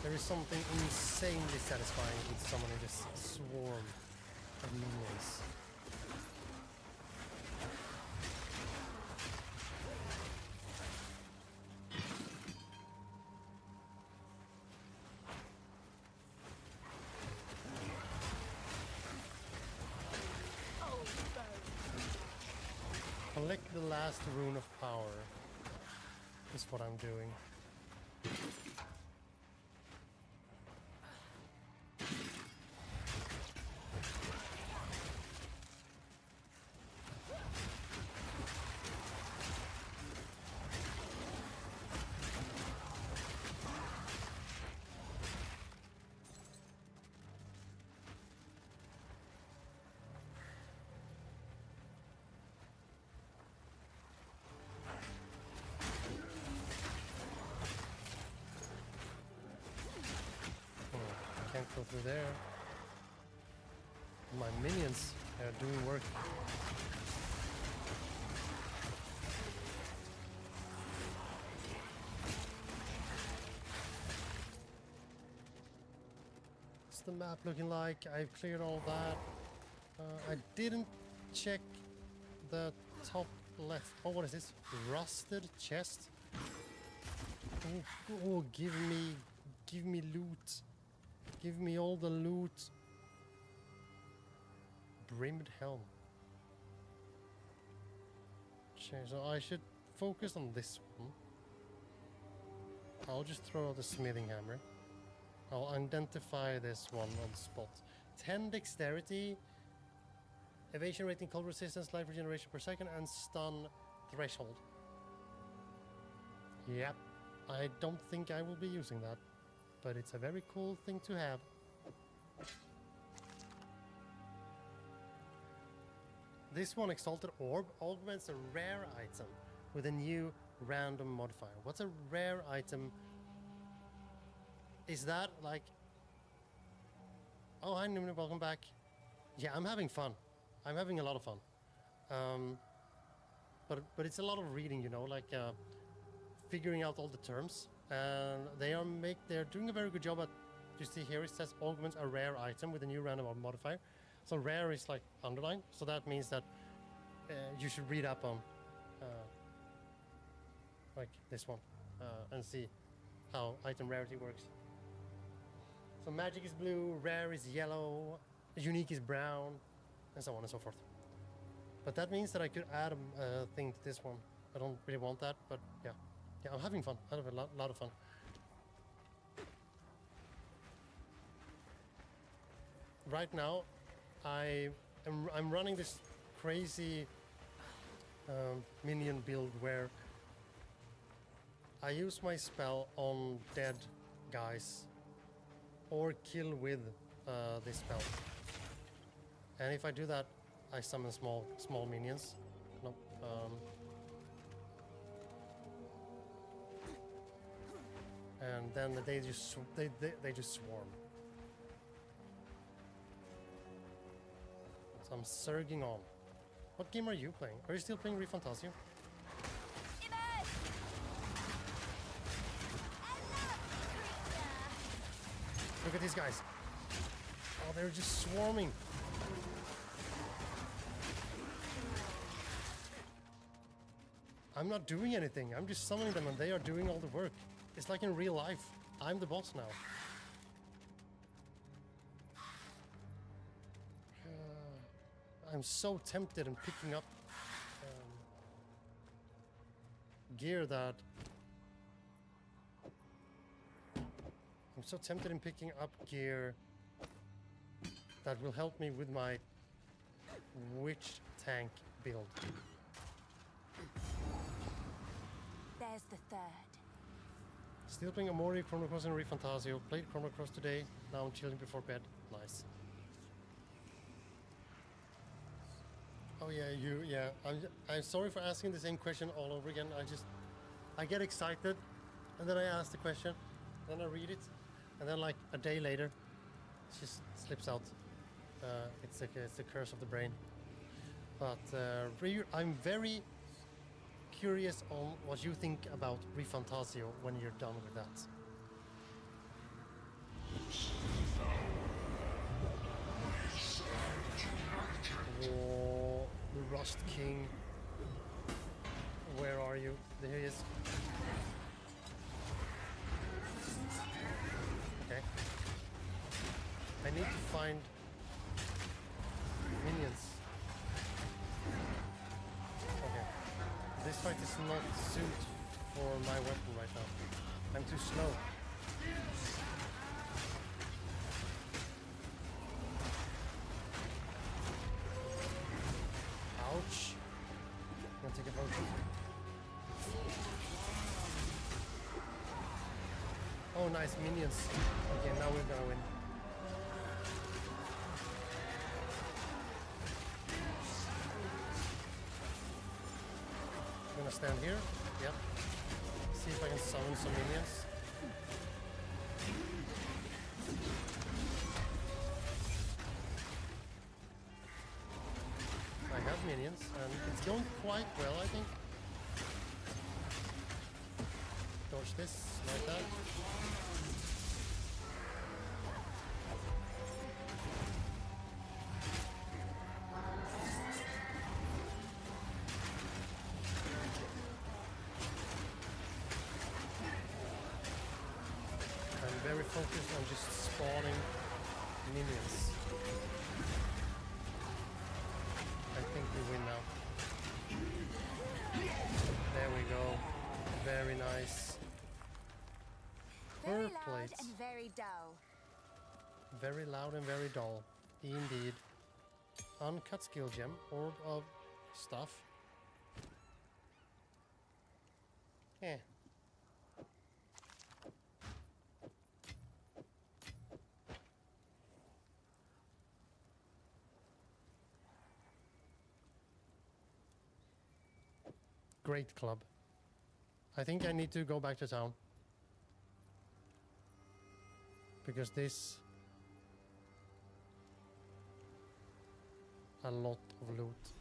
There is something insanely satisfying with summoning this swarm of minions. Collect the last rune of power is what I'm doing. Can't go through there. My minions are doing work. What's the map looking like? I've cleared all that. I didn't check the top left. Oh, what is this? Rusted chest. Oh, give me loot. Give me all the loot. Brimmed helm. Okay, so I should focus on this one. I'll just throw out the smithing hammer. I'll identify this one on the spot. 10 dexterity, evasion rating, cold resistance, life regeneration per second, and stun threshold. Yep, I don't think I will be using that, but it's a very cool thing to have. This one, Exalted Orb, augments a rare item with a new random modifier. What's a rare item? Is that like... Oh, hi Nimni, welcome back. Yeah, I'm having fun. I'm having a lot of fun. But it's a lot of reading, you know, like figuring out all the terms. And they're doing a very good job at... You see here it says augments a rare item with a new random modifier. So rare is like underlined, so that means that you should read up on like this one and see how item rarity works. So magic is blue, rare is yellow, unique is brown, and so on and so forth. But that means that I could add a thing to this one. I don't really want that, but yeah, I'm having fun. I have a lot of fun. Right now, I'm running this crazy minion build where I use my spell on dead guys or kill with this spell. And if I do that, I summon small minions. No, and then they just swarm. I'm surging on. What game are you playing? Are you still playing ReFantasio? Look at these guys. Oh, they're just swarming. I'm not doing anything. I'm just summoning them and they are doing all the work. It's like in real life. I'm the boss now. I'm so tempted in picking up gear that... I'm so tempted in picking up gear that will help me with my witch tank build. There's the third. Still playing Amori, Chrono Cross and ReFantasio. Played Chrono Cross today. Now I'm chilling before bed. Nice. Oh yeah, yeah. I'm sorry for asking the same question all over again. I get excited, and then I ask the question, then I read it, and then like a day later, it just slips out. It's the curse of the brain. But I'm very curious on what you think about ReFantasio when you're done with that. Oh, the Rust King. Where are you? There he is. Okay. I need to find minions. Okay. This fight is not suited for my weapon right now. I'm too slow. Ouch. I'm gonna take a potion. Oh, nice minions. Okay, now we're gonna win. I'm gonna stand here. Yep. See if I can summon some minions. I have minions, and it's going quite well, I think. Dodge this, like that. I'm very focused on just spawning minions. I think we win now. There we go. Very nice. Very Fur loud plates. and very dull. Very loud and very dull. Indeed. Uncut skill gem. Orb of stuff. Eh. Great club. I think I need to go back to town. Because this... a lot of loot.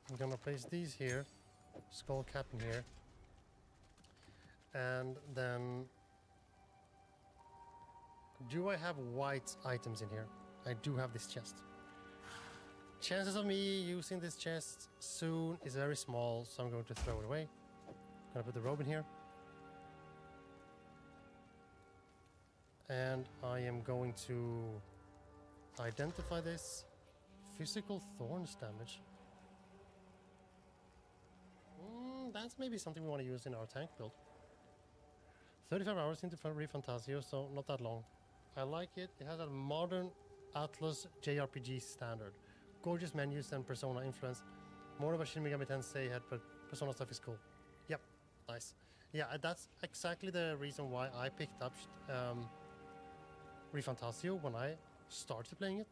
I'm gonna place these here. Skull cap in here. And then... do I have white items in here? I do have this chest. Chances of me using this chest soon is very small, so I'm going to throw it away. Gonna put the robe in here. And I am going to identify this. Physical thorns damage. That's maybe something we want to use in our tank build. 35 hours into ReFantasio, so not that long. I like it. It has a modern Atlas JRPG standard. Gorgeous menus and Persona influence. More of a Shin Megami Tensei head, but Persona stuff is cool. Yep, nice. Yeah, that's exactly the reason why I picked up ReFantasio when I started playing it.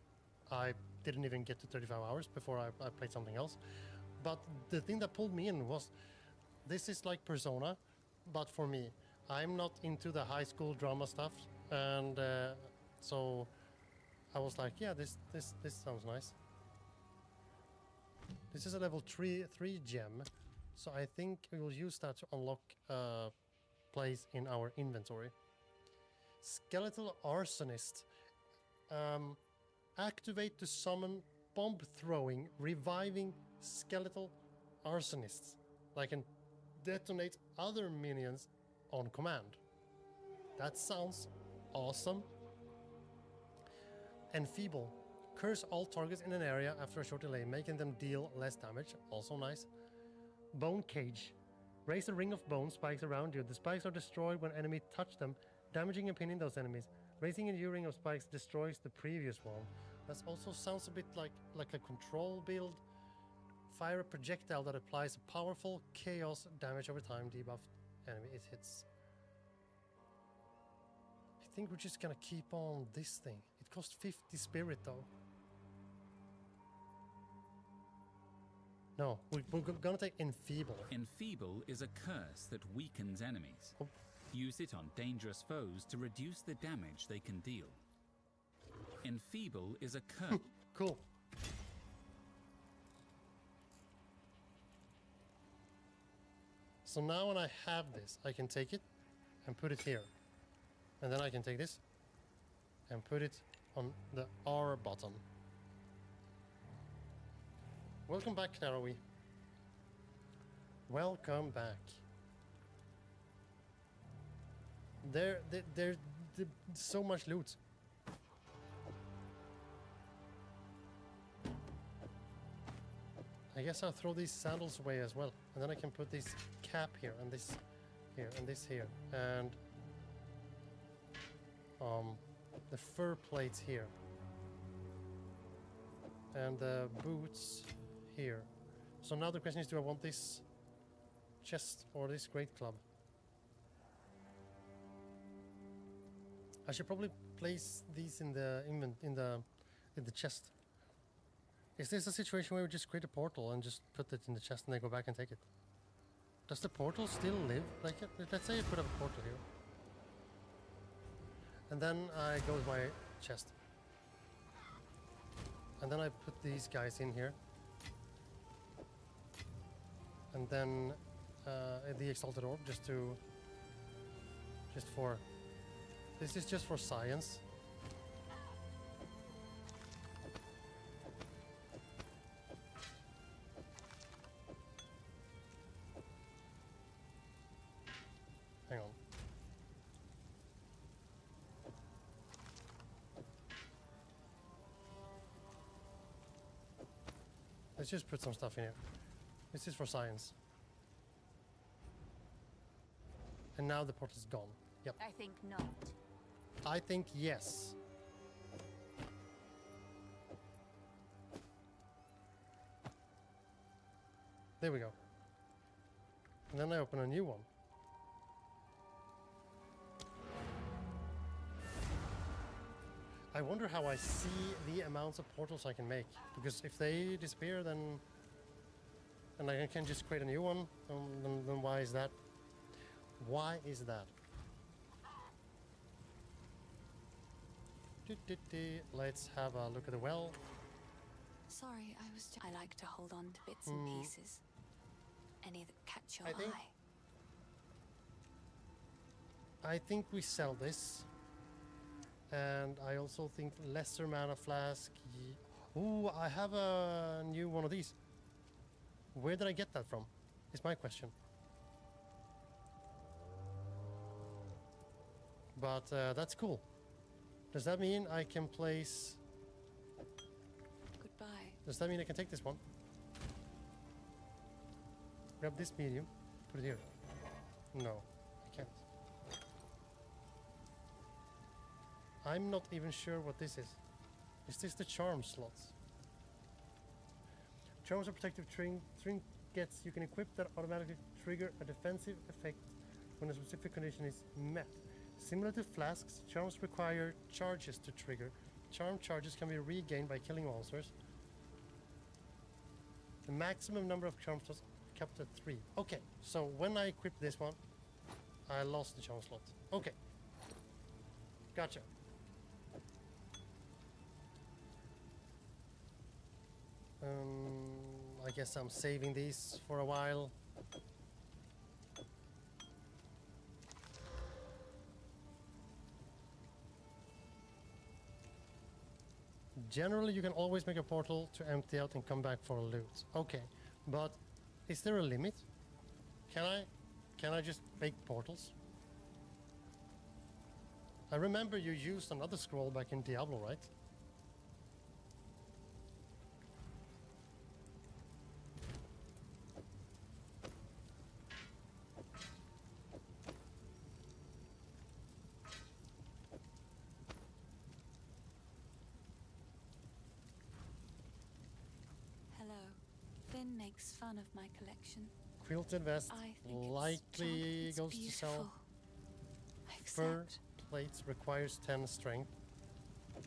I didn't even get to 35 hours before I played something else. But the thing that pulled me in was, this is like Persona, but for me. I'm not into the high school drama stuff, and so I was like, yeah, this sounds nice. This is a level 3 gem, so I think we will use that to unlock a place in our inventory. Skeletal Arsonist. Activate to summon bomb-throwing, reviving skeletal arsonists that can detonate other minions on command. That sounds awesome. Enfeeble. Curse all targets in an area after a short delay, making them deal less damage. Also nice. Bone Cage. Raise a ring of bone spikes around you. The spikes are destroyed when enemies touch them, damaging and pinning those enemies. Raising a new ring of spikes destroys the previous one. That also sounds a bit like a control build. Fire a projectile that applies powerful chaos damage over time. Debuff enemy it hits. I think we're just gonna keep on this thing. It costs 50 spirit though. No, we're gonna take Enfeeble. Enfeeble is a curse that weakens enemies. Use it on dangerous foes to reduce the damage they can deal. Enfeeble is a curse. Cool. So now when I have this, I can take it and put it here. And then I can take this and put it on the R button. Welcome back, Narrowy. Welcome back. There's so much loot. I guess I'll throw these sandals away as well. And then I can put this cap here, and this here, and this here. And the fur plates here. And the boots here. So now the question is, do I want this chest or this great club? I should probably place these in the chest. Is this a situation where we just create a portal and just put it in the chest and then go back and take it? Does the portal still live? Like, let's say I put up a portal here. And then I go with my chest. And then I put these guys in here. And then the Exalted Orb just for... This is just for science. Hang on. Let's just put some stuff in here. This is for science. And now the portal's gone. Yep. I think not. I think yes. There we go. And then I open a new one. I wonder how I see the amounts of portals I can make. Because if they disappear, then... And I can just create a new one, then why is that? Why is that? Let's have a look at the well. Sorry, I like to hold on to bits and pieces. Any that catch your eye. I think we sell this. And I also think lesser mana flask. Ooh, I have a new one of these. Where did I get that from? Is my question. But that's cool. Does that mean I can place... Goodbye. Does that mean I can take this one? Grab this medium, put it here. No, I can't. I'm not even sure what this is. Is this the charm slots? Charms are protective trinkets you can equip that automatically trigger a defensive effect when a specific condition is met. Similar to flasks, charms require charges to trigger. Charm charges can be regained by killing monsters. The maximum number of charm slots kept at 3. Okay, so when I equip this one, I lost the charm slot. Okay. Gotcha. I guess I'm saving these for a while. Generally, you can always make a portal to empty out and come back for loot. Okay, but is there a limit? Can I just make portals? I remember you used another scroll back in Diablo, right? Hello. Finn makes fun of my collection. Quilted vest I think likely it's goes to beautiful. sell. I Fur accept. plates requires 10 strength. I'm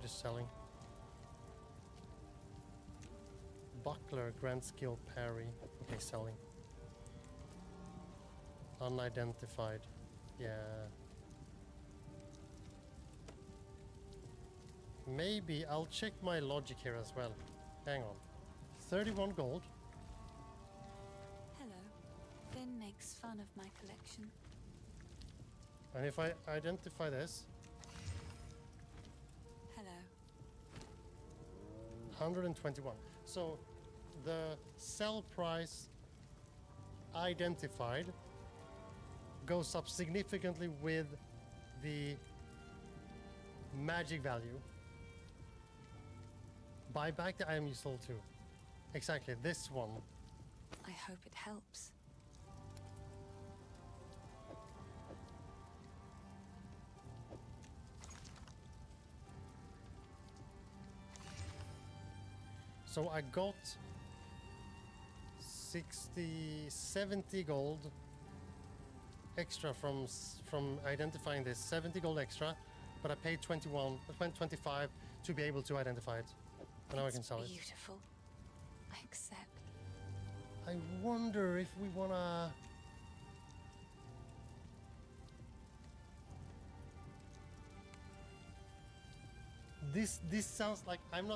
just selling. Buckler grants skill parry. Okay, selling. Unidentified. Yeah. Maybe I'll check my logic here as well. Hang on. 31 gold. Hello. Finn makes fun of my collection. And if I identify this, Hello. 121. So the sell price identified goes up significantly with the magic value. Buy back the item you sold to. Exactly, this one. I hope it helps. So I got 70 gold extra from identifying this. 70 gold extra, but I paid 25 to be able to identify it. And now I can sell it. Beautiful. I accept. I wonder if we wanna... This sounds like I'm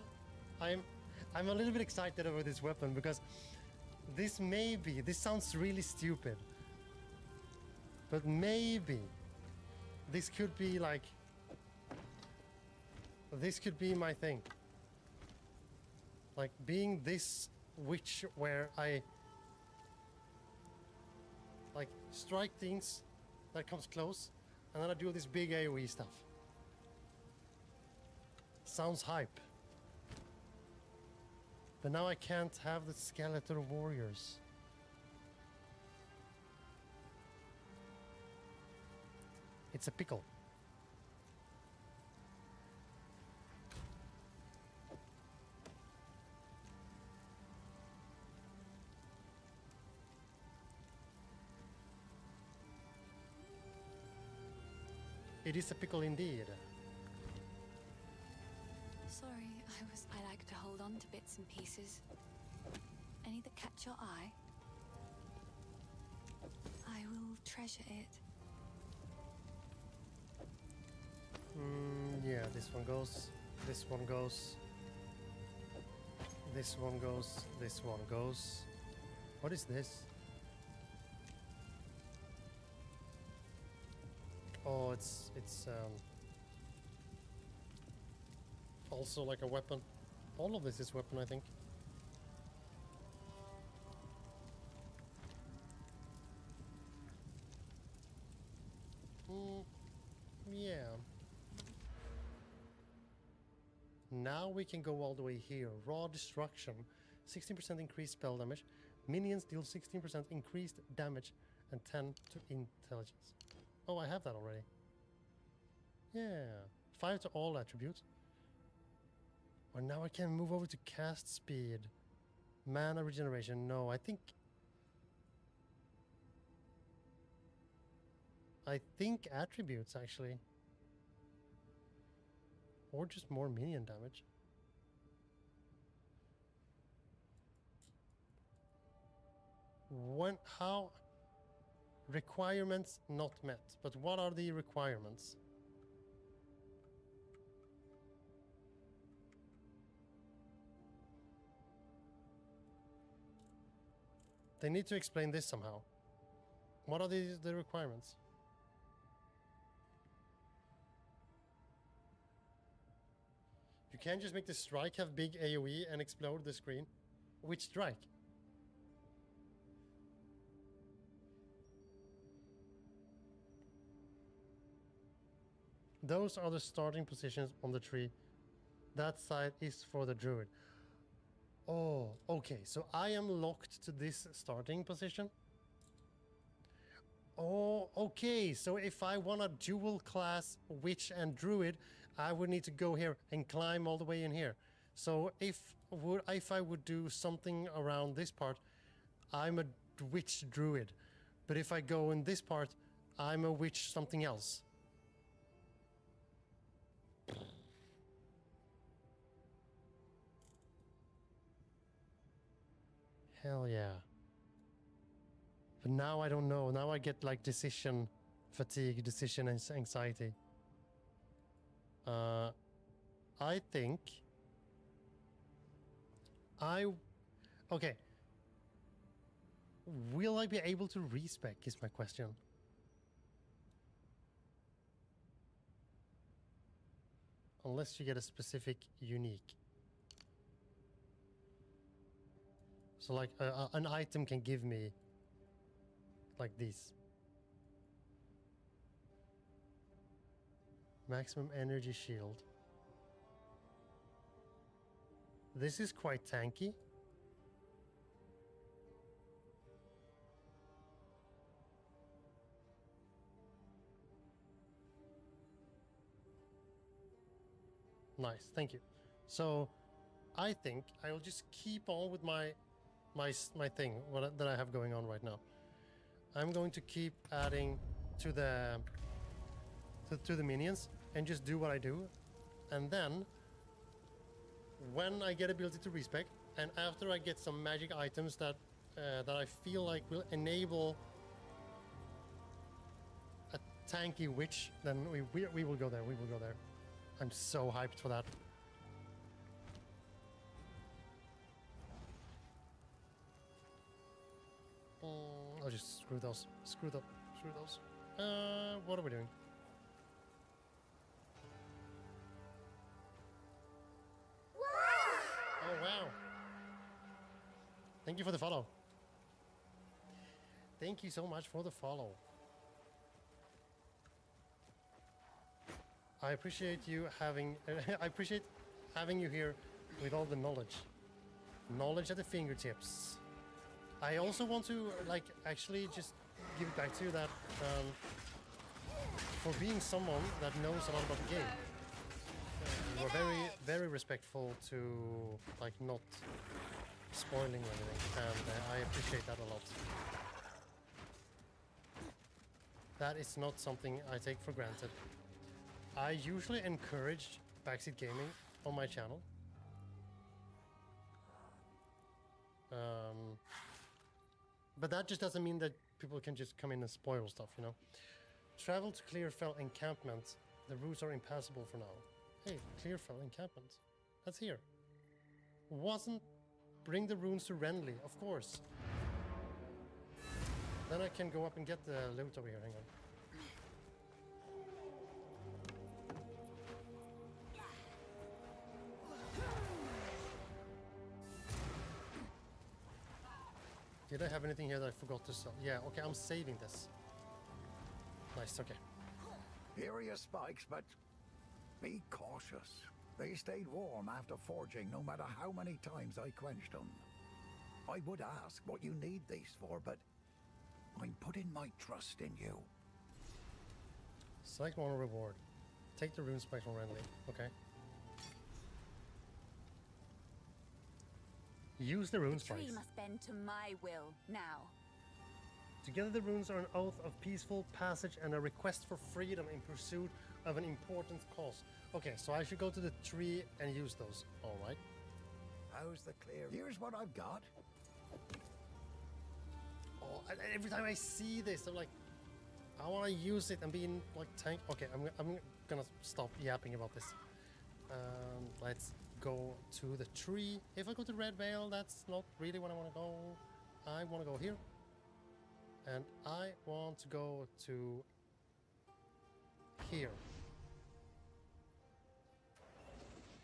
a little bit excited over this weapon because this sounds really stupid. But maybe this could be like, this could be my thing. Like being this witch where I like strike things that comes close and then I do this big AoE stuff. Sounds hype. But now I can't have the skeletal warriors. It's a pickle. It is a pickle indeed. Sorry, I like to hold on to bits and pieces. Any that catch your eye? I will treasure it. Yeah, this one goes, this one goes, this one goes, this one goes. What is this? Oh, it's also like a weapon. All of this is weapon, I think. Yeah. Now we can go all the way here. Raw destruction. 16% increased spell damage. Minions deal 16% increased damage and 10 to intelligence. Oh, I have that already. Yeah. 5 to all attributes. Or now I can move over to cast speed. Mana regeneration. No, I think attributes actually. Or just more minion damage. How requirements not met, but what are the requirements? They need to explain this somehow. What are the requirements? can't just make the strike have big AoE and explode the screen. Which strike? Those are the starting positions on the tree. That side is for the druid. Oh, okay. So I am locked to this starting position. Oh, okay. So if I want a dual class witch and druid, I would need to go here and climb all the way in here. So if I would do something around this part, I'm a witch druid. But if I go in this part, I'm a witch something else. Hell yeah. But now I don't know. Now I get like decision fatigue, decision anxiety. I think okay. Will I be able to respec is my question. Unless you get a specific unique. So like an item can give me like these. Maximum energy shield. This is quite tanky. Nice, thank you. So I think I will just keep on with my thing that I have going on right now. I'm going to keep adding to the minions and just do what I do, and then when I get ability to respec, and after I get some magic items that I feel like will enable a tanky witch, then we will go there. We will go there. I'm so hyped for that. I'll just screw those. Screw those. What are we doing? Oh wow! Thank you for the follow. Thank you so much for the follow. I appreciate you having. I appreciate having you here with all the knowledge at the fingertips. I also want to actually just give it back to you that for being someone that knows a lot about the game, you are very respectful to not spoiling anything, and I appreciate that a lot. That is not something I take for granted. I usually encourage backseat gaming on my channel. But that just doesn't mean that people can just come in and spoil stuff, you know? Travel to Clearfell encampment. The routes are impassable for now. Hey, Clearfell encampment. That's here. Bring the runes to Renly, of course. Then I can go up and get the loot over here, hang on. Did I have anything here that I forgot to sell? Yeah, okay, I'm saving this. Nice, okay. Here are your spikes, but be cautious. They stayed warm after forging, no matter how many times I quenched them. I would ask what you need these for, but I'm putting my trust in you. Select one reward. Take the rune spike from Renly. Okay. Use the rune spikes. The tree must bend to my will now. Together the runes are an oath of peaceful passage and a request for freedom in pursuit of an important cause. Okay, so I should go to the tree and use those. All right. How's the clear? Here's what I've got. Oh, every time I see this, I'm like, I want to use it and be in tank. Okay, I'm gonna stop yapping about this. Let's go to the tree. If I go to Red Vale, that's not really what I want to go. I want to go here. And I want to go to here.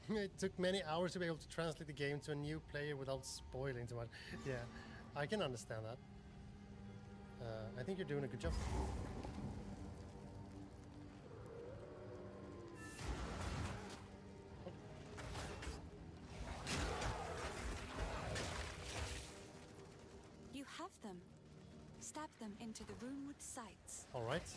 It took many hours to be able to translate the game to a new player without spoiling too much. Yeah, I can understand that. I think you're doing a good job. You have them. Stab them into the runewood sights. All right.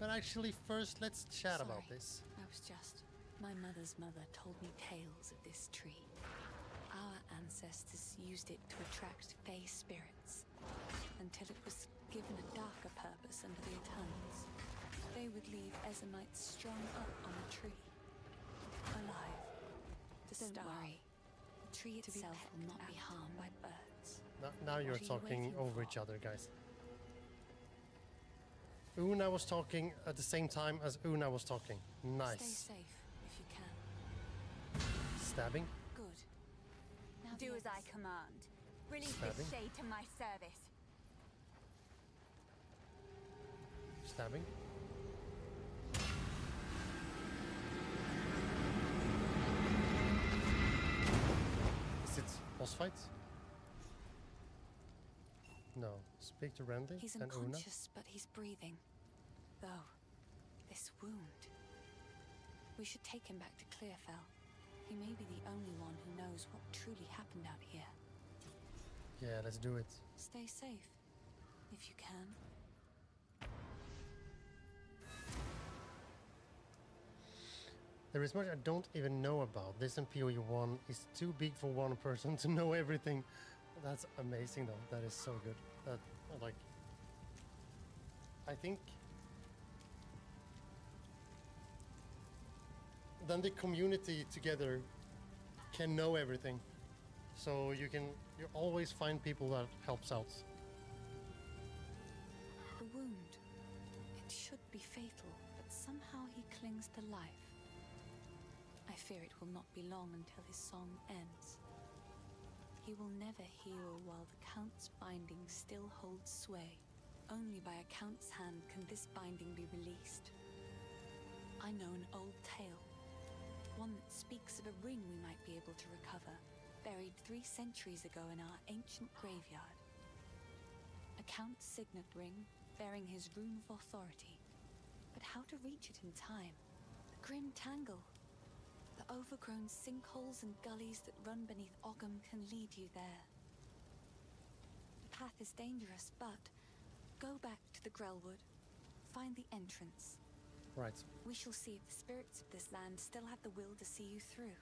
But actually, first, let's chat about Sorry, this. I was just... My mother's mother told me tales of this tree. Our ancestors used it to attract fey spirits, until it was given a darker purpose under the Eternals. They would leave Ezamites strung up on a tree, alive. Don't worry, the tree itself will not be harmed by birds. Now you're What are you talking waiting over for? each other, guys. Una was talking at the same time as Una was talking. Stay Nice. safe if you can. Stabbing. Good. Now Do the as I others. command. Release Stabbing. this shade to my service. Stabbing. Is it boss fight? No. Speak to Randy He's and Una. unconscious, but he's breathing. Though, this wound... We should take him back to Clearfell. He may be the only one who knows what truly happened out here. Yeah, let's do it. Stay safe, if you can. There is much I don't even know about. This and PoE 1 is too big for one person to know everything. That's amazing though. That is so good. That, like... I think... Then the community together can know everything. So you always find people that helps out. The wound. It should be fatal, but somehow he clings to life. I fear it will not be long until his song ends. He will never heal while the Count's binding still holds sway. Only by a Count's hand can this binding be released. I know an old tale. One that speaks of a ring we might be able to recover, buried 3 centuries ago in our ancient graveyard. A Count's signet ring, bearing his rune of authority. But how to reach it in time? The grim tangle. The overgrown sinkholes and gullies that run beneath Ogham can lead you there. The path is dangerous, but go back to the Grelwood. Find the entrance. Right. We shall see if the spirits of this land still have the will to see you through.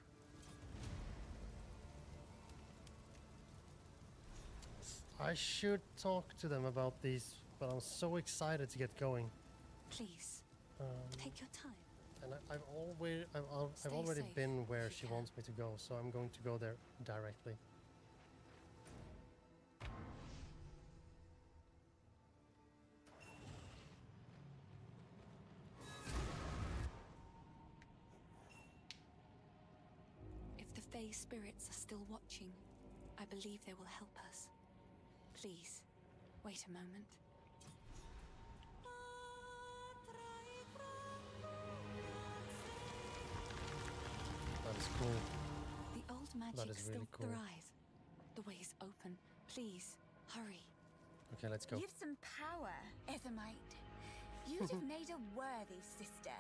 I should talk to them about these, but I'm so excited to get going. Please, take your time. And I've Stay already safe been where if she you can. wants me to go, so I'm going to go there directly. If the Fey spirits are still watching, I believe they will help us. Please, wait a moment. That is cool. The old magic is still really cool. thrive. The way is open. Please, hurry. Okay, let's go. You've some power, Ezamite. You'd have made a worthy sister.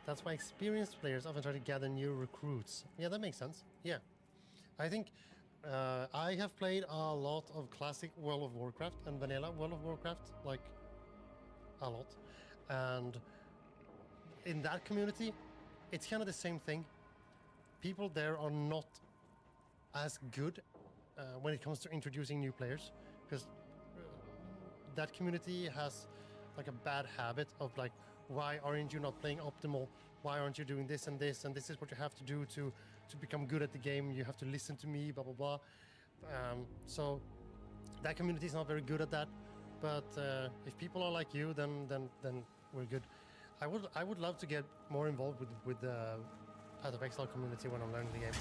That's why experienced players often try to gather new recruits. Yeah, that makes sense. Yeah. I think I have played a lot of classic World of Warcraft and vanilla World of Warcraft, like a lot. And in that community, it's kind of the same thing. People there are not as good when it comes to introducing new players, because that community has like a bad habit of like, why aren't you not playing optimal? Why aren't you doing this and this? And this is what you have to do to become good at the game. You have to listen to me, blah, blah, blah. So that community is not very good at that. But if people are like you, then we're good. I would love to get more involved with the Path of Exile community when I'm learning the game.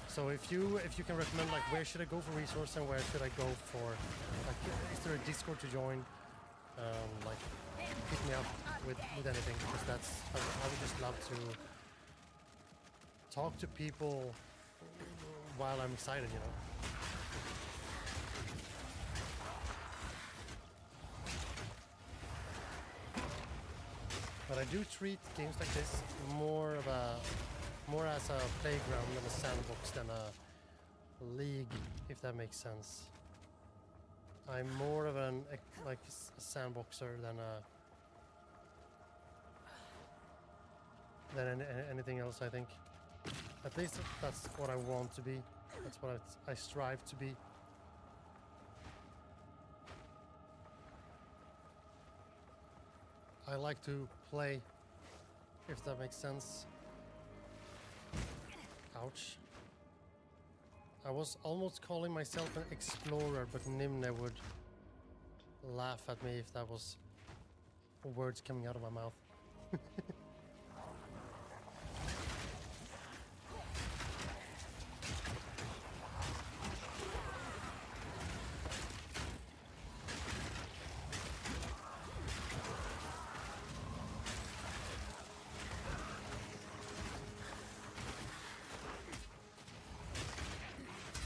So if you can recommend like where should I go for resource and where should I go for like, is there a Discord to join? like hit me up with anything, because I would just love to talk to people while I'm excited, you know. But I do treat games like this more as a playground than a sandbox than a league, if that makes sense. I'm more of an like a sandboxer than anything else, I think. At least that's what I want to be. That's what I strive to be. I like to play, if that makes sense. Ouch. I was almost calling myself an explorer, but Nimne would laugh at me if that was words coming out of my mouth.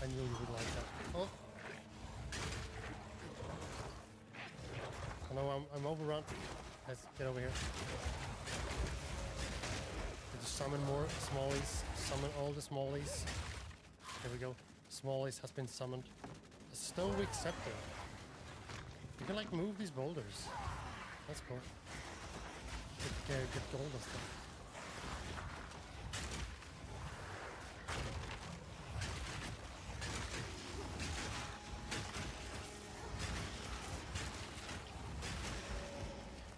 I knew you would like that. Oh! I know I'm overrun. Let's get over here. Need to summon more smallies. Summon all the smallies. Here we go. Smallies has been summoned. A Stoic Scepter. You can like move these boulders. That's cool. Get gold and stuff.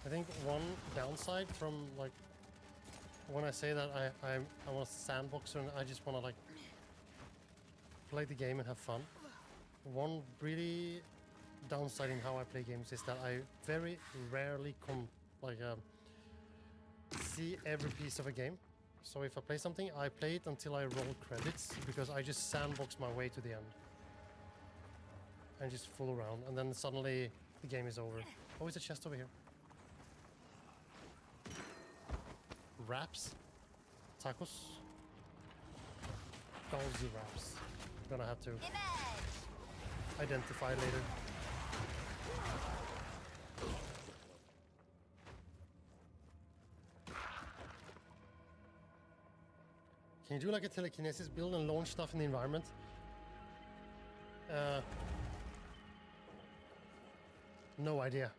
I think one downside from like when I say that I want a sandboxer and I just want to like play the game and have fun. One really downside in how I play games is that I very rarely see every piece of a game. So if I play something, I play it until I roll credits, because I just sandbox my way to the end and just fool around, and then suddenly the game is over. Oh, it's a chest over here. Wraps, tacos, Dolzy wraps. I'm gonna have to identify later. Can you do like a telekinesis build and launch stuff in the environment? No idea.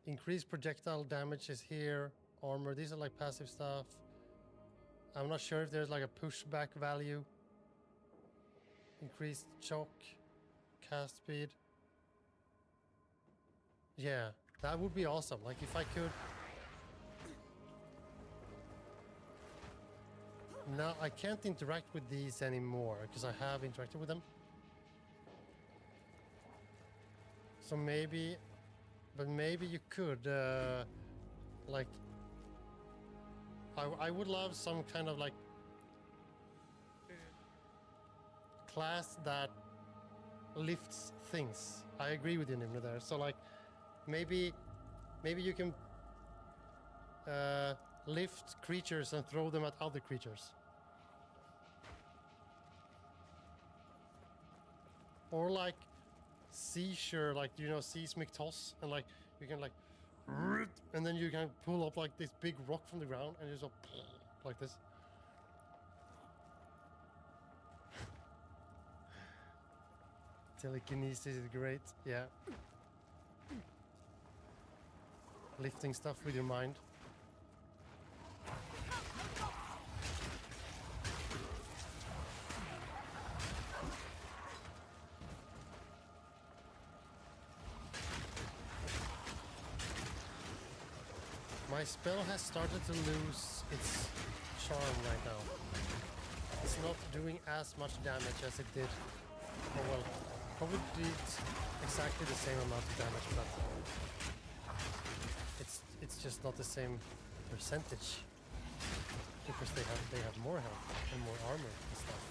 Increased projectile damage is here. Armor, these are like passive stuff. I'm not sure if there's like a pushback value. Increased choke, cast speed. Yeah, that would be awesome. Like if I could. Now I can't interact with these anymore because I have interacted with them. So maybe. But maybe you could, like, I would love some kind of like class that lifts things. I agree with you, Nimna, there. So like, maybe you can lift creatures and throw them at other creatures. Or like, seizure, like, you know, seismic toss, and like you can like, and then you can pull up like this big rock from the ground and just go like this. Telekinesis is great, yeah. Lifting stuff with your mind. My spell has started to lose its charm right now. It's not doing as much damage as it did. Oh well, probably did exactly the same amount of damage, but it's just not the same percentage, because they have more health and more armor and stuff.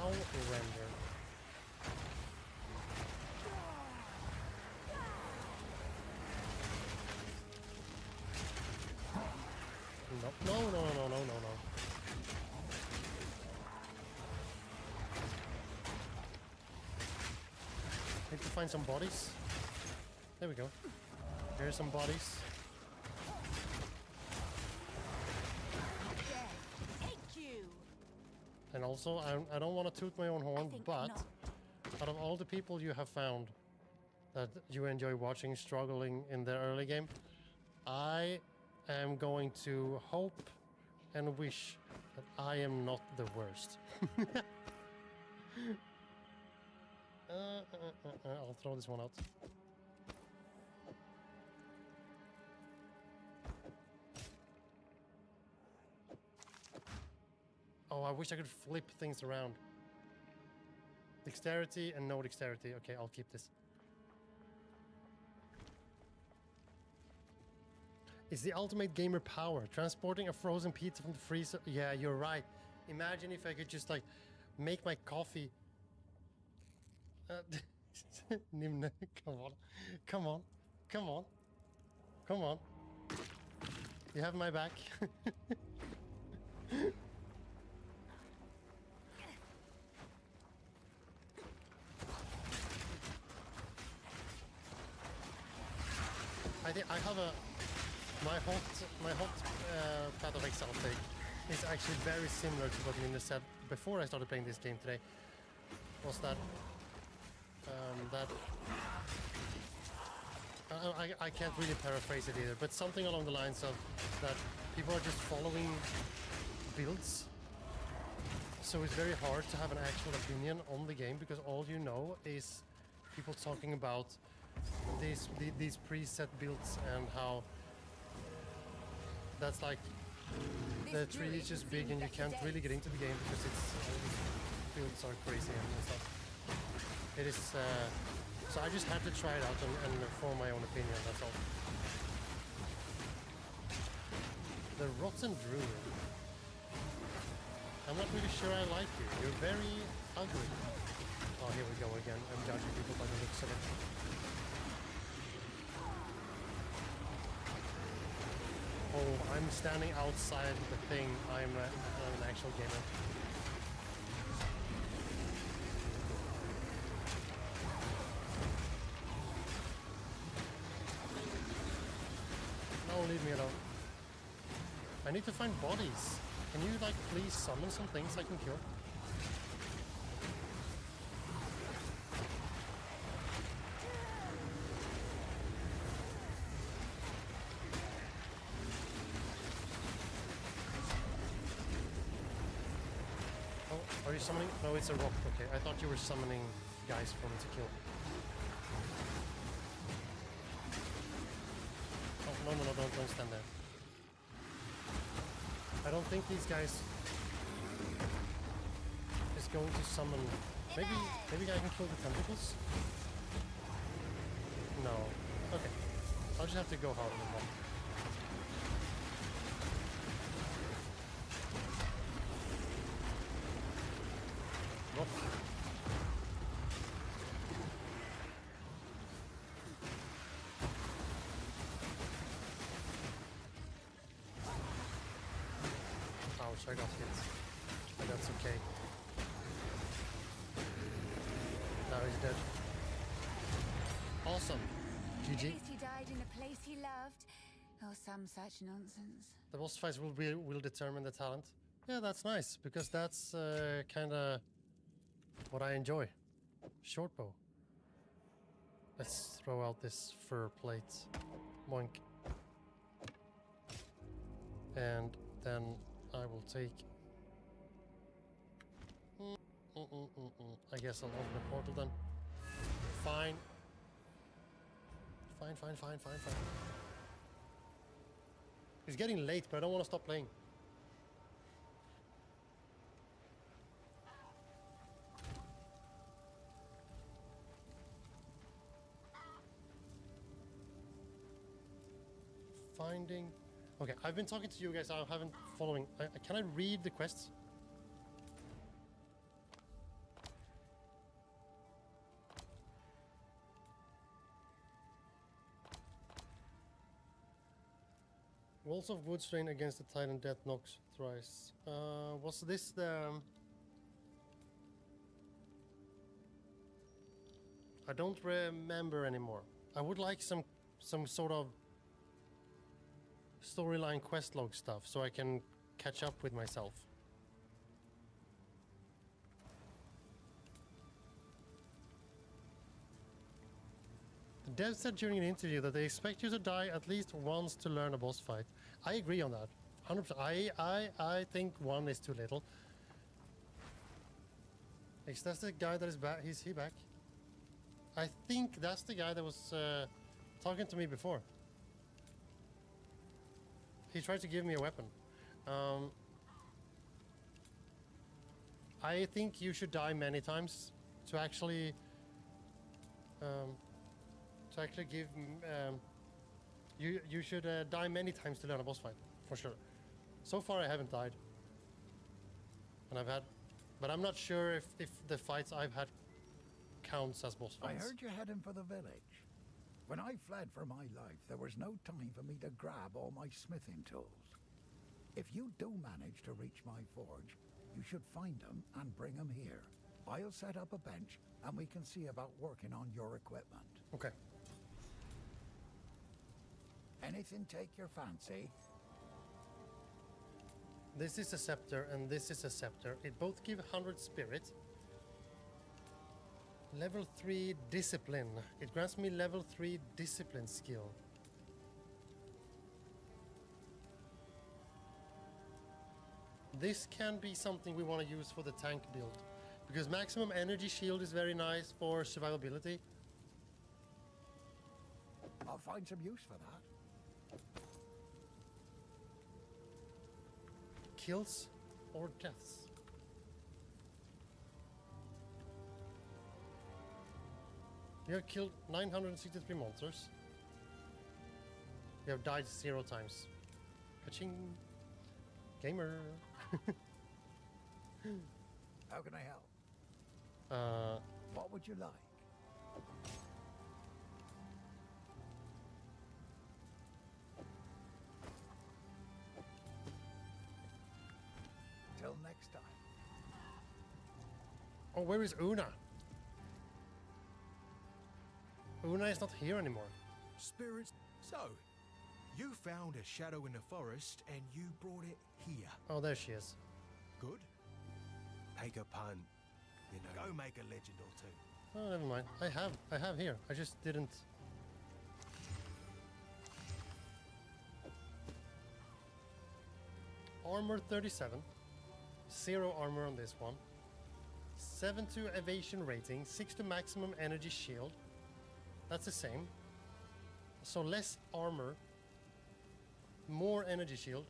How render? No, no, no, no, no, no, no. Need to find some bodies. There we go. Here's some bodies. Take you. And also, I don't want to toot my own horn, think but not. out of all the people you have found that you enjoy watching struggling in the early game, I am going to hope and wish that I am not the worst. I'll throw this one out. Oh, I wish I could flip things around. Dexterity and no dexterity. Okay, I'll keep this. It's the ultimate gamer power. Transporting a frozen pizza from the freezer. Yeah, you're right. Imagine if I could just like make my coffee. Nimne, come on. Come on. Come on. Come on. You have my back. I think I have a my hot Path of Exile take is actually very similar to what Nina said before I started playing this game today. Was that I can't really paraphrase it either, but something along the lines of that people are just following builds. So it's very hard to have an actual opinion on the game because all you know is people talking about these preset builds and how that's like the tree is just big and you can't really get into the game because it's builds are crazy and stuff. It is so I just had to try it out and form my own opinion. That's all. The Rotten Druid. I'm not really sure I like you. You're very ugly. Oh, here we go again. I'm judging people by the looks of it. Oh, I'm standing outside the thing. I'm an actual gamer. No, leave me alone. I need to find bodies. Can you, like, please summon some things I can kill? Oh, are you summoning? No, it's a rock. Okay, I thought you were summoning guys for me to kill. Oh, no, no, no, don't stand there. I don't think these guys is going to summon. Maybe I can kill the tentacles. No. Okay. I'll just have to go hard with them. What? Ouch, I got hit. But that's okay. Now he's dead. Awesome. At GG. least he died in a place he loved, or some such nonsense. The boss fights will determine the talent. Yeah, that's nice, because that's kind of what I enjoy. Short bow. Let's throw out this fur plate. Moink. And then I will take... I guess I'll open the portal then. Fine. Fine. It's getting late, but I don't want to stop playing. Finding... Okay, I've been talking to you guys, I haven't following... can I read the quests? Walls of wood strain against the Titan death knocks thrice. Was this the... I don't remember anymore. I would like some sort of storyline quest log stuff so I can catch up with myself. The dev said during an interview that they expect you to die at least once to learn a boss fight. I agree on that. 100%. I think one is too little. Is that the guy that is back? Is he back? I think that's the guy that was talking to me before. He tried to give me a weapon. I think you should die many times to actually give. You should die many times to learn a boss fight, for sure. So far, I haven't died, and but I'm not sure if the fights I've had counts as boss fights. I heard you're heading for the village. When I fled for my life, there was no time for me to grab all my smithing tools. If you do manage to reach my forge, you should find them and bring them here. I'll set up a bench and we can see about working on your equipment. Okay. Anything take your fancy? This is a scepter and this is a scepter. It both give 100 spirit. Level 3 discipline. It grants me level 3 discipline skill. This can be something we want to use for the tank build, because maximum energy shield is very nice for survivability. I'll find some use for that. Kills or deaths? You have killed 963 monsters. You have died 0 times. Ka-ching! Gamer! How can I help? What would you like? Till next time. Oh, where is Una? Una is not here anymore. Spirits. So, you found a shadow in the forest and you brought it here. Oh, there she is. Good. Take a punt. You know, go make a legend or two. Oh, never mind. I have here. I just didn't. Armor 37. 0 armor on this one. 7 to evasion rating. 6 to maximum energy shield. That's the same. So less armor. More energy shield.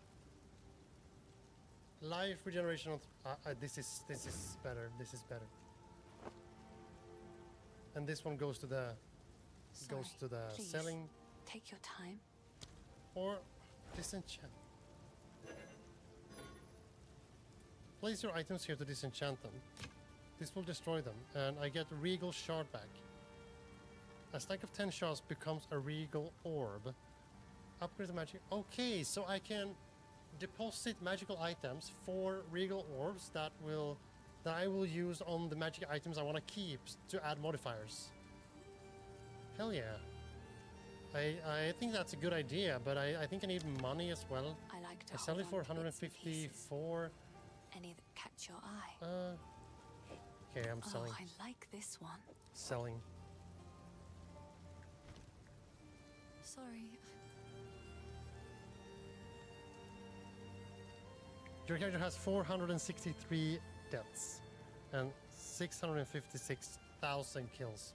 Life regeneration on this is better. This is better. And this one goes to the Please, selling take your time. or disenchant. Place your items here to disenchant them. This will destroy them, and I get Regal Shard back. A stack of 10 shards becomes a Regal Orb. Upgrade the magic. Okay, so I can deposit magical items for Regal Orbs that I will use on the magic items I want to keep to add modifiers. Hell yeah. I think that's a good idea, but I think I need money as well. I like to I sell it for hold on to bits and pieces. 154. Any that catch your eye. Okay, I'm selling. Oh, I like this one. Selling. Sorry. Your character has 463 deaths and 656,000 kills.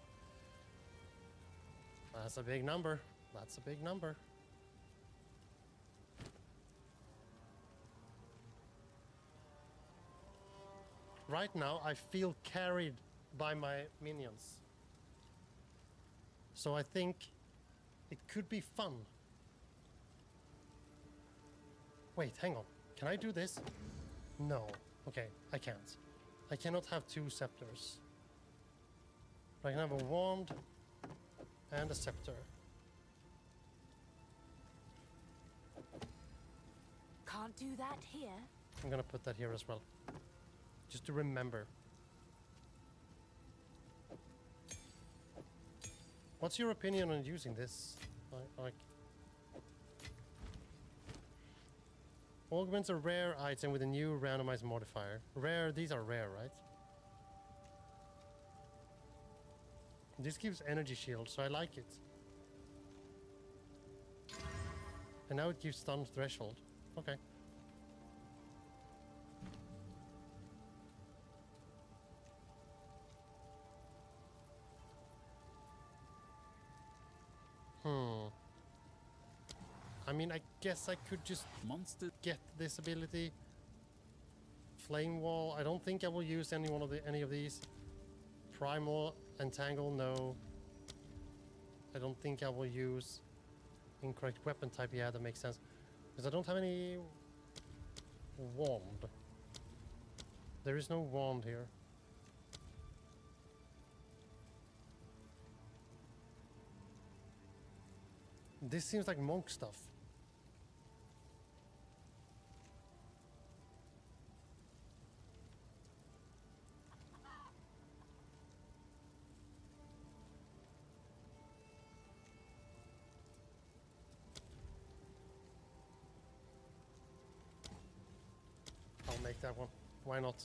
That's a big number. That's a big number. Right now, I feel carried by my minions. So I think it could be fun. Wait, hang on. Can I do this? No. Okay, I can't. I cannot have 2 scepters. But I can have a wand and a scepter. Can't do that here. I'm gonna put that here as well. Just to remember. What's your opinion on using this? Like augments a rare item with a new randomized modifier. Rare, these are rare, right? This gives energy shield, so I like it. And now it gives stun threshold. Okay. I mean, I guess I could just Monster get this ability. Flame wall. I don't think I will use any of these. Primal entangle. No. I don't think I will use incorrect weapon type. Yeah, that makes sense. Because I don't have any wand. There is no wand here. This seems like monk stuff. I'll make that one. Why not?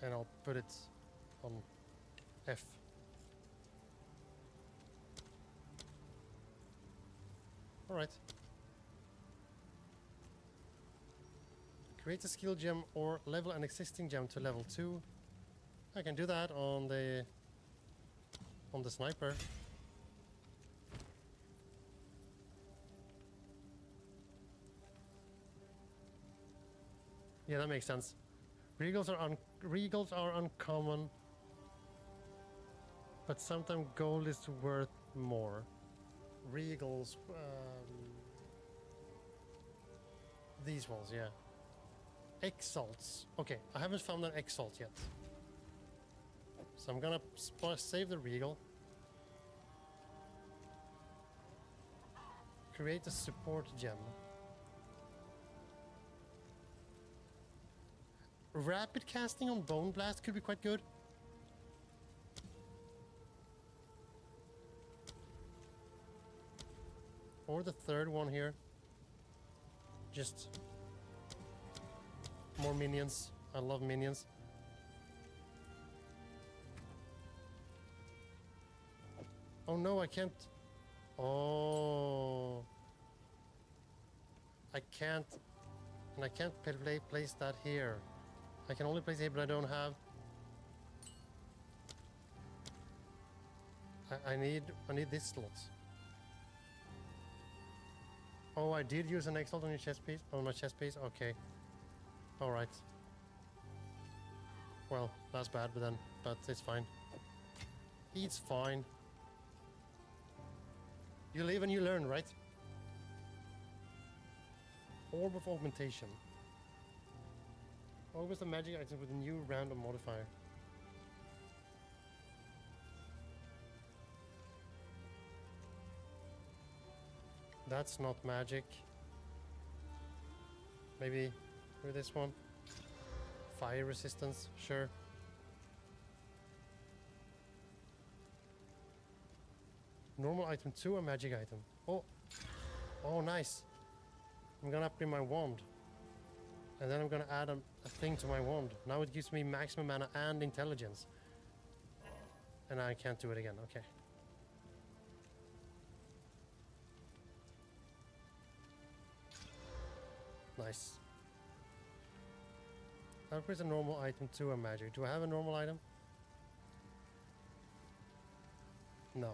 And I'll put it on F. All right. Create a skill gem or level an existing gem to level 2. I can do that on the sniper. Yeah, that makes sense. Regals are uncommon, but sometimes gold is worth more. Regals, these ones, yeah. Exalts. Okay, I haven't found an exalt yet, so I'm gonna save the regal. Create a support gem. Rapid casting on Bone Blast could be quite good. Or the third one here. Just more minions. I love minions. Oh no, I can't. Oh. I can't. And I can't place that here. I can only place it, but I don't have. I need this slot. Oh, I did use an exalt on your chest piece, on my chest piece. Okay. All right. Well, that's bad, but it's fine. It's fine. You live and you learn, right? Orb of augmentation. Always the magic item with a new random modifier. That's not magic. Maybe with this one. Fire resistance, sure. Normal item 2, a magic item. Oh, oh, nice. I'm gonna upgrade my wand. And then I'm gonna add a thing to my wand. Now it gives me maximum mana and intelligence. And I can't do it again, okay. Nice. Upgrade a normal item to a magic. Do I have a normal item? No.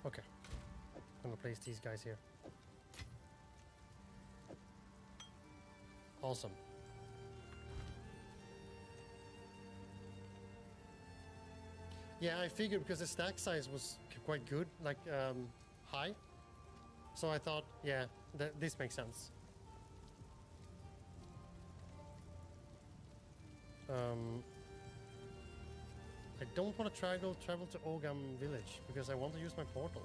Okay. I'm gonna place these guys here. Awesome. Yeah, I figured because the stack size was quite good, like high. So I thought, yeah, this makes sense. I don't want to travel to Ogam village because I want to use my portal.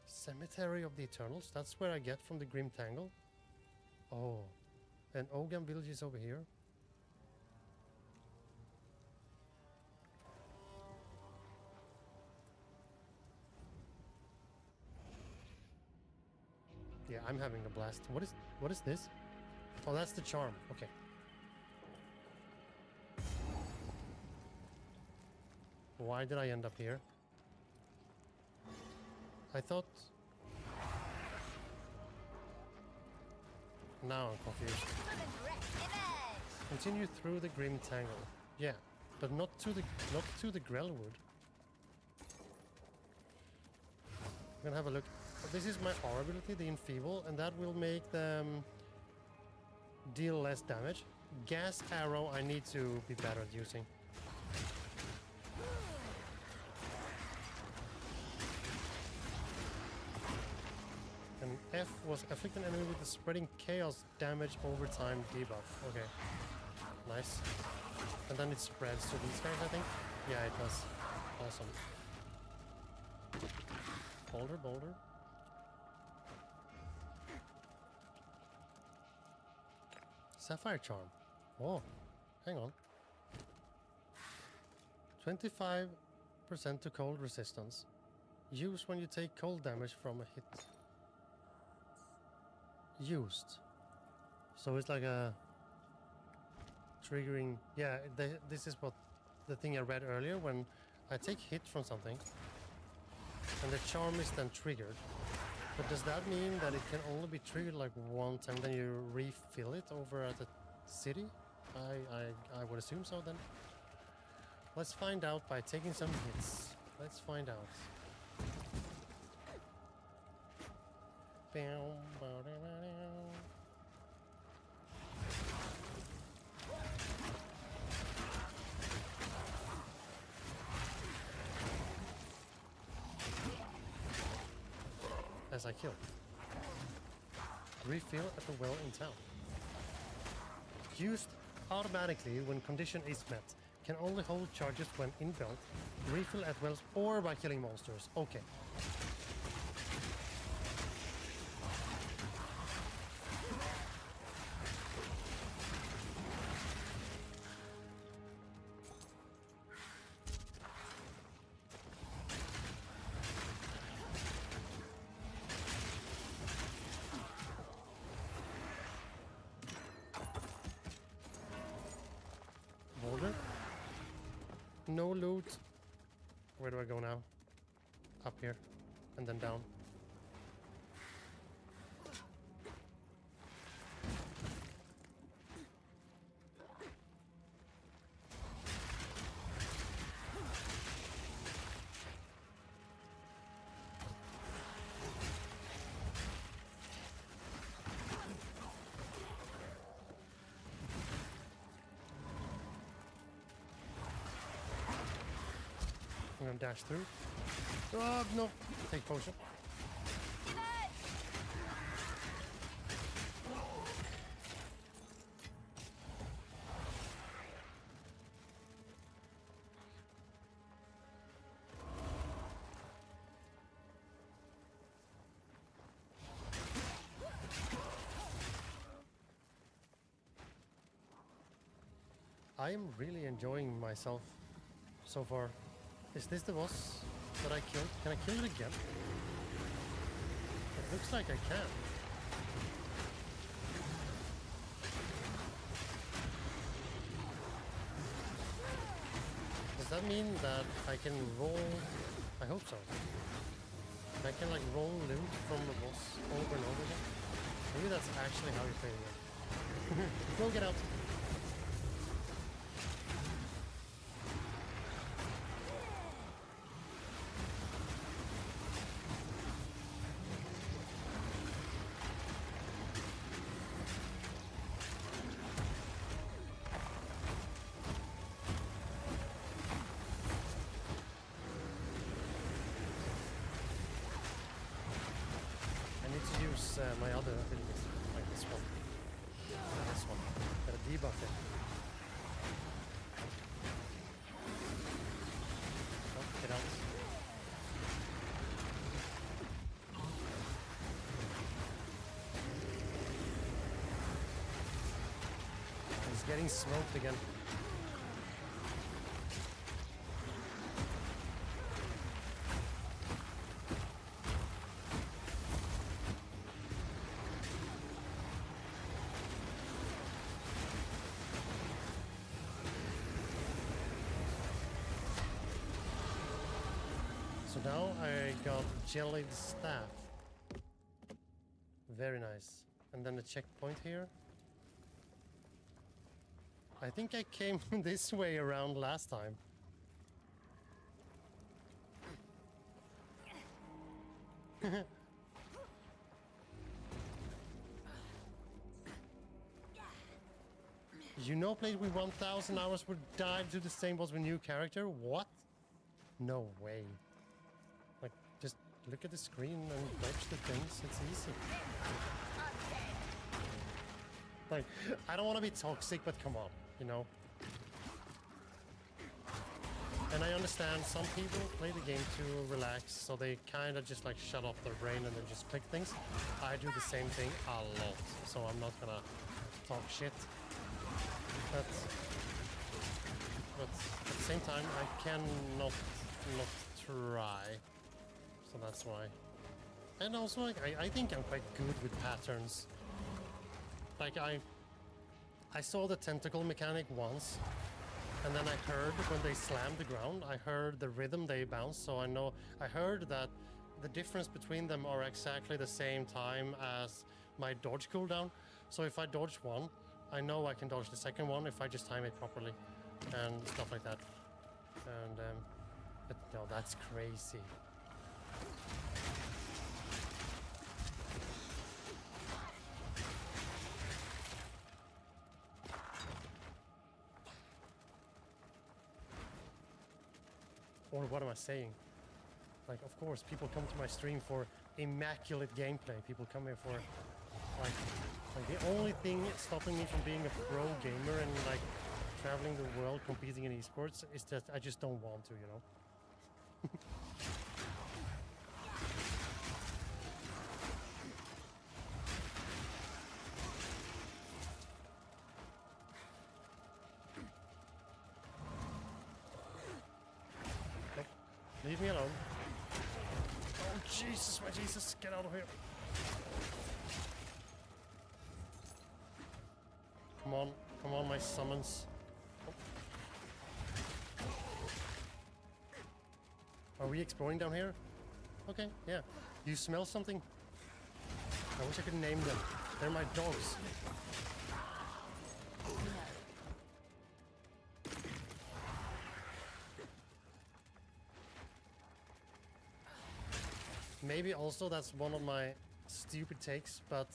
Cemetery of the Eternals. That's where I get from the Grim Tangle. Oh, and Ogam village is over here. Yeah, I'm having a blast. What is this? Oh, that's the charm. Okay. Why did I end up here? I thought... Now I'm confused. Continue through the Grim Tangle. Yeah, but not to the Grellwood. I'm gonna have a look. This is my R ability, the Enfeeble, and that will make them deal less damage. Gas Arrow I need to be better at using. And F was afflict an enemy with the spreading chaos damage over time debuff. Okay. Nice. And then it spreads to these guys, I think? Yeah, it does. Awesome. Boulder. Sapphire Charm. Oh, hang on. 25% to cold resistance. Use when you take cold damage from a hit. Used. So it's like a triggering. Yeah, this is what the thing I read earlier. When I take hit from something and the charm is then triggered, but does that mean that it can only be triggered like one time, then you refill it over at the city? I would assume so then. Let's find out by taking some hits. Let's find out. As I kill. Refill at the well in town. Used automatically when condition is met. Can only hold charges when in belt. Refill at wells or by killing monsters. Okay. Boulder. No loot. Where do I go now? Up here. And then down. I'm gonna dash through. Oh, no. Take potion. I'm really enjoying myself so far. Is this the boss that I killed? Can I kill it again? It looks like I can. Does that mean that I can roll? I hope so. I can like roll loot from the boss over and over again. Maybe that's actually how you play the game. Go get out. My other abilities, like this one, and this one. Got a debuff it. Oh, get out. He's getting smoked again. So now I got jellied staff. Very nice. And then a checkpoint here. I think I came this way around last time. You know, played with 1,000 hours would die to the same boss with new character? What? No way. Like, just look at the screen and dodge the things. It's easy. Like, I don't want to be toxic, but come on, you know. And I understand some people play the game to relax, so they kind of just like shut off their brain and then just click things. I do the same thing a lot, so I'm not gonna talk shit. But at the same time, I cannot not try. So that's why. And also, like, I think I'm quite good with patterns. Like, I saw the tentacle mechanic once, and then I heard when they slammed the ground, I heard the rhythm they bounce, so I heard that the difference between them are exactly the same time as my dodge cooldown. So if I dodge one, I know I can dodge the second one if I just time it properly and stuff like that. And but no, that's crazy. Or what am I saying? Like, of course, people come to my stream for immaculate gameplay. People come here for like the only thing stopping me from being a pro gamer and like traveling the world competing in esports is that I just don't want to, you know. Nope. Leave me alone. Oh Jesus, my Jesus, get out of here. Come on, my summons. Are we exploring down here? Okay, yeah. You smell something? I wish I could name them. They're my dogs. Maybe also that's one of my stupid takes, but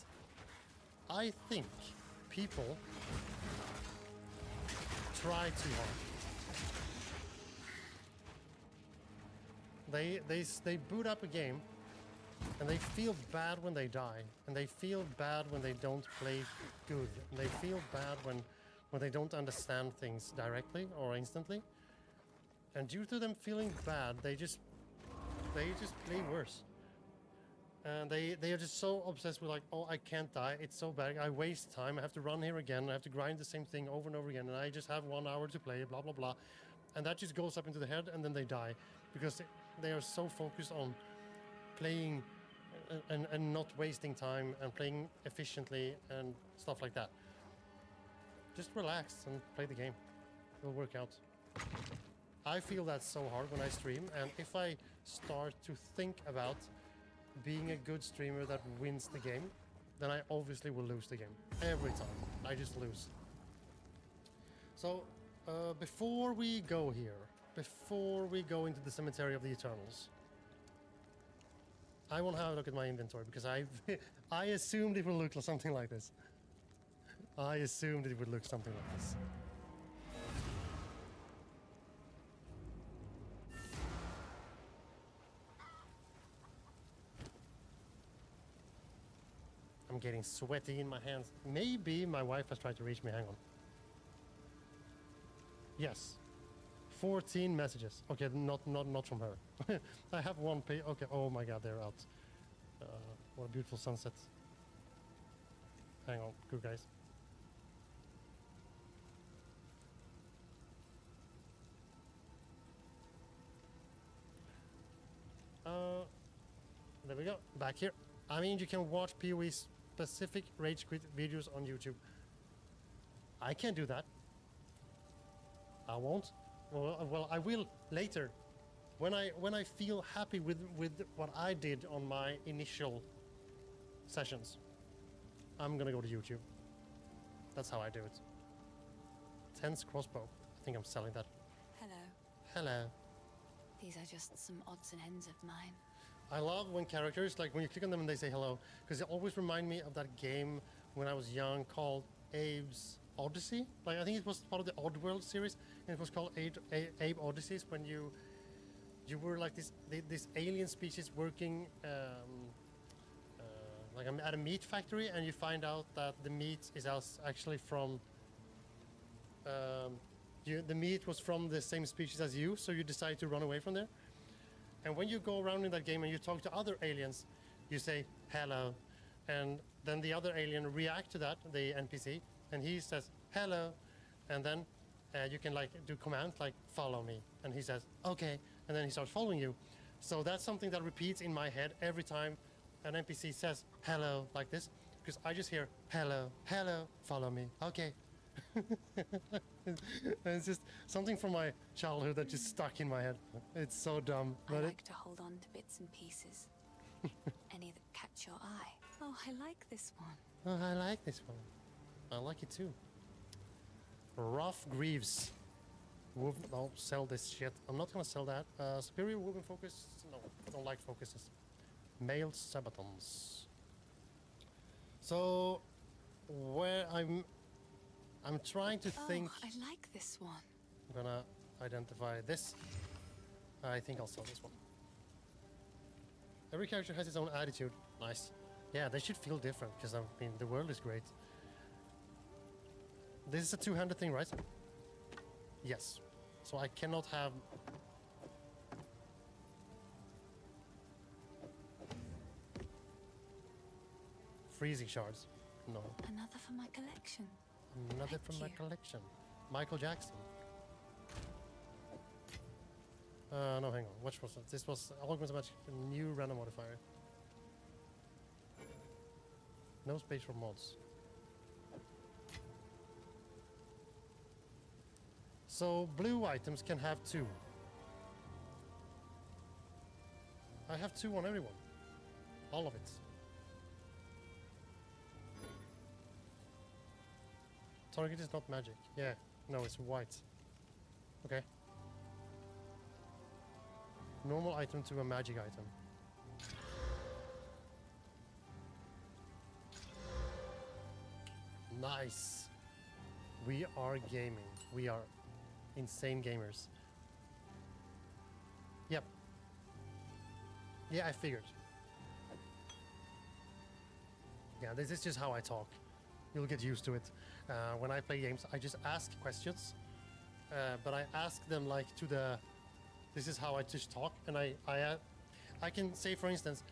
I think people try too hard. They boot up a game and they feel bad when they die, and they feel bad when they don't play good, and they feel bad when they don't understand things directly or instantly. And due to them feeling bad, they just play worse. And they are just so obsessed with like, oh, I can't die, it's so bad, I waste time, I have to run here again, I have to grind the same thing over and over again, and I just have 1 hour to play, blah blah blah. And that just goes up into the head, and then they die because they are so focused on playing and not wasting time and playing efficiently and stuff like that. Just relax and play the game. It'll work out. I feel that so hard when I stream, and if I start to think about being a good streamer that wins the game, then I obviously will lose the game. Every time. I just lose. So, before we go here, before we go into the Cemetery of the Eternals, I want to have a look at my inventory, because I assumed it would look like something like this. I assumed it would look something like this. I'm getting sweaty in my hands. Maybe my wife has tried to reach me. Hang on. Yes. 14 messages. Okay, not from her. I have one page. Okay, oh my god, they're out. What a beautiful sunset. Hang on, good guys. There we go. Back here. I mean, you can watch PoE specific rage quit videos on YouTube. I can't do that. I won't. Well, I will later, when I feel happy with what I did on my initial sessions. I'm gonna go to YouTube. That's how I do it. Tense crossbow. I think I'm selling that. Hello. Hello. These are just some odds and ends of mine. I love when characters, like when you click on them and they say hello, because they always remind me of that game when I was young called Abe's Odyssey. Like, I think it was part of the Oddworld series, and it was called Abe Odysseys, when you were like this alien species working like at a meat factory, and you find out that the meat is actually from the meat was from the same species as you, so you decide to run away from there. And when you go around in that game and you talk to other aliens, you say hello, and then the other alien react to that, the NPC, and he says hello, and then you can like do commands like follow me, and he says okay, and then he starts following you. So that's something that repeats in my head every time an NPC says hello like this, because I just hear hello, hello, follow me, okay. And it's just something from my childhood that just stuck in my head. It's so dumb. I But like to hold on to bits and pieces. Any that catch your eye. Oh, I like this one. Oh, I like this one. I like it too. Rough Greaves. No, sell this shit. I'm not gonna sell that. Superior woven focus. No, I don't like focuses. Male sabatons. So, where I'm trying to think. Oh, I like this one. I'm gonna identify this. I think I'll sell this one. Every character has its own attitude. Nice. Yeah, they should feel different, because I mean, the world is great. This is a two-handed thing, right? Yes. So I cannot have... freezing shards. No. Another for my collection. Another Thank from my you. collection. Michael Jackson. No, hang on. Which was it? This was Alchemist Magic, a new random modifier. No space for mods. So blue items can have two. I have two on everyone. All of it. Target is not magic. Yeah, no, it's white. Okay. Normal item to a magic item. Nice. We are gaming. We are insane gamers. Yep. Yeah, I figured. Yeah, this is just how I talk. You'll get used to it. When I play games, I just ask questions, but I ask them like to the. This is how I just talk, and I can say, for instance,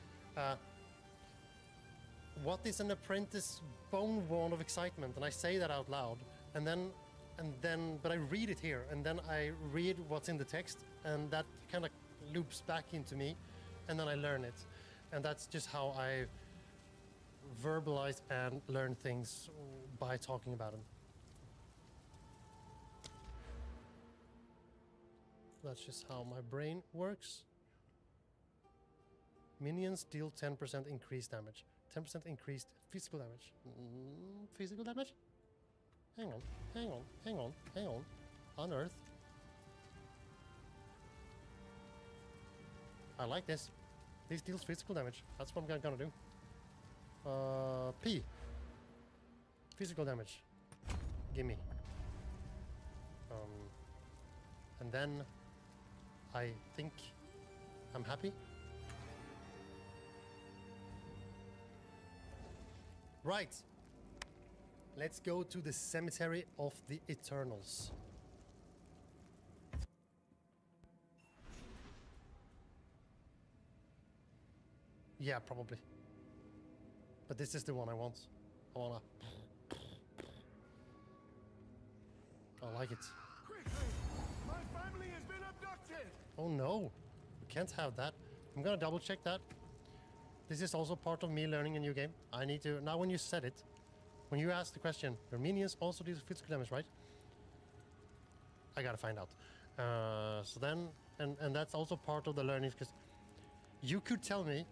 what is an apprentice bone worn of excitement, and I say that out loud, and then, but I read it here, and then I read what's in the text, and that kind of loops back into me, and then I learn it, and that's just how I verbalize and learn things by talking about them. That's just how my brain works. Minions deal 10% increased damage. 10% increased physical damage. Physical damage? Hang on, hang on, hang on, hang on. Unearth. I like this. This deals physical damage. That's what I'm gonna do. P. Physical damage. Gimme. And then I think I'm happy. Right. Let's go to the Cemetery of the Eternals. Yeah, probably. But this is the one I want. I wanna. I like it. Quickly! My family has been abducted! Oh no, we can't have that. I'm gonna double check that. This is also part of me learning a new game. I need to, now when you said it, when you asked the question, your minions also do physical damage, right? I gotta find out. So then, and that's also part of the learning, because you could tell me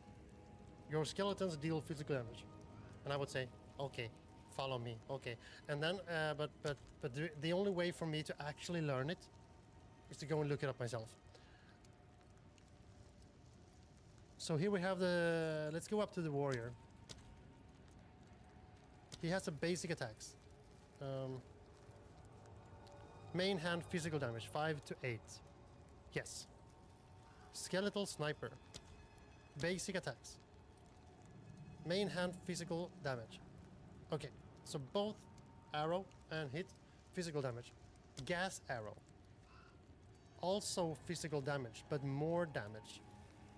your skeletons deal physical damage, and I would say, okay, follow me, okay. And then, but the only way for me to actually learn it is to go and look it up myself. So here we have the, let's go up to the warrior. He has a basic attacks. Main hand physical damage, 5 to 8. Yes. Skeletal sniper. Basic attacks. Main hand physical damage. Okay, so both arrow and hit, physical damage. Gas arrow. Also physical damage, but more damage.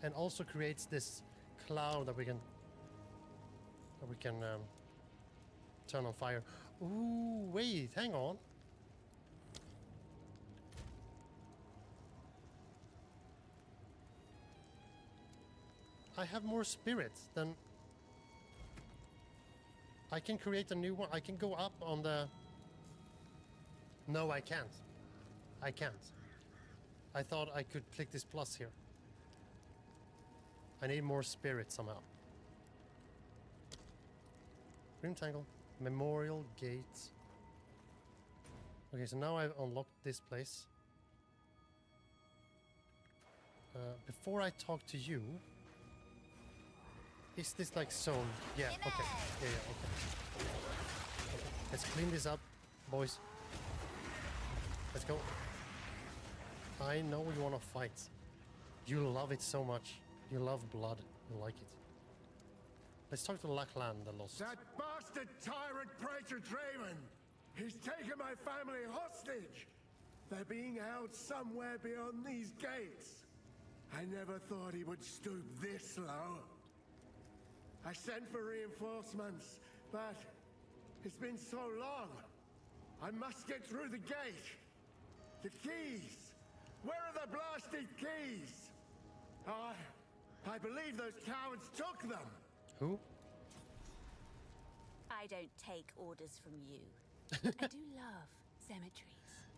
And also creates this cloud that we can turn on fire. Ooh, wait, hang on. I have more spirits than... I can create a new one. I can go up on the... No, I can't. I can't. I thought I could click this plus here. I need more spirit somehow. Grim Tangle. Memorial Gate. Okay, so now I've unlocked this place. Before I talk to you... Is this like zone? Yeah, okay. Yeah, okay. Let's clean this up, boys. Let's go. I know you want to fight. You love it so much. You love blood. You like it. Let's talk to Lachlan, the Lost. That bastard tyrant Praetor Draven! He's taken my family hostage! They're being held somewhere beyond these gates. I never thought he would stoop this low. I sent for reinforcements, but it's been so long. I must get through the gate. The keys! Where are the blasted keys? I believe those cowards took them. Who? I don't take orders from you. I do love cemeteries.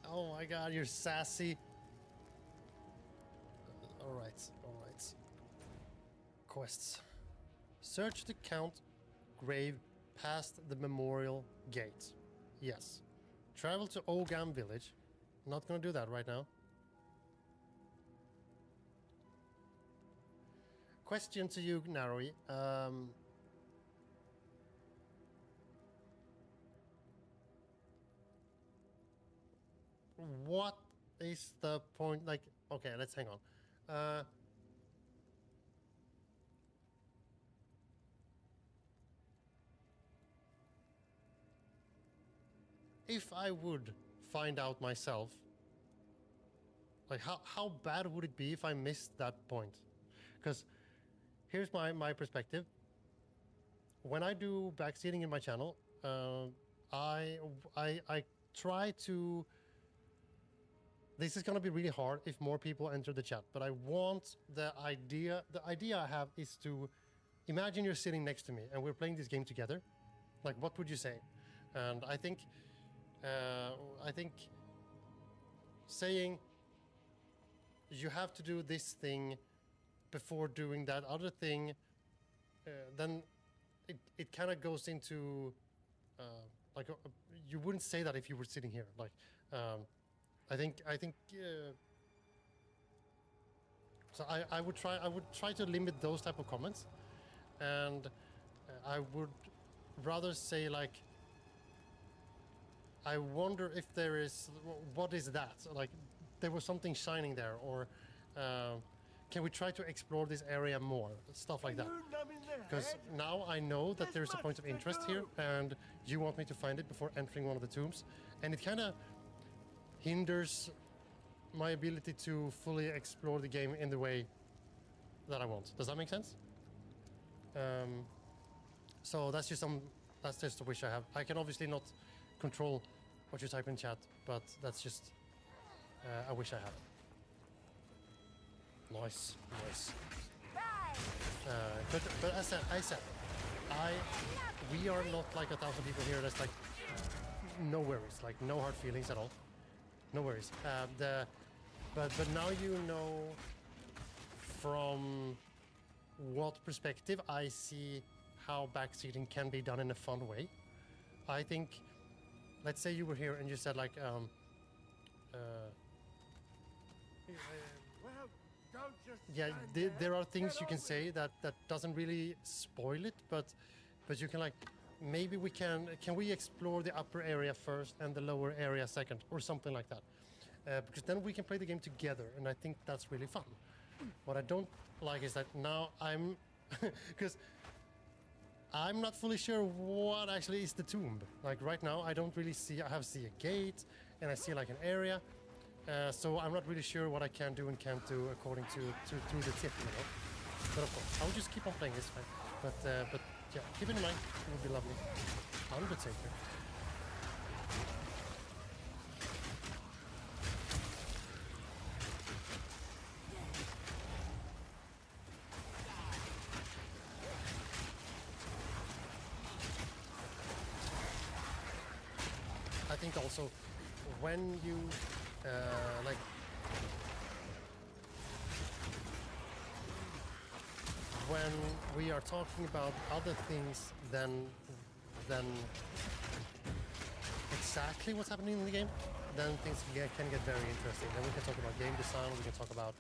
Oh my god, you're sassy. Alright, alright. Quests. Search the Count grave past the memorial gate. Yes. Travel to Ogam village. Not gonna do that right now. Question to you, Naroi. What is the point? Like, okay, let's hang on. If I would find out myself, like how bad would it be if I missed that point? Because here's my perspective. When I do backseating in my channel, I try to... This is going to be really hard if more people enter the chat, but I want the idea I have is to imagine you're sitting next to me and we're playing this game together. Like, what would you say? And I think saying you have to do this thing before doing that other thing, then it kind of goes into like you wouldn't say that if you were sitting here. Like I think so I would try to limit those type of comments, and I would rather say like, I wonder if there is, what is that? Like, there was something shining there, or can we try to explore this area more? Stuff like that. Because now I know that there's a point of interest here, and you want me to find it before entering one of the tombs, and it kind of hinders my ability to fully explore the game in the way that I want. Does that make sense? So that's just a wish I have. I can obviously not control what you type in chat, but that's just a wish I have. Nice. But as I said, we are not like 1,000 people here. That's like no worries, like no hard feelings at all. No worries. But now you know from what perspective I see how backseating can be done in a fun way. I think, let's say you were here and you said like, Well, don't just yeah, there are things you can say that doesn't really spoil it, but you can like, maybe we can we explore the upper area first and the lower area second, or something like that, because then we can play the game together, and I think that's really fun. What I don't like is that now I'm, because I'm not fully sure what actually is the tomb. Like right now, I don't really see. I see a gate, and I see like an area. So I'm not really sure what I can do and can't do according to the tip, you know. But of course, I'll just keep on playing this fight. But yeah, keep it in mind. It would be lovely. Undertaker. I think also when you like when we are talking about other things than exactly what's happening in the game, then things can get very interesting. Then we can talk about game design. We can talk about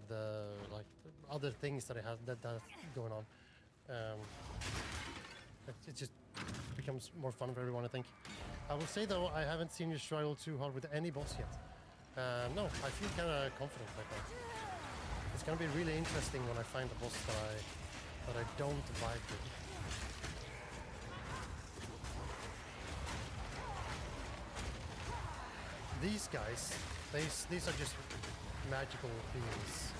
the like other things that that's going on. It just becomes more fun for everyone, I think. I will say though, I haven't seen you struggle too hard with any boss yet. No, I feel kind of confident like that. It's gonna be really interesting when I find a boss that I don't vibe with. These guys, these are just magical beings.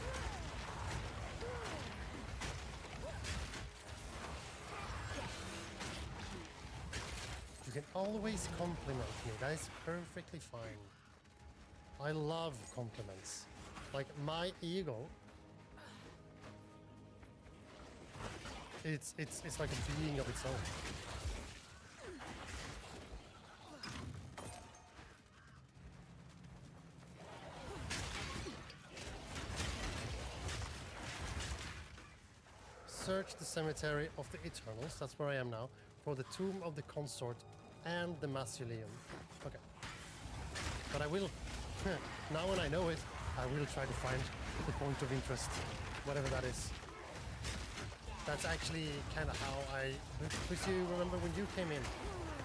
You can always compliment me. That is perfectly fine. I love compliments. Like my ego, it's like a being of its own. Search the cemetery of the Eternals. That's where I am now. For the tomb of the consort and the mausoleum. Okay. But I will, now when I know it, I will try to find the point of interest, whatever that is. That's actually kind of how because you remember when you came in,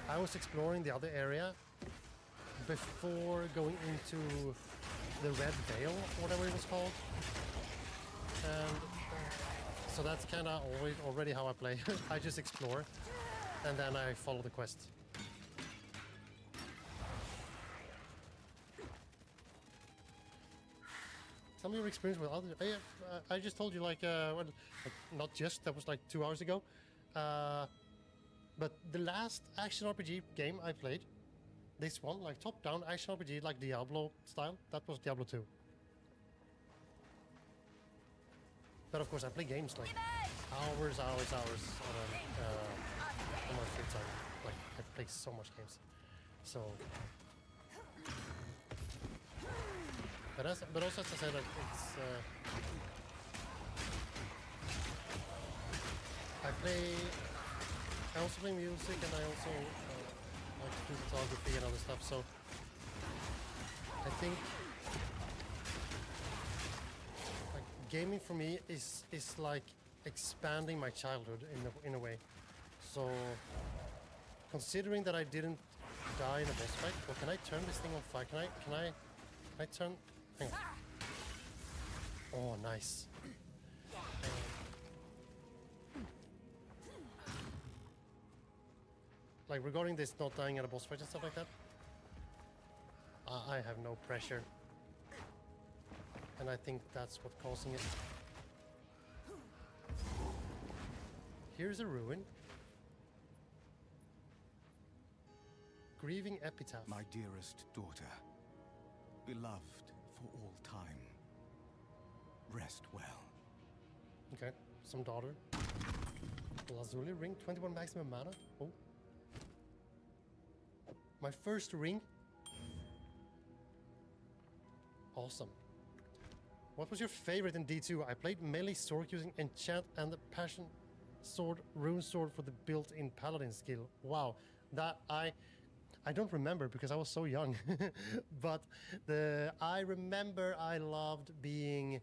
I was exploring the other area before going into the Red Veil, whatever it was called. And so that's kind of already how I play. I just explore, and then I follow the quest. Tell me your experience with others. I just told you like not just, that was like 2 hours ago. But the last action RPG game I played, this one, like top-down action RPG, like Diablo style, that was Diablo 2. But of course I play games like hours on my free time. Like I play so much games. So but also as I said, like, it's I also play music, and I also like do photography and other stuff. So I think like gaming for me is like expanding my childhood in a way. So considering that I didn't die in a boss fight, well, can I turn this thing on fire? Can I turn? Hang on. Oh, nice. Like regarding this not dying at a boss fight and stuff like that, I have no pressure, and I think that's what's causing it. Here's a ruin. Grieving epitaph. My dearest daughter, beloved for all time, rest well. Okay, some daughter. Lazuli ring, 21 maximum mana. Oh. My first ring. Awesome. What was your favorite in D2? I played melee sword using enchant and the passion sword, rune sword for the built-in paladin skill. Wow, that I don't remember because I was so young. But I remember I loved being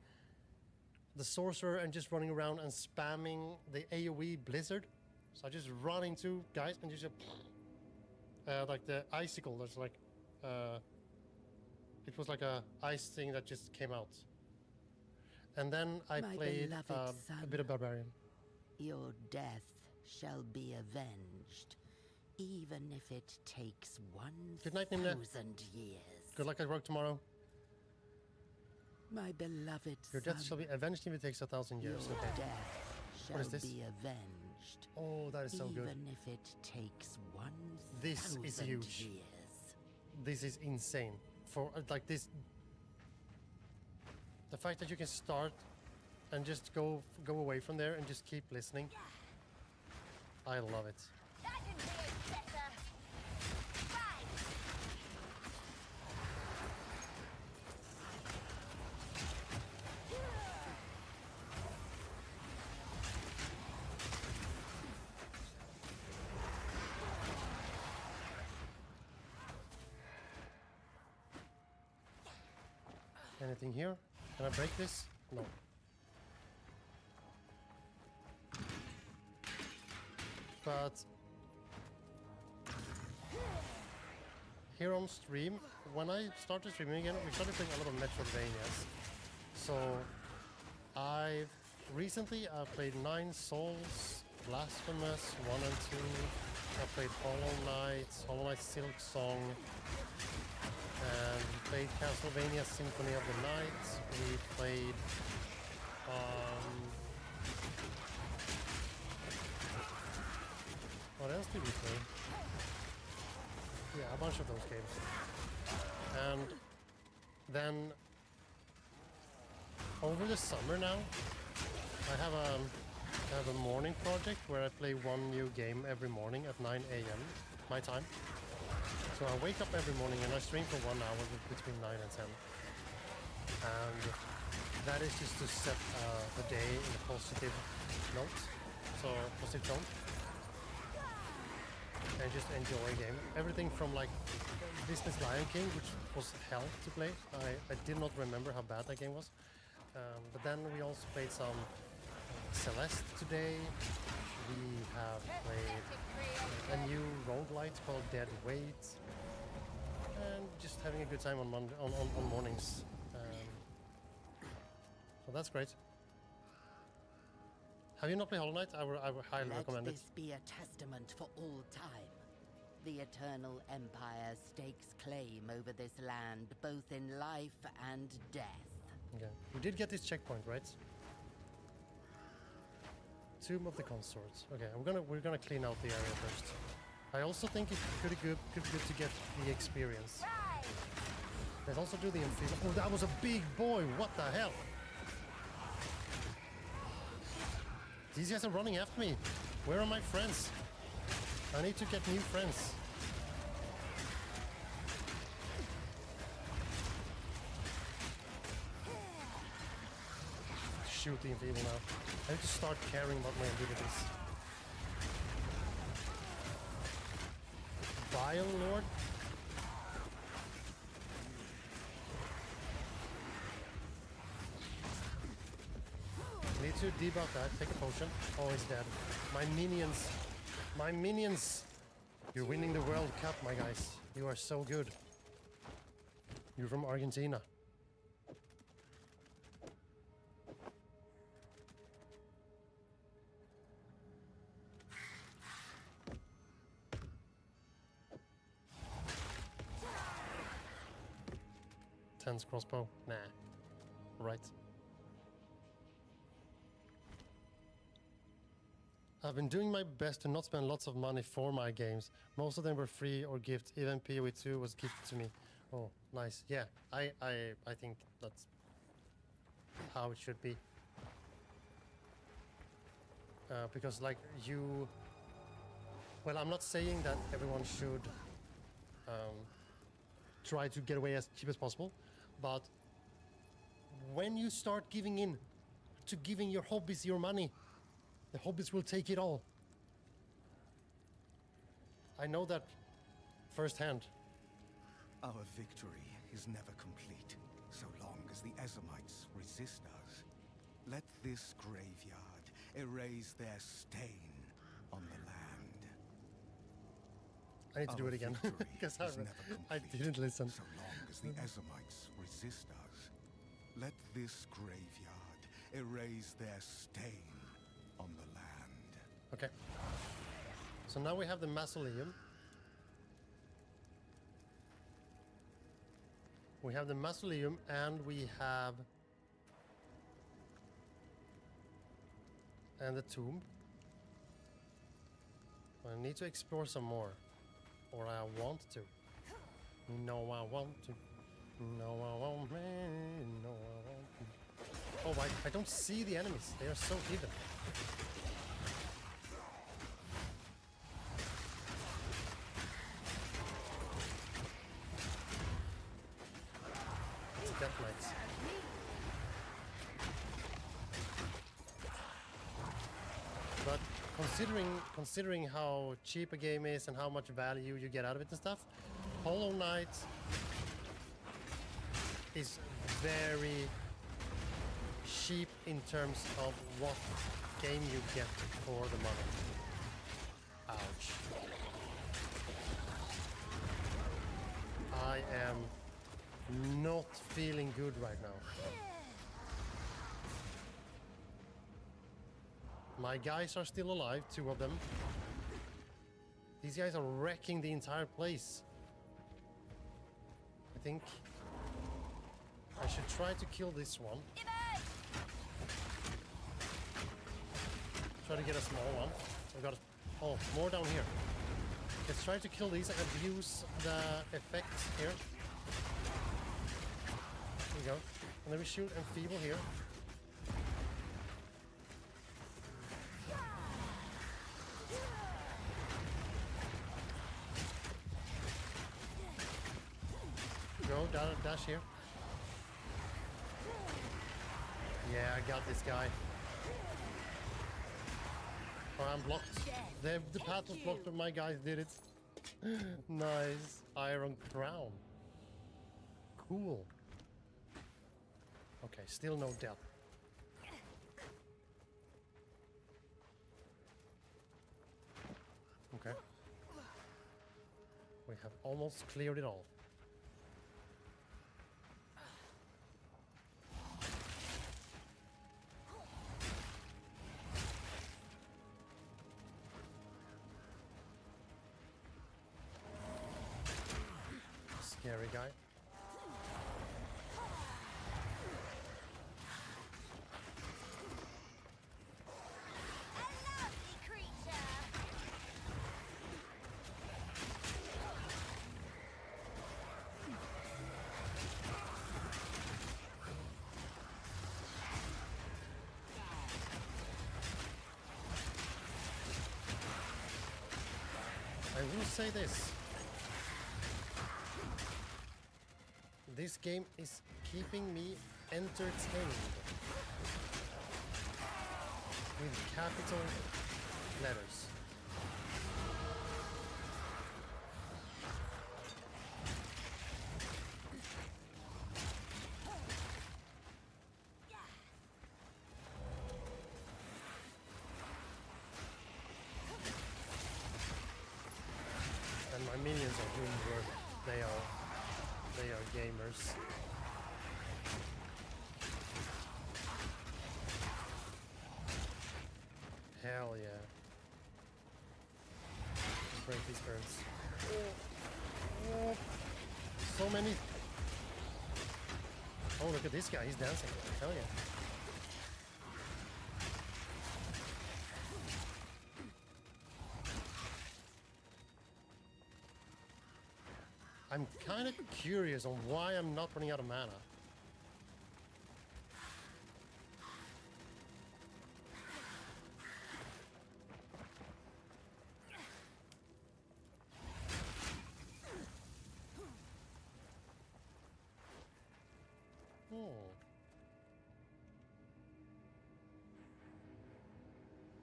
the sorcerer and just running around and spamming the AoE blizzard. So I just run into guys and just like the icicle. That's like it was like a ice thing that just came out. And then I played a bit of barbarian. Your death shall be avenged, even if it takes Good night, Nimna. 1,000 years. Good luck at work tomorrow. My beloved Your death son, shall be avenged if it takes 1,000 years. your Okay. death shall What is this? be avenged, Oh, that is so even good. if it takes 1,000 This is huge. years. This is insane. For like this, the fact that you can start and just go away from there and just keep listening. I love it. That didn't be any better. Right. Anything here? Can I break this? No. But here on stream, when I started streaming again, we started playing a lot of Metroidvanias. So I've recently played 9 Souls, Blasphemous 1 and 2. I played Hollow Knight Silk Song, and we played Castlevania Symphony of the Night. We played what else did we play? Yeah, a bunch of those games. And then over the summer now, I have a morning project where I play one new game every morning at 9 a.m. my time. So I wake up every morning and I stream for 1 hour between 9 and 10. And that is just to set the day in a positive note, so positive tone. And just enjoy a game. Everything from like Disney's Lion King, which was hell to play. I did not remember how bad that game was. But then we also played some Celeste today. We have played a new roguelite called Dead Weight. And just having a good time on mornings. So that's great. Have you not played Hollow Knight? I would highly recommend it. Let this be a testament for all time. The Eternal Empire stakes claim over this land, both in life and death. Okay. We did get this checkpoint, right? Tomb of the Consorts. Okay, we're gonna clean out the area first. I also think it could be good to get the experience. Let's also do the enfeeblement. Oh, that was a big boy! What the hell? These guys are running after me. Where are my friends? I need to get new friends. Shoot the enfeeble now. I need to start caring about my abilities. Vile Lord? Need to debuff that. Take a potion. Oh, he's dead. My minions. My minions. You're winning the World Cup, my guys. You are so good. You're from Argentina. Tense crossbow? Nah. Right. I've been doing my best to not spend lots of money for my games. Most of them were free or gifts. Even PoE2 was gifted to me. Oh, nice. Yeah, I think that's how it should be. Because like you... Well, I'm not saying that everyone should try to get away as cheap as possible, but when you start giving in to giving your hobbies your money, the hobbies will take it all. I know that firsthand. Our victory is never complete, so long as the Ezamites resist us. Let this graveyard erase their stain on the land. I need to do it again, because I didn't listen. So long as the Ezamites resist us, let this graveyard erase their stain on the land. Okay. So now we have the mausoleum. We have the mausoleum and we have... and the tomb. I need to explore some more. Or I want to. No, I want to. No, I want me. No, I want to. Oh, I don't see the enemies. They are so hidden. It's Death Knights. But considering how cheap a game is and how much value you get out of it and stuff, Hollow Knight is very cheap in terms of what game you get for the money. Ouch. I am not feeling good right now. My guys are still alive, 2 of them. These guys are wrecking the entire place. I think I should try to kill this one. Try to get a small one. I got oh, more down here. Let's try to kill these. I can use the effect here. There we go. And then we shoot Enfeeble here. Go, dash here. Yeah, I got this guy. Oh, I'm blocked. The path was blocked, but my guys did it. Nice. Iron Crown. Cool. Okay, still no death. Okay. We have almost cleared it all. Scary guy. I will say this. This game is keeping me entertained. With capital letters. And my minions are doing work. They are gamers. Hell yeah. Break these turns. Oh. So many. Oh, look at this guy. He's dancing. Hell yeah. I'm kind of curious on why I'm not running out of mana.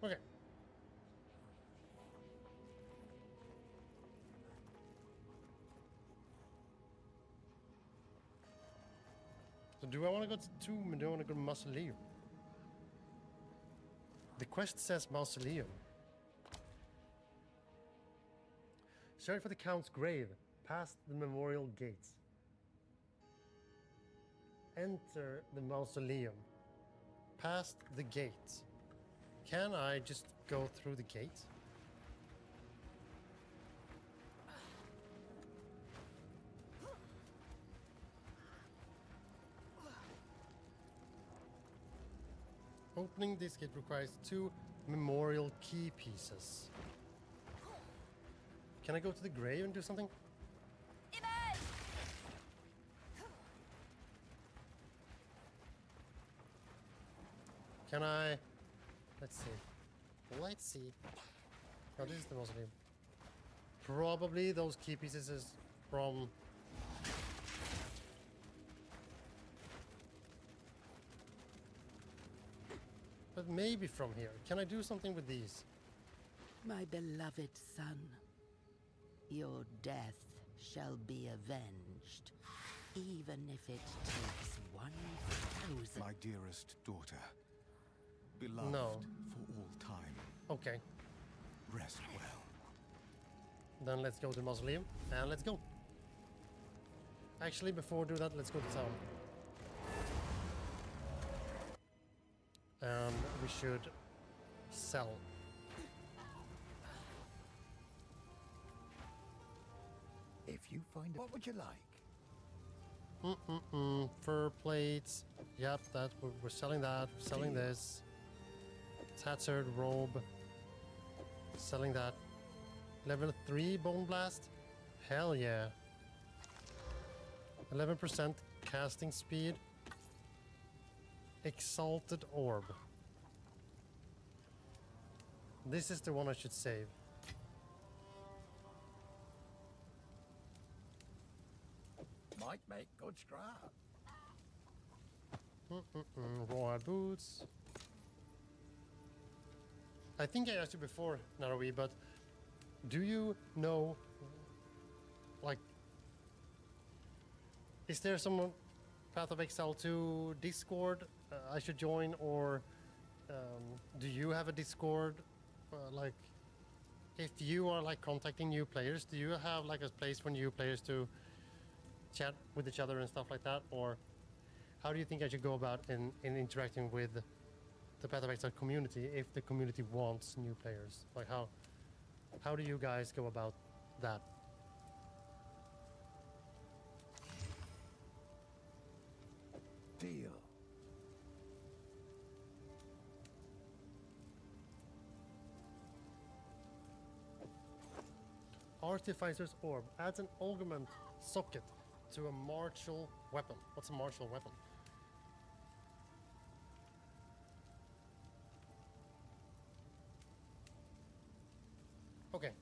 Okay. So do I want to go to Tomb or do I want to go to Mausoleum? The quest says Mausoleum. Search for the Count's grave, past the memorial gates. Enter the Mausoleum, past the gate. Can I just go through the gate? Opening this gate requires 2 memorial key pieces. Can I go to the grave and do something? Can I... Let's see. Let's see. Oh, this is the mausoleum. Probably those key pieces is from... But maybe from here. Can I do something with these? My beloved son, your death shall be avenged, even if it takes 1,000. My dearest daughter, beloved for all time. Okay. Rest well. Then let's go to the mausoleum and let's go. Actually, before we do that, let's go to town. And we should sell. If you find it, what would you like? Fur plates. Yep, that we're selling that. We're selling this. Tattered robe. Selling that. Level 3 bone blast. Hell yeah. 11% casting speed. Exalted orb. This is the one I should save. Might make good scrap. Royal boots. I think I asked you before, Narawi, but do you know, like, is there some Path of Exile 2 Discord I should join, or do you have a Discord? Like, if you are like contacting new players, do you have like a place for new players to chat with each other and stuff like that, or how do you think I should go about in interacting with the Path of Exile community if the community wants new players? Like how do you guys go about that? Deal. Artificer's Orb adds an augment socket to a martial weapon. What's a martial weapon? Okay.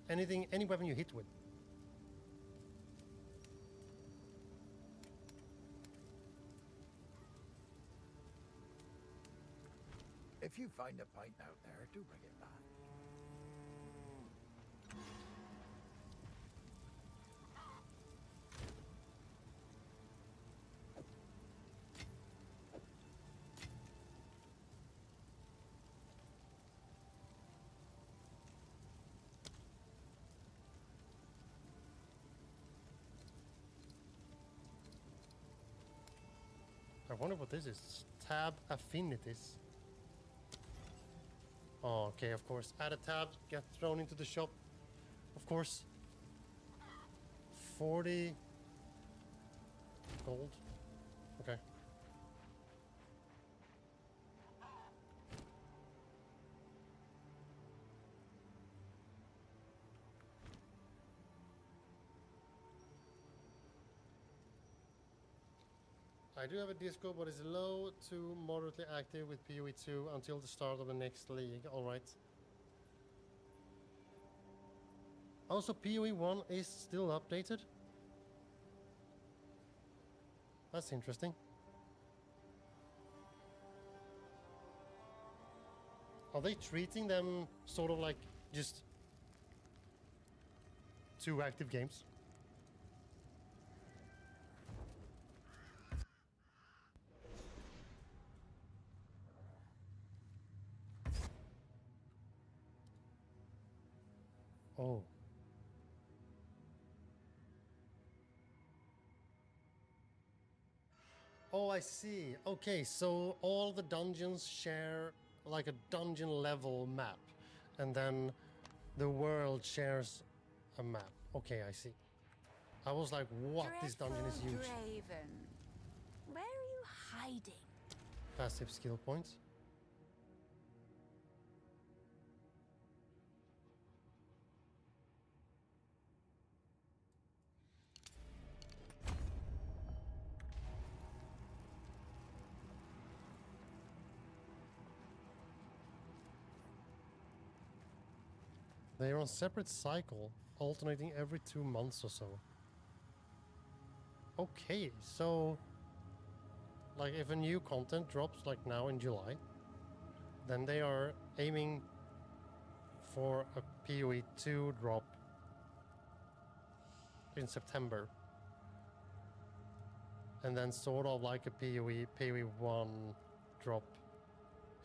Any weapon you hit with. If you find a pint out there, do bring it back. I wonder what this is. Tab affinities. Oh, okay, of course. Add a tab, get thrown into the shop. Of course. 40 gold. Okay. I do have a Discord, but it's low to moderately active with PoE 2 until the start of the next league. All right. Also, PoE 1 is still updated. That's interesting. Are they treating them sort of like just 2 active games? Oh. Oh, I see. Okay, so all the dungeons share like a dungeon level map, and then the world shares a map. Okay, I see. I was like, what? This dungeon is huge. Draven, where are you hiding? Passive skill points. They are on separate cycle, alternating every 2 months or so. Okay, so like if a new content drops like now in July, then they are aiming for a PoE 2 drop in September. And then sort of like a PoE 1 drop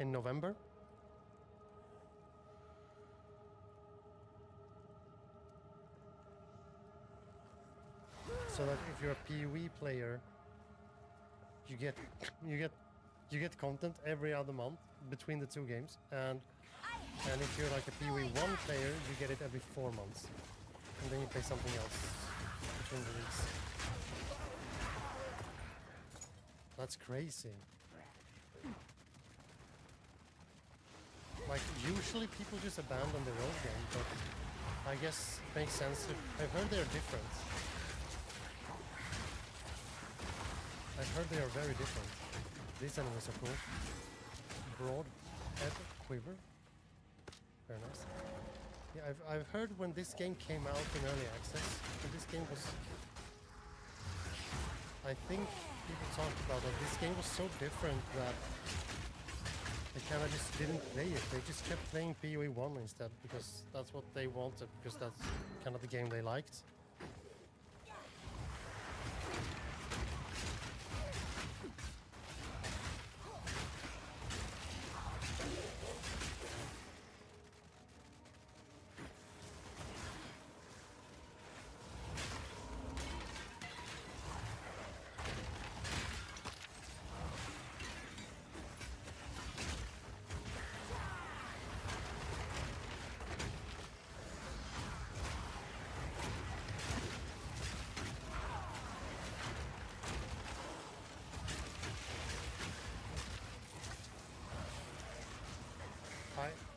in November. So that if you're a PoE player, you get content every other month between the 2 games, and if you're like a PoE 1 player, you get it every 4 months, and then you play something else between the weeks. That's crazy. Like usually people just abandon their old game, but I guess it makes sense. I've heard they're different. I've heard they are very different. These enemies are cool. Broad head quiver. Very nice. Yeah, I've heard when this game came out in early access, and this game was... I think people talked about that this game was so different that they kind of just didn't play it. They just kept playing PoE 1 instead, because that's what they wanted, because that's kind of the game they liked.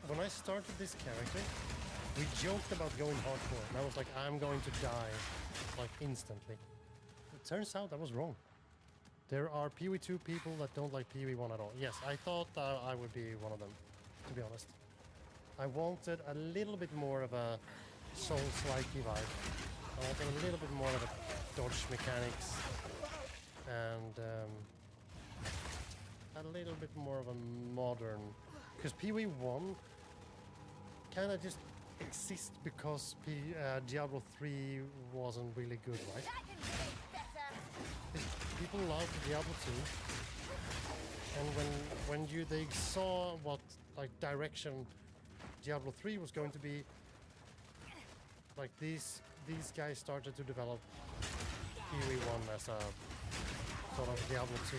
When I started this character, we joked about going hardcore, and I was like, I'm going to die, like, instantly. It turns out I was wrong. There are PoE 2 people that don't like PoE 1 at all. Yes, I thought I would be one of them, to be honest. I wanted a little bit more of a Souls-like vibe. I wanted a little bit more of a dodge mechanics, and a little bit more of a modern... Because PoE 1 kind of just exists because Diablo 3 wasn't really good, right? People loved Diablo 2, and when they saw what like direction Diablo 3 was going to be, like these guys started to develop PoE 1 as a sort of Diablo 2,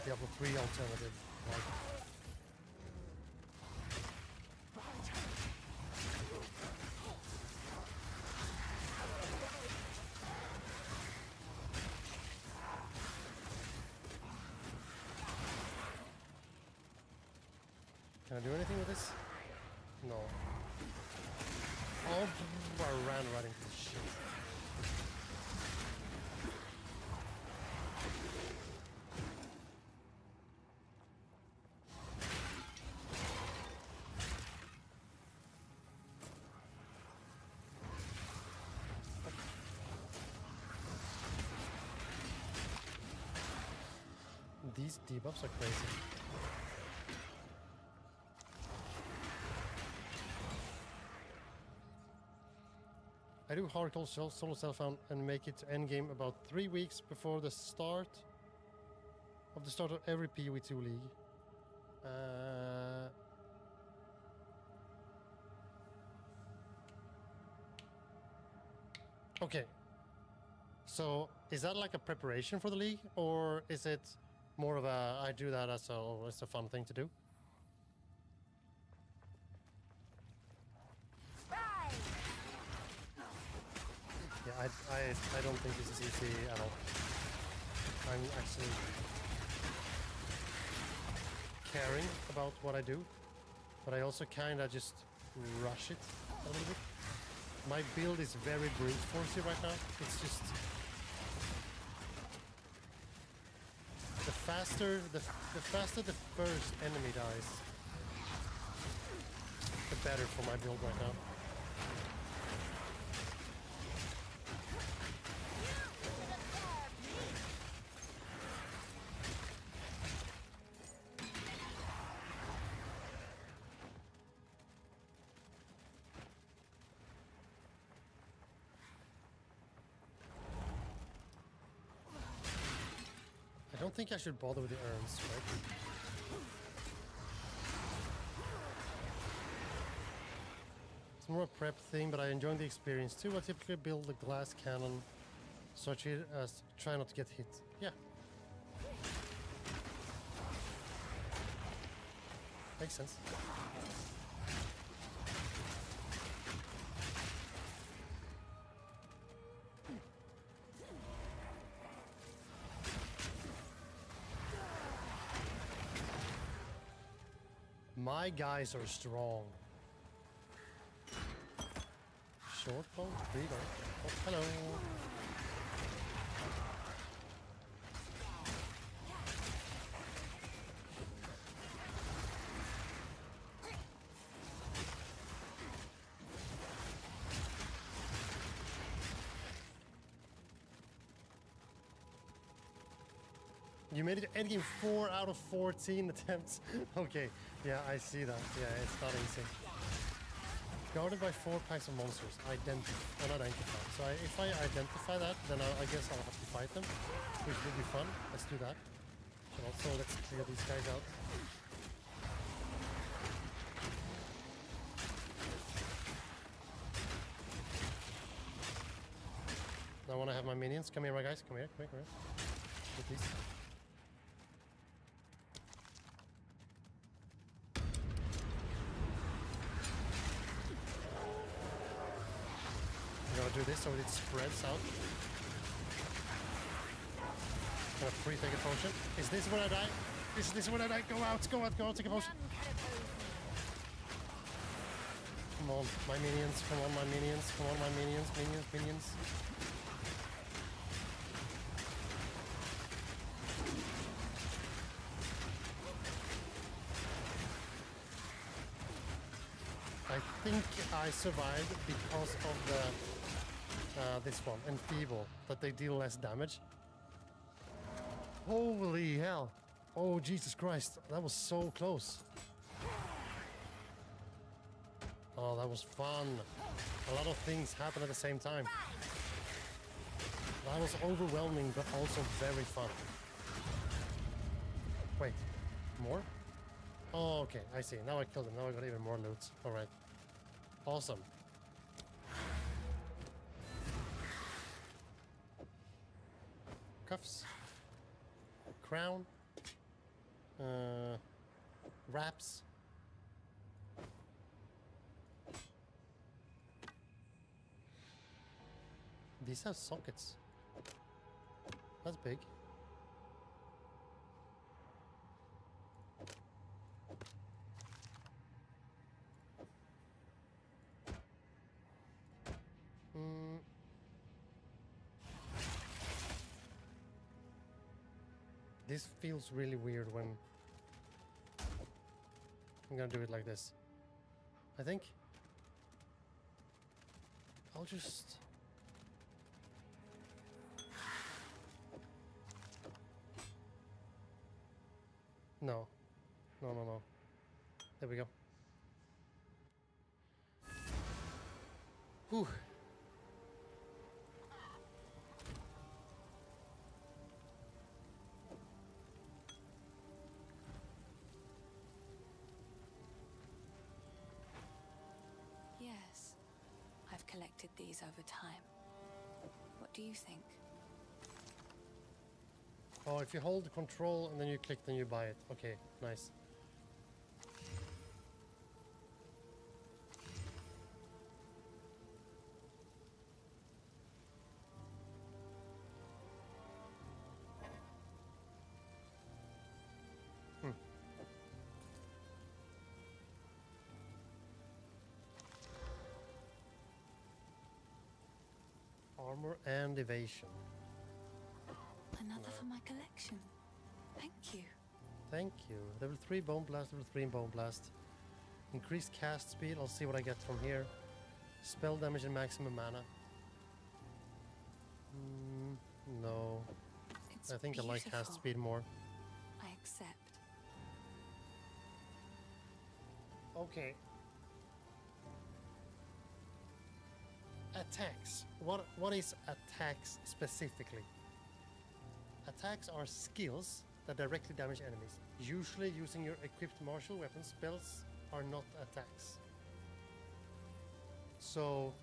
Diablo 3 alternative. Like, can I do anything with this? No. Oh, I ran right into this shit. These debuffs are crazy. I do hardcore solo self-found and make it to endgame about 3 weeks before the start of every PoE2 league. Okay. So is that like a preparation for the league, or is it more of a I do that as a fun thing to do? Yeah, I don't think this is easy at all. I'm actually caring about what I do, but I also kind of just rush it a little bit. My build is very brute forcey right now. It's just the faster the first enemy dies, the better for my build right now. I don't think I should bother with the urns, right? It's more a prep thing, but I enjoy the experience too. I typically build a glass cannon, so I try not to get hit. Yeah. Makes sense. My guys are strong. Short bow, reader. Oh, hello. You made it to endgame 4 out of 14 attempts. Okay, yeah, I see that. Yeah, it's not easy. Guarded by 4 packs of monsters. Unidentified. So if I identify that, then I guess I'll have to fight them, which will be fun. Let's do that. And also, let's clear these guys out. I want to have my minions. Come here, my guys. Come here, come here, come here. Please. Do this so it spreads out. Gonna free take a potion. Is this when I die? Is this when I die? Go out, go out, go out, take a potion. Come on, my minions, come on, my minions, come on, my minions, minions. I think I survived because of the this one, Enfeeble, that they deal less damage. Holy hell. Oh, Jesus Christ. That was so close. Oh, that was fun. A lot of things happened at the same time. That was overwhelming, but also very fun. Wait, more? Oh, okay, I see. Now I killed him. Now I got even more loot. All right. Awesome. Cuffs, crown, wraps. These have sockets. That's big. This feels really weird when I'm gonna do it like this. I think I'll just No. No, no, no. There we go. Whew. Yes. I've collected these over time. What do you think? Oh, if you hold the control and then you click, then you buy it. Okay, nice. Armor and evasion. Another for my collection. Thank you. Thank you. Level 3 Bone Blast, level 3 Bone Blast. Increased cast speed, I'll see what I get from here. Spell damage and maximum mana. No. It's I think I like cast beautiful. speed more. I accept. Okay. Attacks. What is attacks specifically? Attacks are skills that directly damage enemies. Usually using your equipped martial weapon, spells are not attacks. So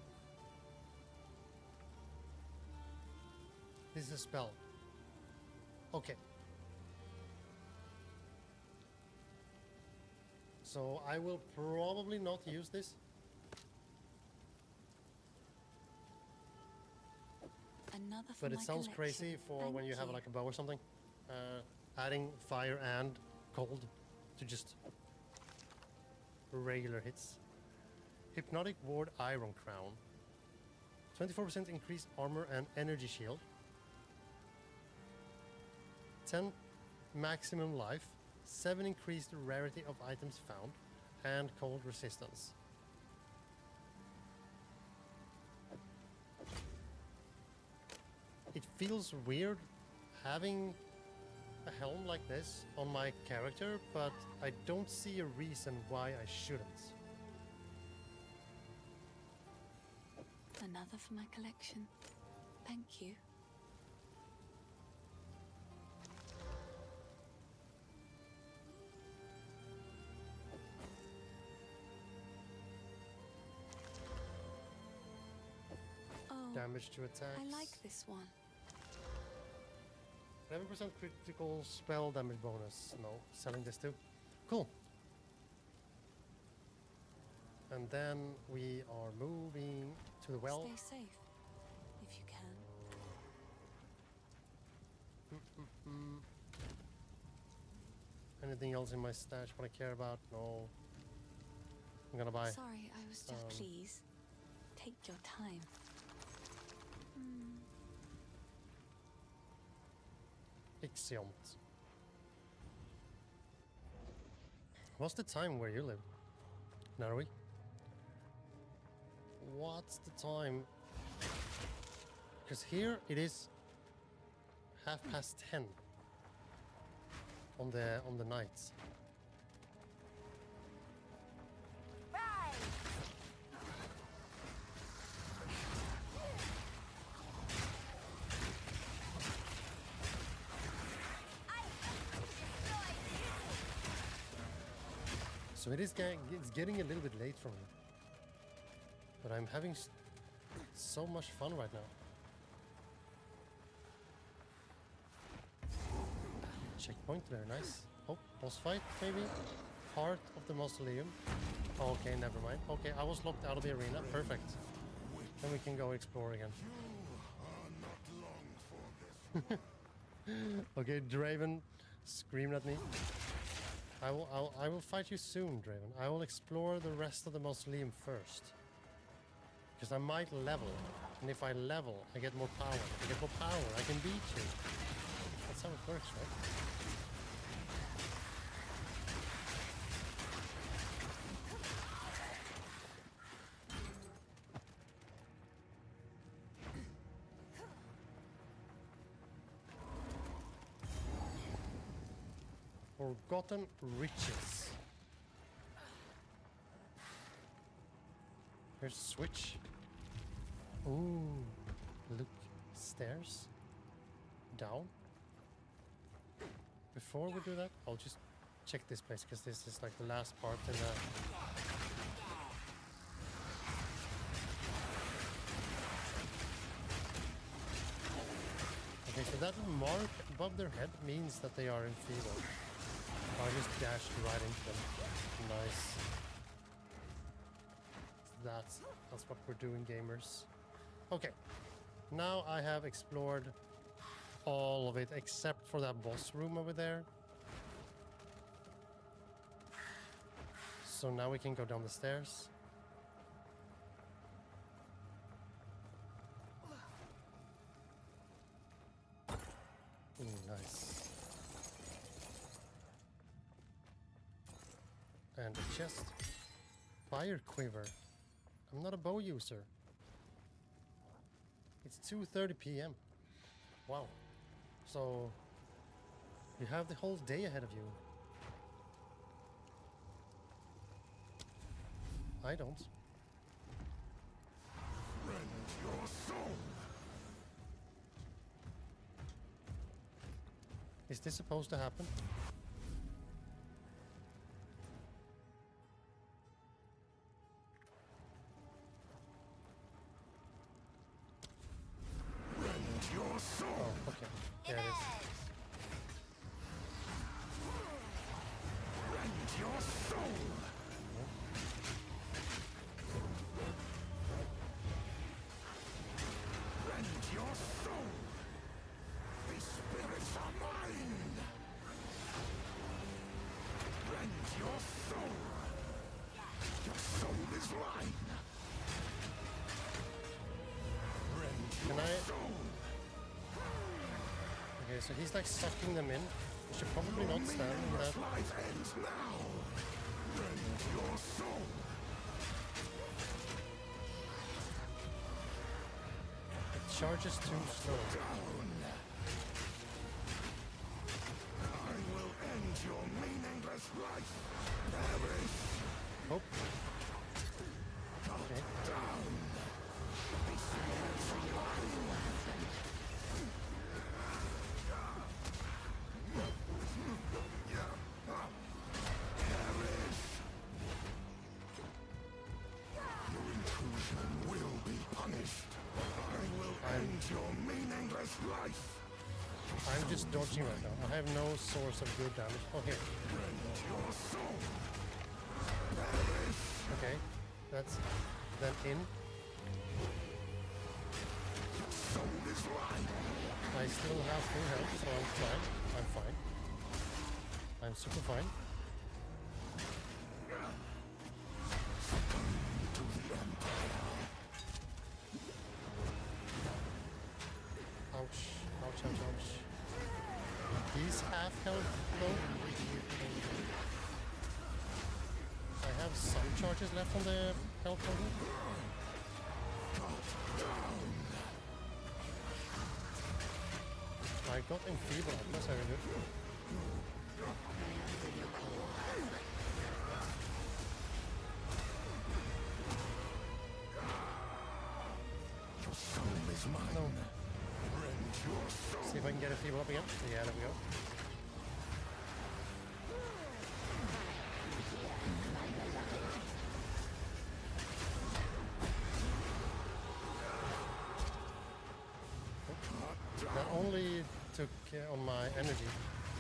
this is a spell. Okay. So I will probably not use this. Another for But my it sounds collection. crazy for Thank when you have you. like a bow or something. Adding fire and cold to just regular hits. Hypnotic Ward Iron Crown. 24% increased armor and energy shield. 10 maximum life. 7 increased rarity of items found. And cold resistance. It feels weird having a helm like this on my character, but I don't see a reason why I shouldn't. Another for my collection. Thank you. Oh, Damage to attacks. I like this one. 11% critical spell damage bonus. No, selling this too. Cool. And then we are moving to the well. Stay safe, if you can. Anything else in my stash what I care about? No. I'm gonna buy. Sorry, I was just please. Take your time. Exile. What's the time where you live, Narui? What's the time? Because here it is 10:30 on the nights. So it's getting a little bit late for me. But I'm having so much fun right now. Checkpoint, very nice. Oh, boss fight, maybe? Part of the mausoleum. Okay, never mind. Okay, I was locked out of the arena. Perfect. Then we can go explore again. Okay, Draven screamed at me. I will fight you soon, Draven. I will explore the rest of the mausoleum first. Because I might level. And if I level, I get more power. If I get more power, I can beat you. That's how it works, right? Forgotten Riches. Here's a switch. Ooh, look, stairs. Down. Before we do that, I'll just check this place because this is like the last part in the... Okay, so that mark above their head means that they are enfeebled. I just dashed right into them. Nice. That's what we're doing, gamers. Okay. Now I have explored all of it except for that boss room over there. So now we can go down the stairs. Ooh, nice. And a chest. Fire quiver. I'm not a bow user. It's 2:30 p.m. Wow. So you have the whole day ahead of you. I don't. Rend your soul. Is this supposed to happen? Rend your soul. Oh, okay. There it is. Rend your soul. Rend your soul. These spirits are mine. Rend your soul. Your soul is mine. Rend Can your I- soul. Okay, so he's like sucking them in. We should probably not stand in that. Meaningless life ends now. Rend your soul. It charges too slow. Down. I will end your meaningless life. Perish. Oh. Okay. Down. These spirits are mine. Perish. Your intrusion will be punished. I will end your meaningless life. I'm just dodging right now. I have no source of good damage. Oh, here. Rend your soul. Perish. Okay. That's then in. Soul is mine. I still have full health, so I'm fine. I'm fine. I'm super fine. To the Empire. Ouch. Ouch, ouch, ouch. He's half health though. I have some charges left on the health total. I got enfeebled. That's very good. Your soul is mine. No. Rend your soul. See if I can get enfeebled up again. Yeah, there we go. That only took on my energy.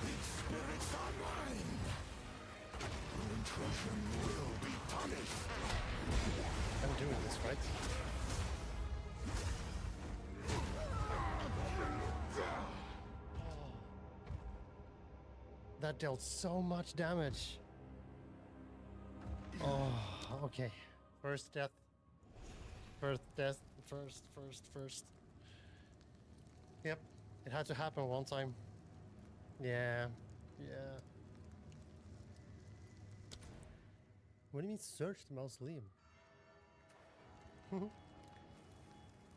These spirits are mine. Your intrusion will be punished. I'm doing this, right? That dealt so much damage. Oh, okay. First death. First death. First. Yep. It had to happen one time. Yeah. What do you mean search the mausoleum?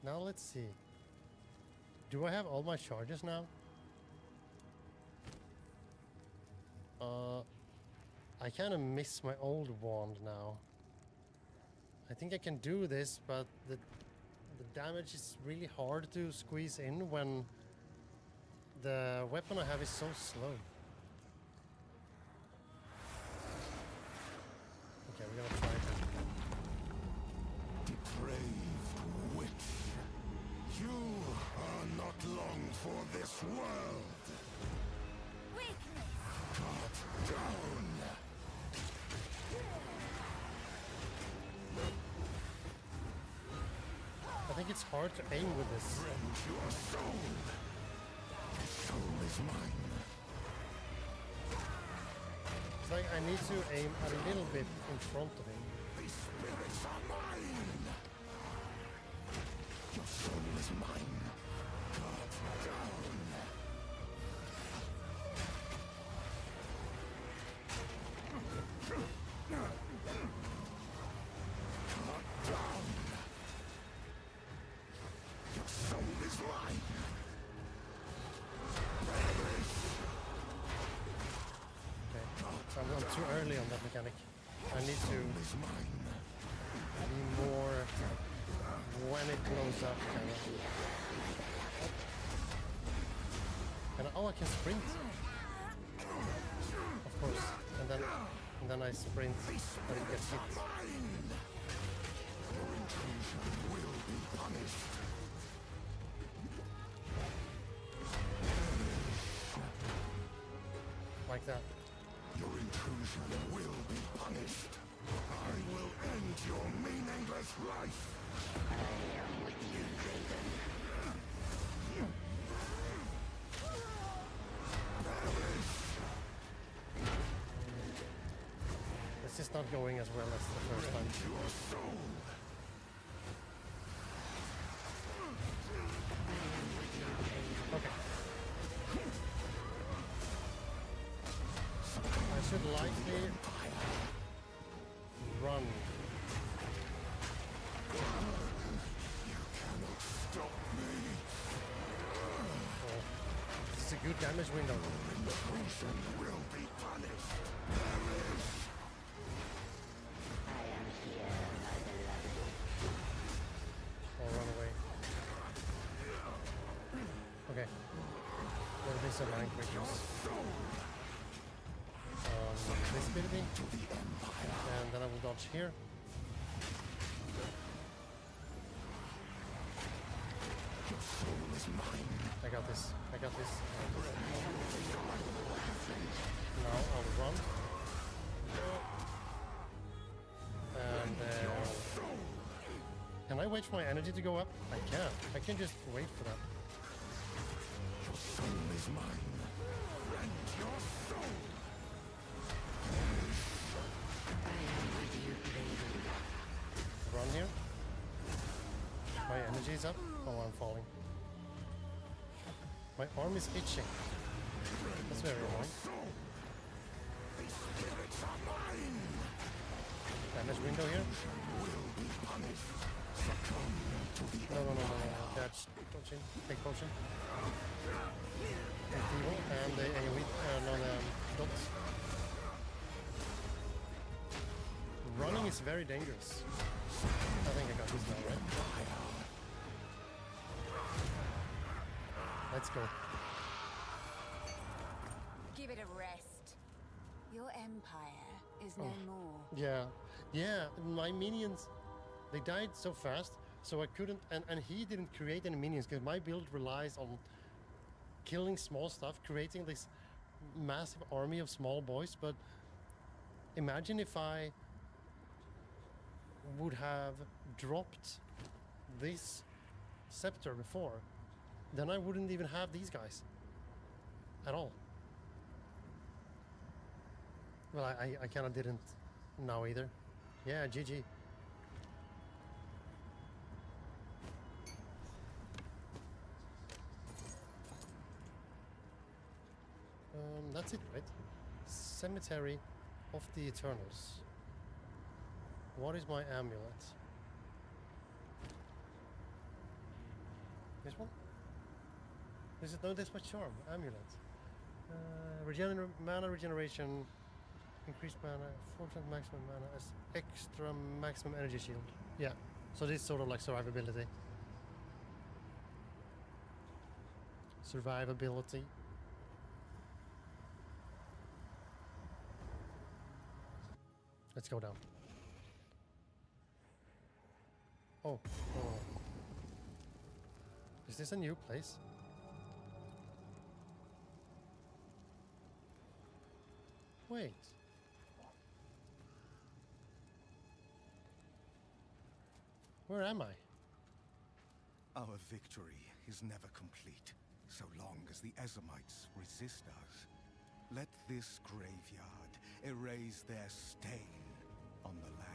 Now let's see. Do I have all my charges now? I kind of miss my old wand now. I think I can do this, but the damage is really hard to squeeze in when the weapon I have is so slow. Okay, we're gonna try it. Depraved witch, you are not long for this world. Weakness! Cut down! I think it's hard to aim with this. Rend your soul. The soul is mine. It's like I need to aim a little bit in front of him. The spirits are mine. Your soul is mine. Cut down. Cut down. Your soul is mine. Perish. Okay, so I'm going too early on that mechanic. I need to Is mine. be more when it blows up, kind of. And oh, I can sprint. Of course, and then I sprint when it gets hit. Your intrusion will be punished. Like that. Your intrusion will be punished. I will end your meaningless life. Perish. This is not going as well as the first time. Your soul. Okay. I should likely run. Stop me. Oh, this is a good damage window. Intrusion will be punished. Perish. Or run away. Okay. Well, these are line creatures. This building. And then I will dodge here. Your soul is mine. I got this. I got this. Now I'll run. And can I wait for my energy to go up? I can. I can just wait for that. Your soul is mine. Rend your soul. Run here. My energy is up. Oh, I'm falling. My arm is itching. That's very annoying. The spirits are mine. Damage window here. Will be punished. Succumb to the No. Dodge. Dodging. Take potion. It's evil. And the AoE. No, the dots. Running is very dangerous. I think I got this now, right? Let's go. Give it a rest. Your empire is no more. Yeah, my minions, they died so fast, so I couldn't, and he didn't create any minions, because my build relies on killing small stuff, creating this massive army of small boys, but imagine if I would have dropped this scepter before, then I wouldn't even have these guys at all. Well, I kind of didn't now either. Yeah, GG. That's it, right? Cemetery of the Eternals. What is my amulet? This one? This is no, this my charm amulet. Mana regeneration, Increased mana, 4% maximum mana as extra maximum energy shield. Yeah, so this is sort of like survivability. Survivability. Let's go down. Oh, oh. Is this a new place? Wait. Where am I? Our victory is never complete, so long as the Ezamites resist us. Let this graveyard erase their stain on the land.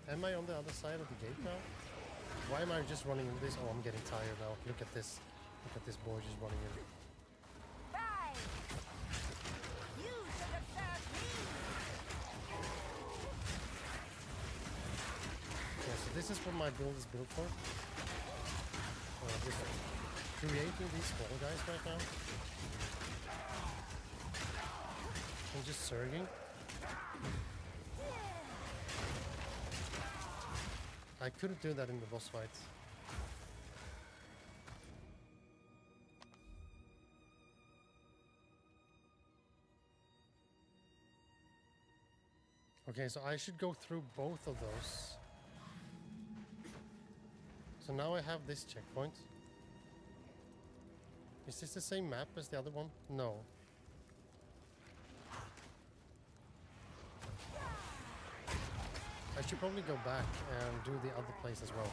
Am I on the other side of the gate now? Why am I just running in this? Oh, I'm getting tired now. Look at this. Look at this boy just running in. Right! You should have served me! Yeah, so this is what my build is built for. Just creating these small guys right now. I'm just surging. I couldn't do that in the boss fight. Okay, so I should go through both of those. So now I have this checkpoint. Is this the same map as the other one? No. I should probably go back and do the other place as well.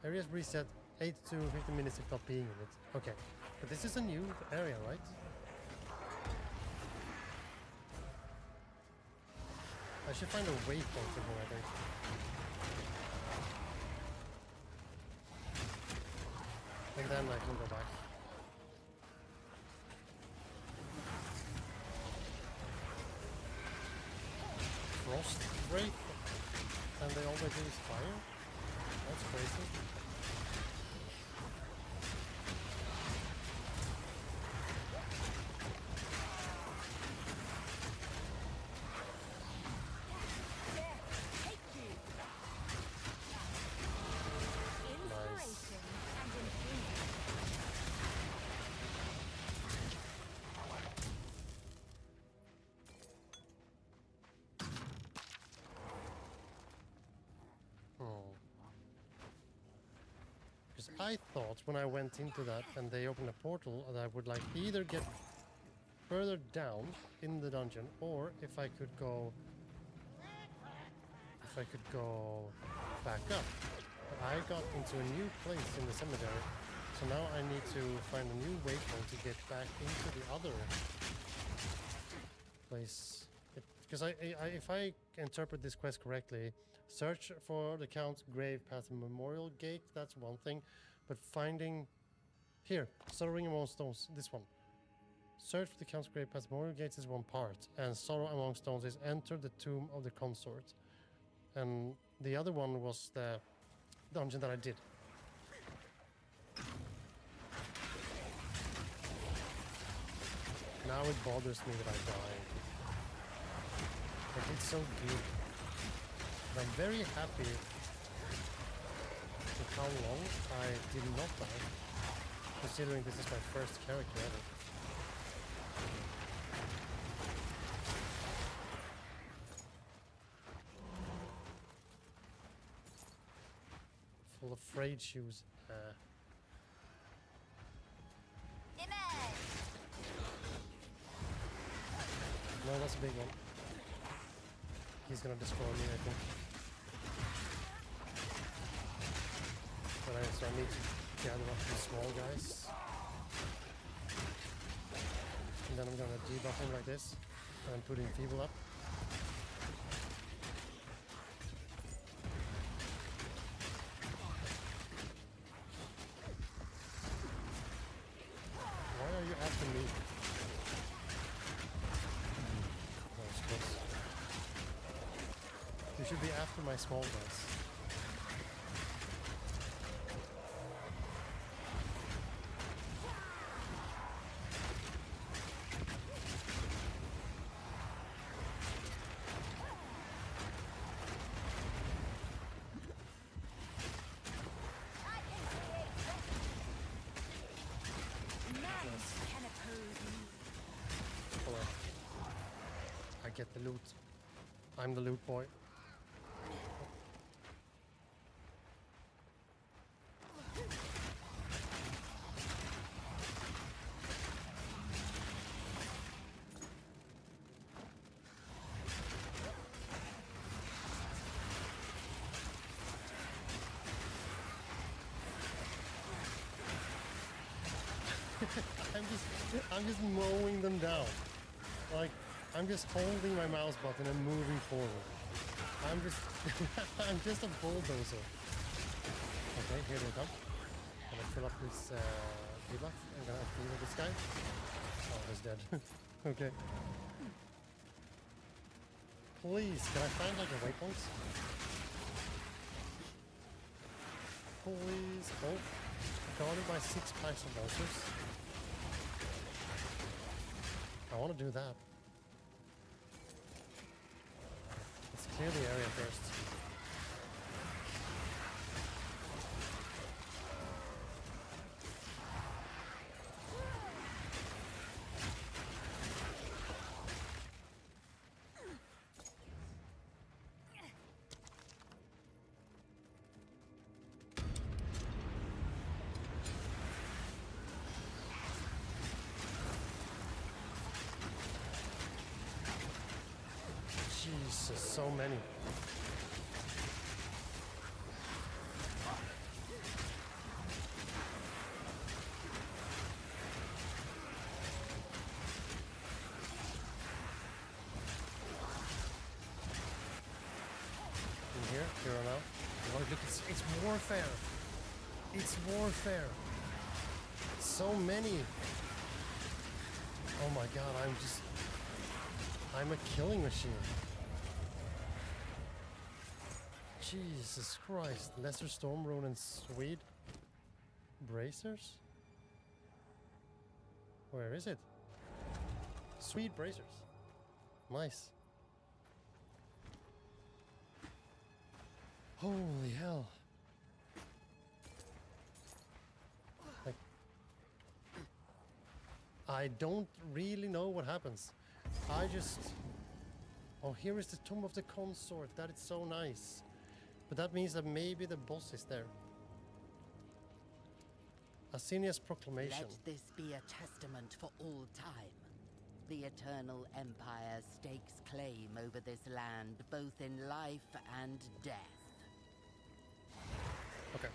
Areas reset 8 to 15 minutes if not being in it. Okay, but this is a new area, right? I should find a waypoint in here, I think. And then I can go back. Frost Wraith, and they always use fire? That's crazy. Inspiration and improvement. Because I thought when I went into that and they opened a portal that I would like either get further down in the dungeon or if I could go back up. But I got into a new place in the cemetery, so now I need to find a new waypoint to get back into the other place. Because if I interpret this quest correctly, search for the Count's grave past the memorial gate, that's one thing. But finding... Here, Sorrowing Among Stones, this one. Search for the Count's grave past the memorial gates is one part. And Sorrow Among Stones is enter the tomb of the consort. And the other one was the dungeon that I did. Now it bothers me that I died. I did so good. And I'm very happy with how long I did not die, considering this is my first character ever. Full of frayed shoes. No, that's a big one. He's gonna destroy me, I think. But so I need to gather up these small guys. And then I'm gonna debuff him like this. And put Enfeeble up. Why are you after me? That was close. You should be after my small guys. get the loot. I'm the loot boy. I'm just mowing them down. Like, I'm just holding my mouse button and moving forward. I'm just I'm just a bulldozer. Okay, here they come. I'm gonna fill up this debuff. I'm gonna heal this guy. Oh, he's dead. Okay. Please, can I find like a waypoint? Please. Oh, guarded by 6 packs of monsters. I want to do that. Let's clear the area first. Jesus, so many. In here now. Oh, look, it's warfare. It's warfare. So many. Oh my god, I'm a killing machine. Jesus Christ. Lesser Storm Rune and Swede Bracers? Where is it? Swede Bracers. Nice. Holy hell. Like, I don't really know what happens. I just... Oh, here is the Tomb of the Consort. That is so nice. But that means that maybe the boss is there. Asinia's proclamation. Let this be a testament for all time. The Eternal Empire stakes claim over this land, both in life and death. Okay.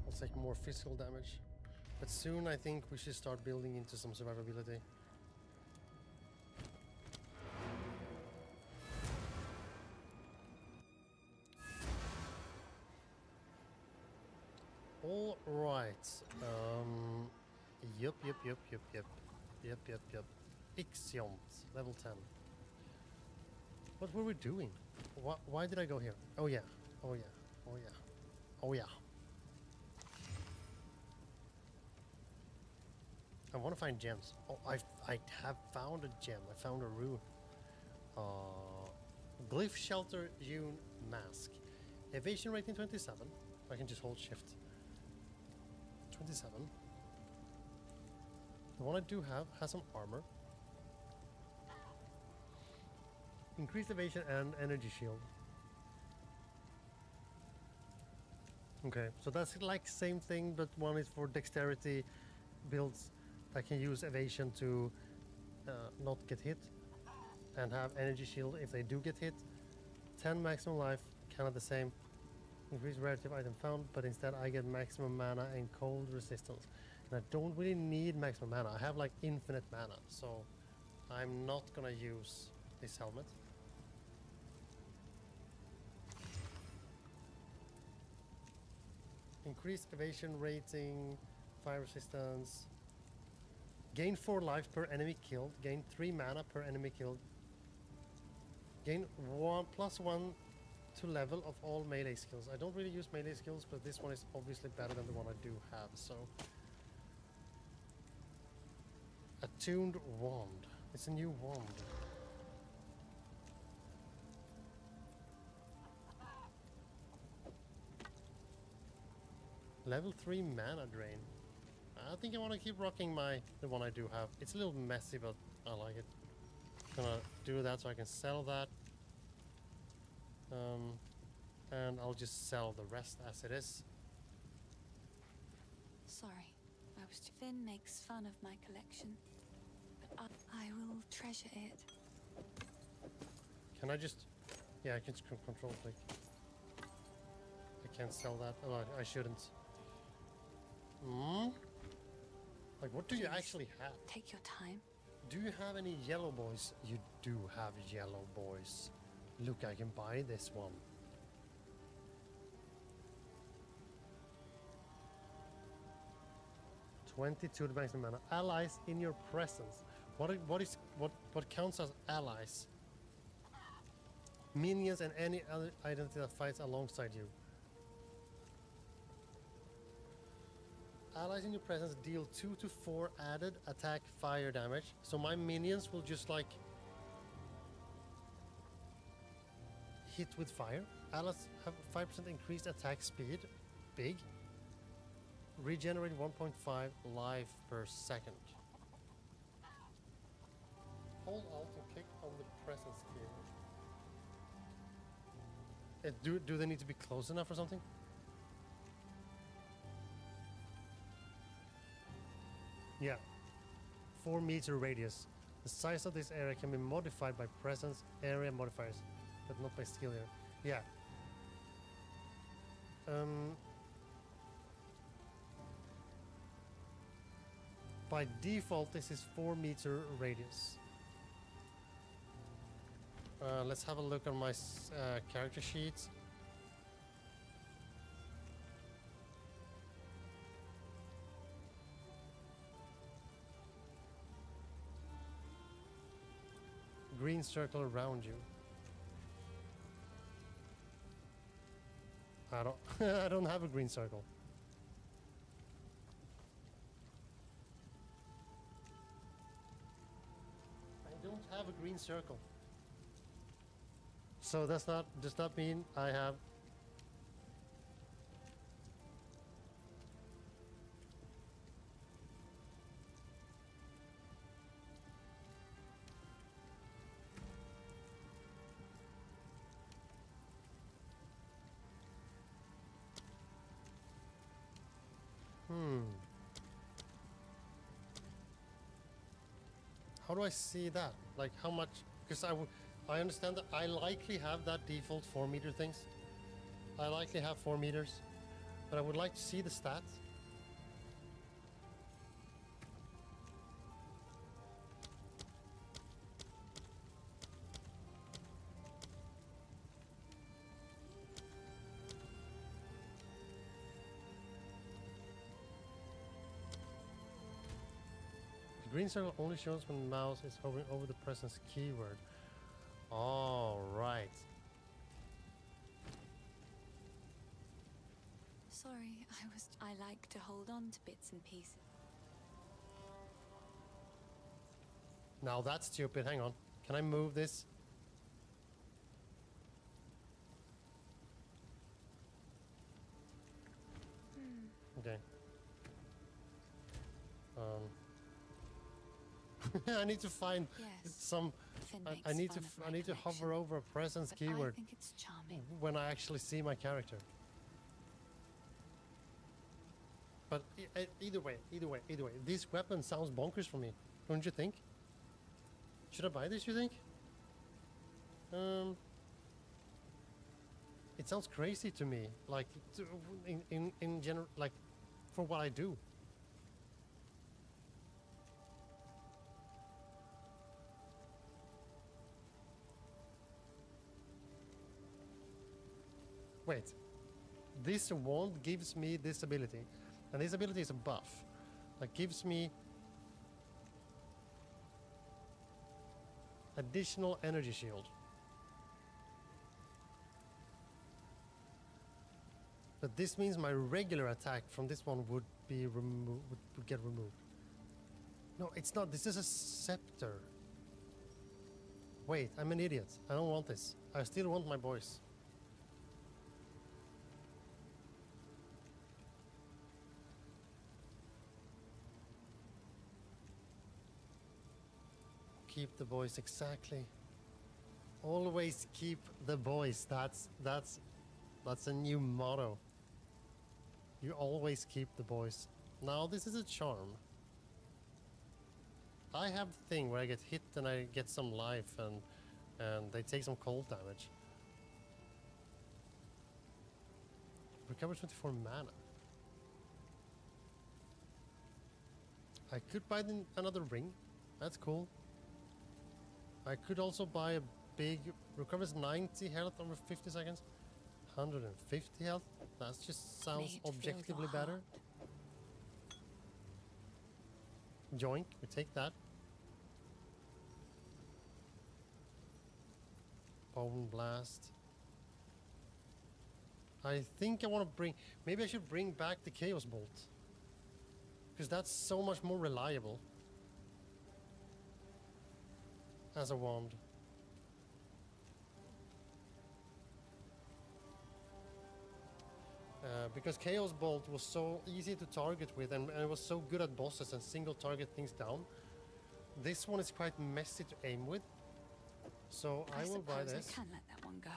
I'll take more physical damage. But soon I think we should start building into some survivability. All right. Yup. Exile, level 10. What were we doing? Why did I go here? Oh yeah. I want to find gems. Oh, I have found a gem. I found a rune. Glyph Shelter Yun Mask. Evasion rating 27. I can just hold shift. 27. The one I do have has some armor. Increased evasion and energy shield. Okay, so that's like same thing, but one is for dexterity builds that can use evasion to not get hit, and have energy shield if they do get hit. 10 maximum life, kind of the same. Increase rarity of item found, but instead I get maximum mana and cold resistance. And I don't really need maximum mana. I have like infinite mana, so I'm not gonna use this helmet. Increased evasion rating, fire resistance. Gain 4 life per enemy killed. Gain 3 mana per enemy killed. Gain +1 to level of all melee skills. I don't really use melee skills, but this one is obviously better than the one I do have, so. Attuned Wand. It's a new wand. Level 3 mana drain. I think I want to keep rocking the one I do have. It's a little messy, but I like it. Gonna do that so I can sell that. And I'll just sell the rest as it is. Sorry, Finn makes fun of my collection, but I will treasure it. Can I just... Yeah, I can just control click. I can't sell that. Oh, I shouldn't. Hmm? Like, what do you actually have? Take your time. Do you have any yellow boys? You do have yellow boys. Look, I can buy this one. $22 the maximum mana. Allies in your presence. What counts as allies? Minions and any other identity that fights alongside you. Allies in your presence deal 2 to 4 added attack fire damage. So my minions will just like hit with fire. Allies have 5% increased attack speed. Big. Regenerate 1.5 life per second. Hold Alt and click on the presence key. Do they need to be close enough or something? Yeah. 4-meter radius. The size of this area can be modified by presence area modifiers, but not by skill area. Yeah. By default, this is 4-meter radius. Let's have a look on my character sheets. Green circle around you. I don't I don't have a green circle. I don't have a green circle. So does that mean I have... How do I see that? Like how much? Because I understand that I likely have that default 4-meter things. I likely have 4 meters, but I would like to see the stats. The green circle only shows when the mouse is hovering over the presence keyword. All right. Sorry, I like to hold on to bits and pieces. Now that's stupid. Hang on. Can I move this? Okay. I need to find some. I need to hover over a presence keyword I think it's charming. when I actually see my character. But either way, this weapon sounds bonkers for me, don't you think? Should I buy this? You think? It sounds crazy to me, like in general, like for what I do. Wait, this wand gives me this ability, and this ability is a buff that gives me additional energy shield. But this means my regular attack from this one would be would get removed. No, it's not. This is a scepter. Wait, I'm an idiot. I don't want this. I still want my boys. Keep the boys, exactly. Always keep the boys. That's a new motto. You always keep the boys. Now this is a charm. I have the thing where I get hit and I get some life and they take some cold damage. Recover 24 mana. I could buy another ring. That's cool. I could also buy a big... Recovers 90 health over 50 seconds. 150 health. That just sounds objectively better. Joink. We take that. Bone Blast. I think I want to bring... Maybe I should bring back the Chaos Bolt. Because that's so much more reliable. As a wand. Because Chaos Bolt was so easy to target with and it was so good at bosses and single target things down. This one is quite messy to aim with. So I will buy this. I can't let that one go.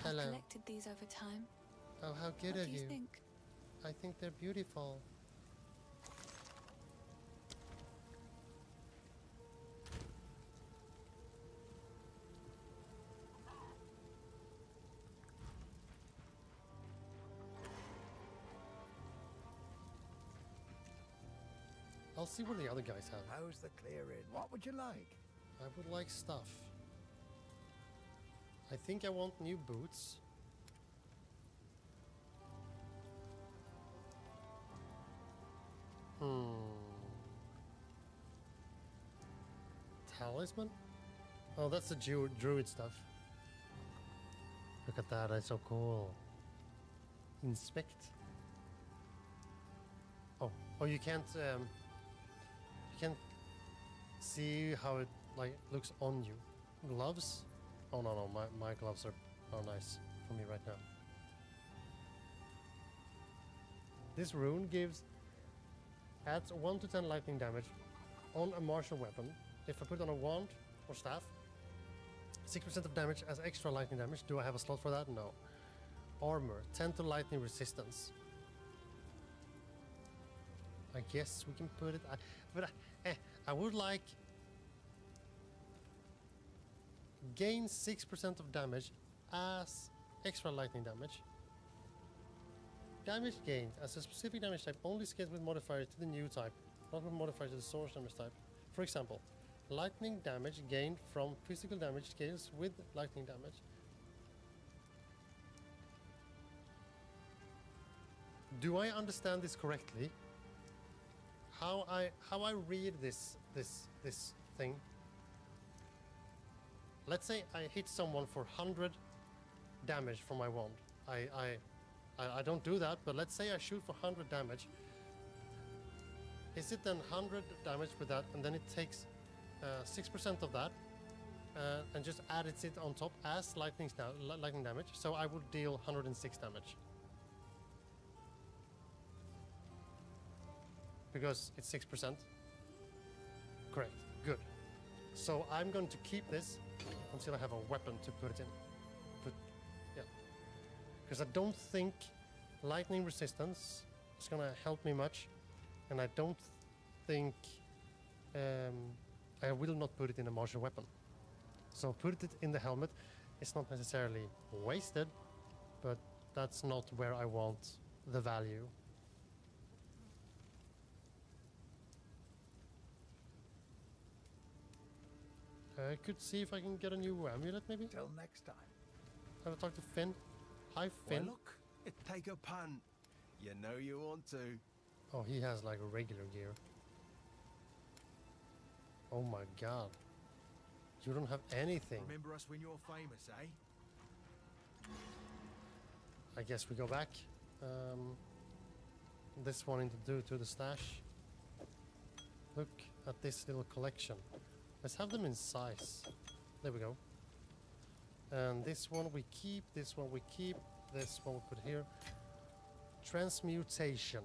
Hello. I've collected these over time. Oh, how good What of do you you. think? I think they're beautiful. I'll see what the other guys have. How's the clearing? What would you like? I would like stuff. I think I want new boots. Talisman? Oh, that's the druid stuff. Look at that, that's so cool. Inspect. Oh, you can't see how it like looks on you. Gloves? Oh no, my gloves are nice for me right now. This rune adds 1 to 10 lightning damage on a martial weapon. If I put it on a wand or staff, 6% of damage as extra lightning damage. Do I have a slot for that? No. Armor, 10 to lightning resistance. I guess we can put it... I would like... Gain 6% of damage as extra lightning damage. Damage gained as a specific damage type only scales with modifier to the new type, not with modifier to the source damage type. For example, lightning damage gained from physical damage scales with lightning damage. Do I understand this correctly? How I read this thing? Let's say I hit someone for 100 damage from my wand. I don't do that, but let's say I shoot for 100 damage. Is it then 100 damage with that, and then it takes 6% of that, and just adds it on top as lightning damage? So I would deal 106 damage. Because it's 6%. Correct. Good. So I'm going to keep this until I have a weapon to put it in. Because I don't think lightning resistance is going to help me much, and I don't think I will not put it in a martial weapon. So put it in the helmet. It's not necessarily wasted, but that's not where I want the value. I could see if I can get a new amulet, maybe? Till next time. I'll talk to Finn. Hi, Finn. Well, look, take a punt. You know you want to. Oh, he has like a regular gear. Oh my god. You don't have anything. Remember us when you're famous, eh? I guess we go back. this one into the stash. Look at this little collection. Let's have them in size. There we go. And this one we keep, this one we keep, this one we put here. Transmutation.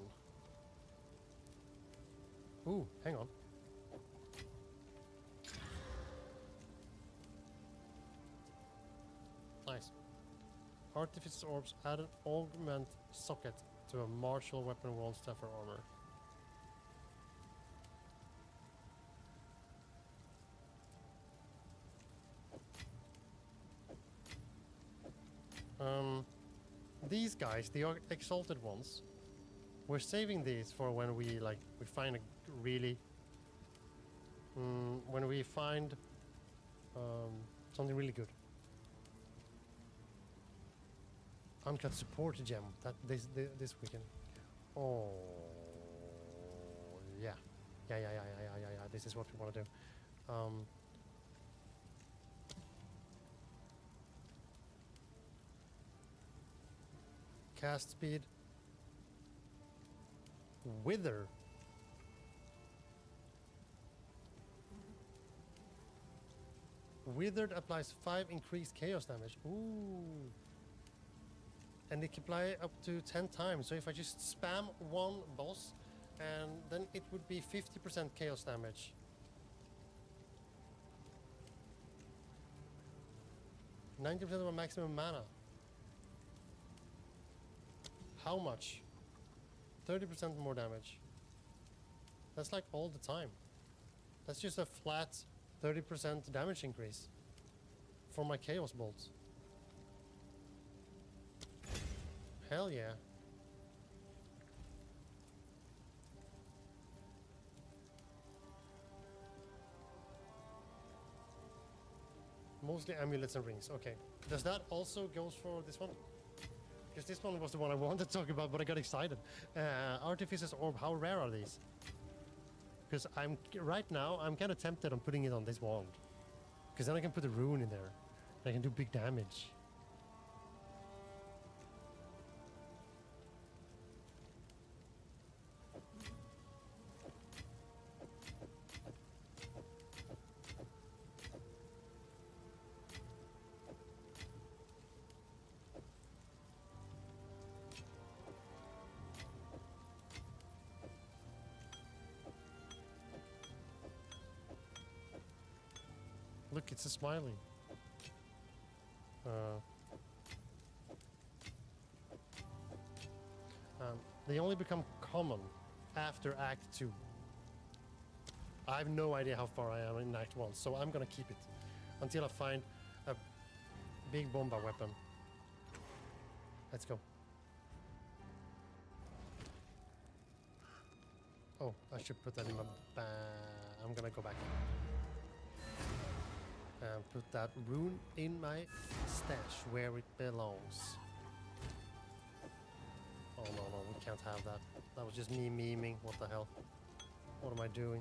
Ooh, hang on. Nice. Artificer's orbs add an augment socket to a martial weapon wall staff or armor. These guys, the exalted ones, we're saving these for when we find a really when we find something really good. Uncut support gem that this weekend. Oh yeah. This is what we want to do. Cast speed. Wither. Withered applies 5 increased chaos damage. Ooh. And it can apply up to 10 times. So if I just spam one boss, and then it would be 50% chaos damage. $90% of my maximum mana. How much? 30% more damage. That's like all the time. That's just a flat 30% damage increase for my chaos bolts. Hell yeah. Mostly amulets and rings. Okay. Does that also goes for this one? Because this one was the one I wanted to talk about, but I got excited. Artificer's Orb, how rare are these? Because right now, I'm kind of tempted on putting it on this wand. Because then I can put a rune in there. And I can do big damage. Look, it's a smiley. They only become common after Act 2. I have no idea how far I am in Act 1, so I'm gonna keep it until I find a big bomba weapon. Let's go. Oh, I should put that in my I'm gonna go back. And put that rune in my stash where it belongs. Oh no, we can't have that. That was just me memeing. What the hell? What am I doing?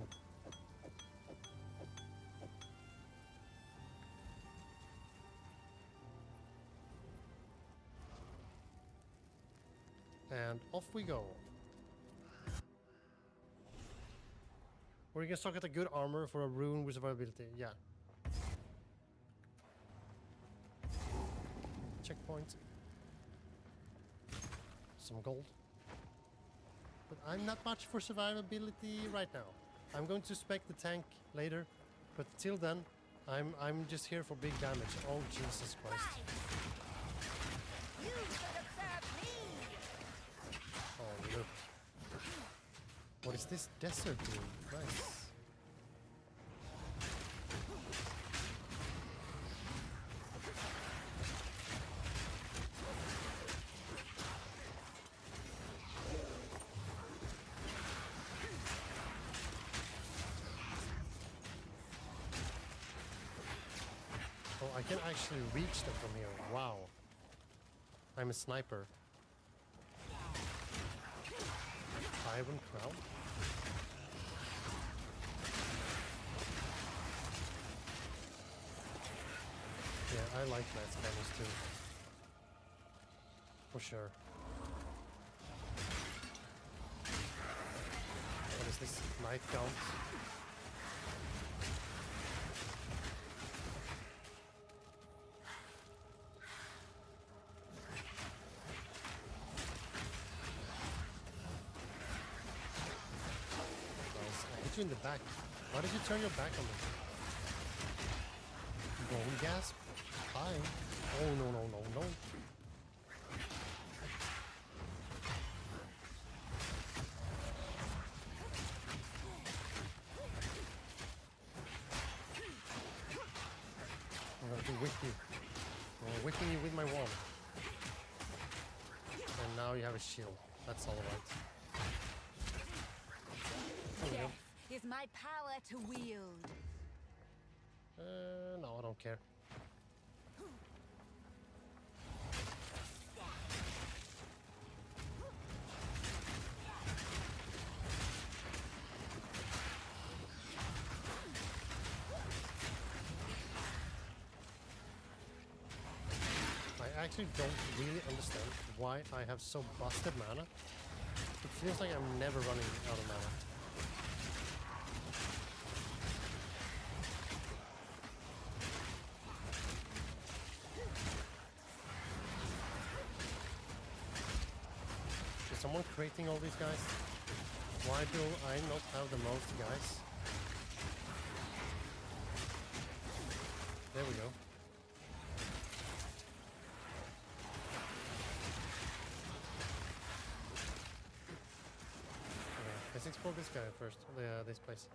And off we go. We're gonna start at a good armor for a rune with survivability. Yeah. Checkpoint. Some gold. But I'm not much for survivability right now. I'm going to spec the tank later, but till then, I'm just here for big damage. Oh Jesus Christ! You should have served me. Oh look! What is this desert doing? Nice. I can actually reach them from here. Wow. I'm a sniper. Iron Crown? Yeah, I like lance cannons too. For sure. Knight count. Nice. I hit you in the back. Why did you turn your back on me? Bone gasp? Hi. Oh no no no no. I'm going to whip you. I'm whipping you with my wand. And now you have a shield. That's all right. There we go. Death is my power to wield. No, I don't care. I actually don't really understand why I have so busted mana. It feels like I'm never running out of mana. Is someone creating all these guys? Why do I not have the most guys? There we go. Let's explore this guy first. This place.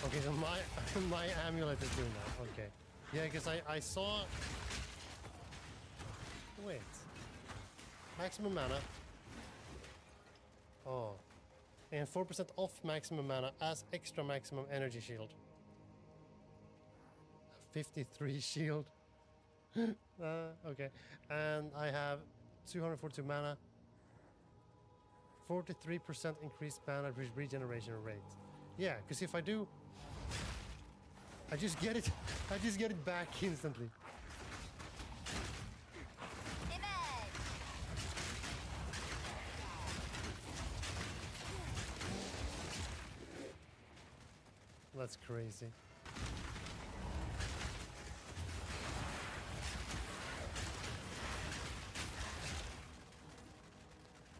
Okay, so my amulet is doing that. Okay. Yeah, because I saw. Wait. Maximum mana. Oh. And 4% off maximum mana as extra maximum energy shield. 53 shield. Okay. And I have 242 mana. 43% increased mana regeneration rate. Yeah, because if I do, I just get it. I just get it back instantly. That's crazy.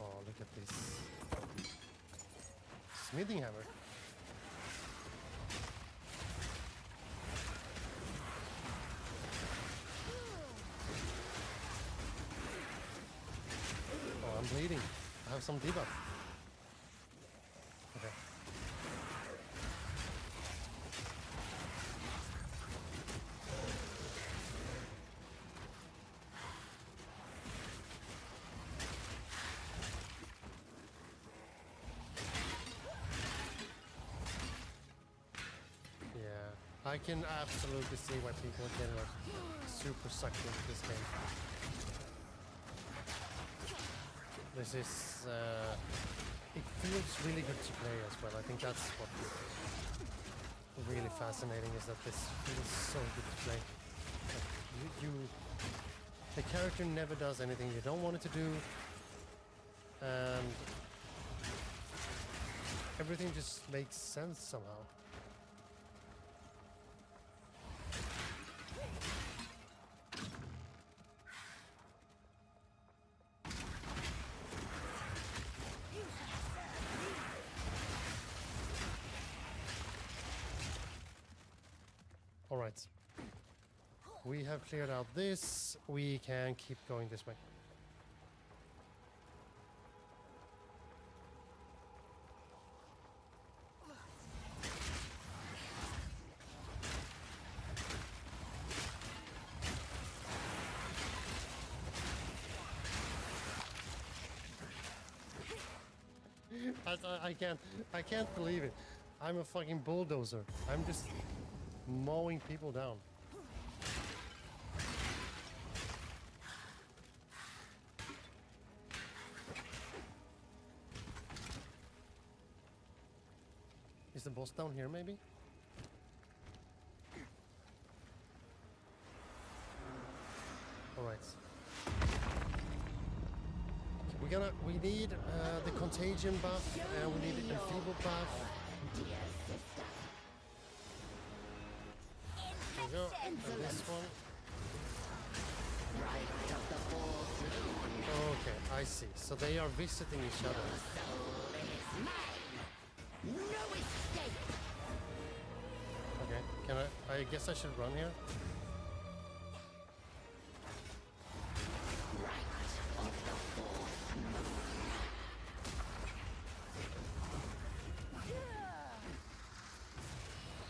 Oh, look at this. Smithing hammer. Oh, I'm bleeding. I have some debuff. Okay. I can absolutely see why people are getting like super sucked into this game. This is it feels really good to play as well. I think that's what really fascinating is that this feels so good to play. Like the character never does anything you don't want it to do, and everything just makes sense somehow. Alright. We have cleared out this. We can keep going this way. I can't believe it. I'm a fucking bulldozer. I'm just mowing people down. Is the boss down here maybe? Alright. we need the contagion buff and we need the enfeeble buff. There we go. And this one. Okay, I see. So they are visiting each other. Okay, can I guess I should run here?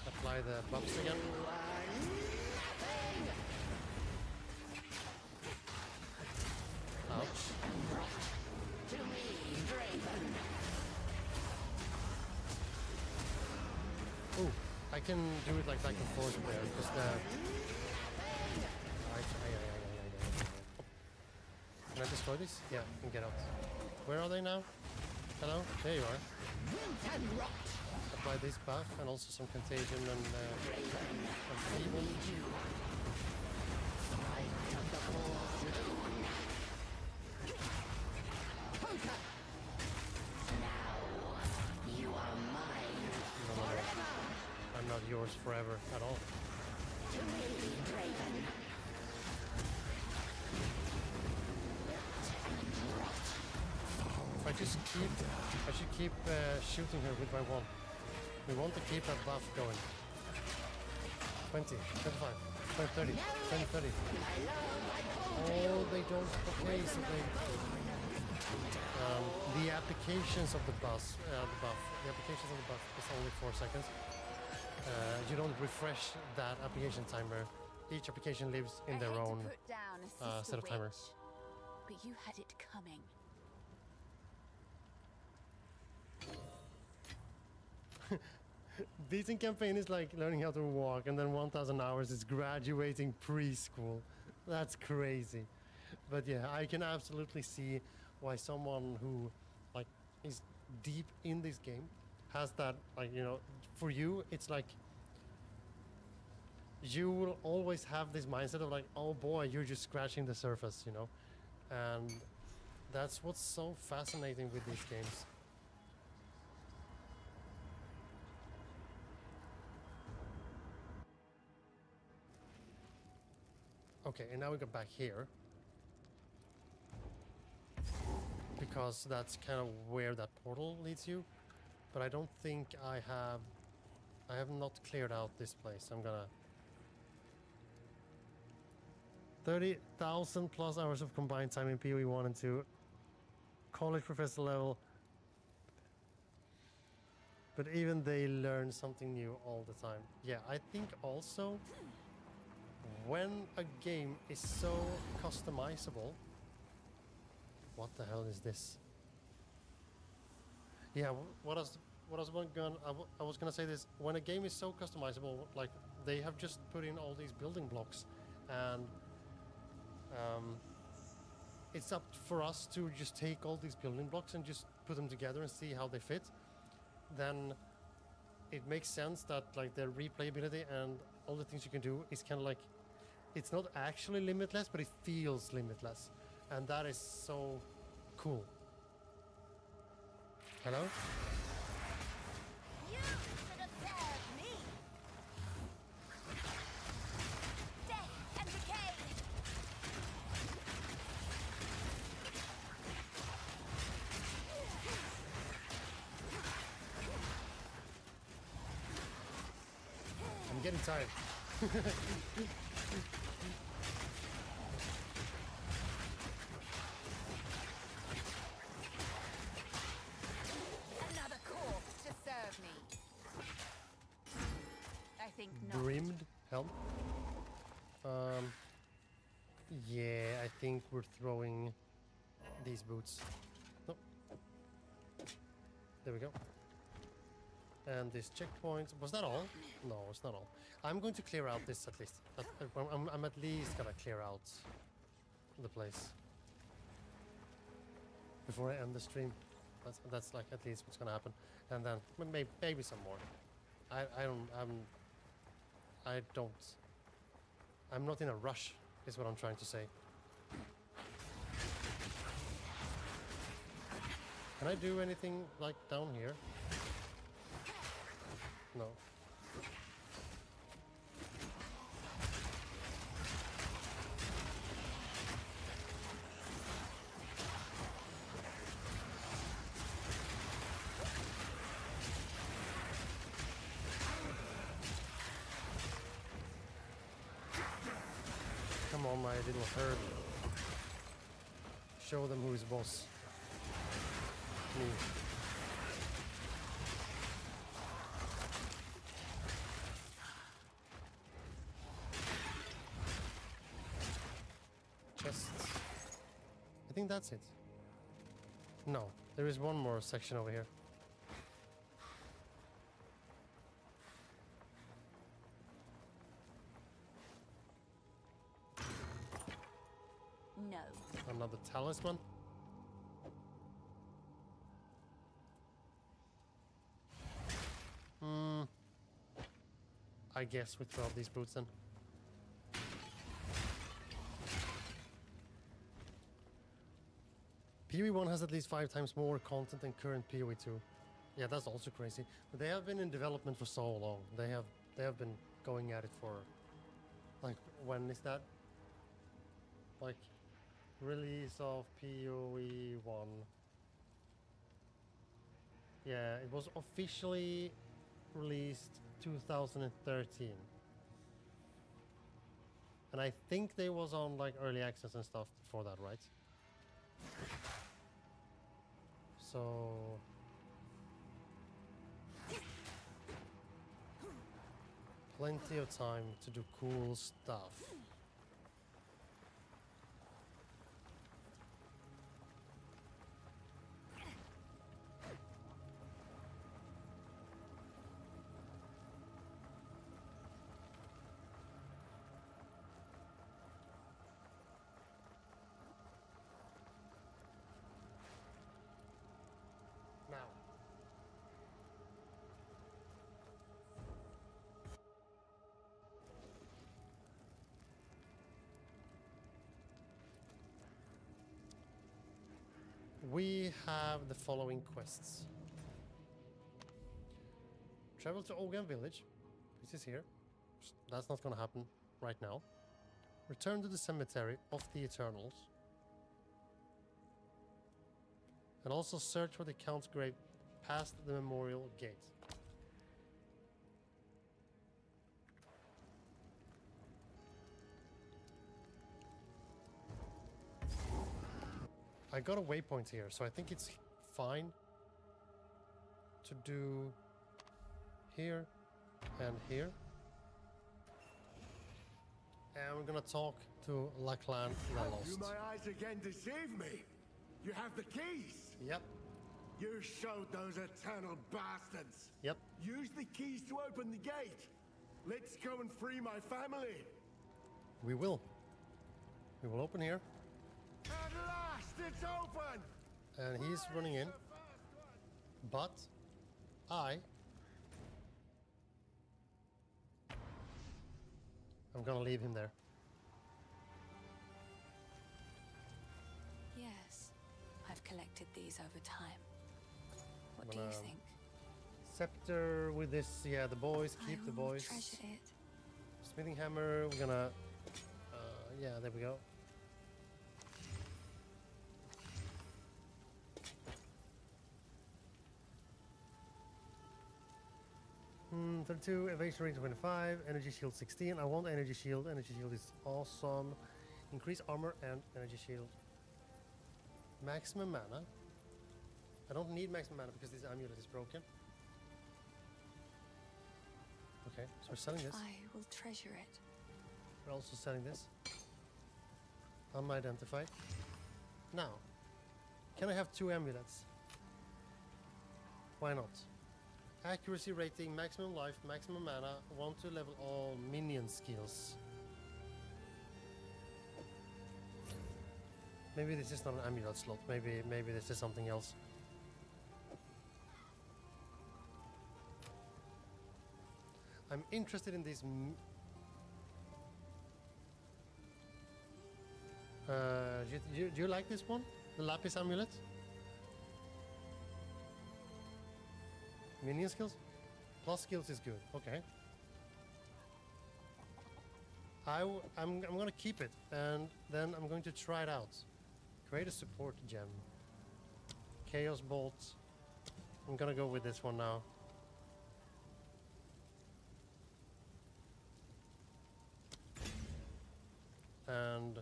Apply the buffs again. Ouch. Ooh, I can do it like back and forth there because the. Can I destroy this? Yeah, I can get out. Where are they now? Hello? There you are. Apply this buff and also some contagion and enfeeble. I'm not yours forever at all. I should keep shooting her with my wand. We want to keep that buff going. 20, 25, 20, 30, 20, 30. Oh, they don't. Okay, so they. The applications of the buff. The applications of the buff is only 4 seconds. You don't refresh that application timer. Each application lives in their own set of timer. But you had it coming. Beating campaign is like learning how to walk, and then 1,000 hours is graduating preschool. That's crazy. But yeah, I can absolutely see why someone who like is deep in this game has that, like, you know, for you it's like you will always have this mindset of like, oh boy, you're just scratching the surface, you know. And that's what's so fascinating with these games. Okay, and now we go back here. Because that's kind of where that portal leads you. But I don't think I have not cleared out this place. I'm gonna 30,000 plus hours of combined time in PoE 1 and 2. College professor level. But even they learn something new all the time. Yeah, I think also when a game is so customizable. What the hell is this? Yeah, I was gonna say this. When a game is so customizable, like they have just put in all these building blocks, and it's up for us to just take all these building blocks and just put them together and see how they fit. Then it makes sense that like the replayability and all the things you can do is kind of like, it's not actually limitless, but it feels limitless, and that is so cool. Hello? You should have served me. Death and decay. I'm getting tired. Another corpse to serve me. I think not. Brimmed helm. Yeah, I think we're throwing these boots. Nope. There we go. And this checkpoint, was that all? No, it's not all. I'm going to clear out this at least. I'm at least gonna clear out the place before I end the stream. That's like at least what's gonna happen. And then maybe some more. I'm not in a rush, is what I'm trying to say. Can I do anything like down here? No. Come on, my little herd. Show them who is boss. Me. Just... I think that's it. No, there is one more section over here. No. Another talisman. I guess we throw out these boots then. PoE 1 has at least 5 times more content than current PoE 2. Yeah, that's also crazy. But they have been in development for so long. They have been going at it for, like, when is that? Like, release of PoE 1. Yeah, it was officially released 2013. And I think they was on like early access and stuff before that, right? So plenty of time to do cool stuff. Now, we have the following quests. Travel to Ogan Village. This is here. That's not gonna happen right now. Return to the cemetery of the Eternals. And also search for the Count's grave past the memorial gate. I got a waypoint here, so I think it's fine to do here and here. And we're gonna talk to Lachlan the Have Lost. you my eyes again deceive me? You have the keys. Yep, You showed those eternal bastards. yep. Use the keys to open the gate. Let's go and free my family. We will. We will open here. At last, it's open. And he's running in. But I'm gonna leave him there. Yes, I've collected these over time. What do Wanna- you think? Scepter with this, yeah, the boys, keep the I will boys. treasure it. Smithing hammer, we're gonna, yeah, there we go. 32, evasion rate 25, energy shield 16. I want energy shield. Energy shield is awesome. Increase armor and energy shield. Maximum mana. I don't need maximum mana because this amulet is broken. Okay, so we're selling this. I will treasure it. We're also selling this. Unidentified. Now, can I have 2 amulets? Why not? Accuracy rating, maximum life, maximum mana, 1 to level all minion skills. Maybe this is not an amulet slot. Maybe this is something else. I'm interested in this. Do you like this one? The Lapis amulet? Minion skills? Plus skills is good. Okay. I'm gonna keep it, and then I'm going to try it out. Create a support gem. Chaos Bolt. I'm gonna go with this one now. And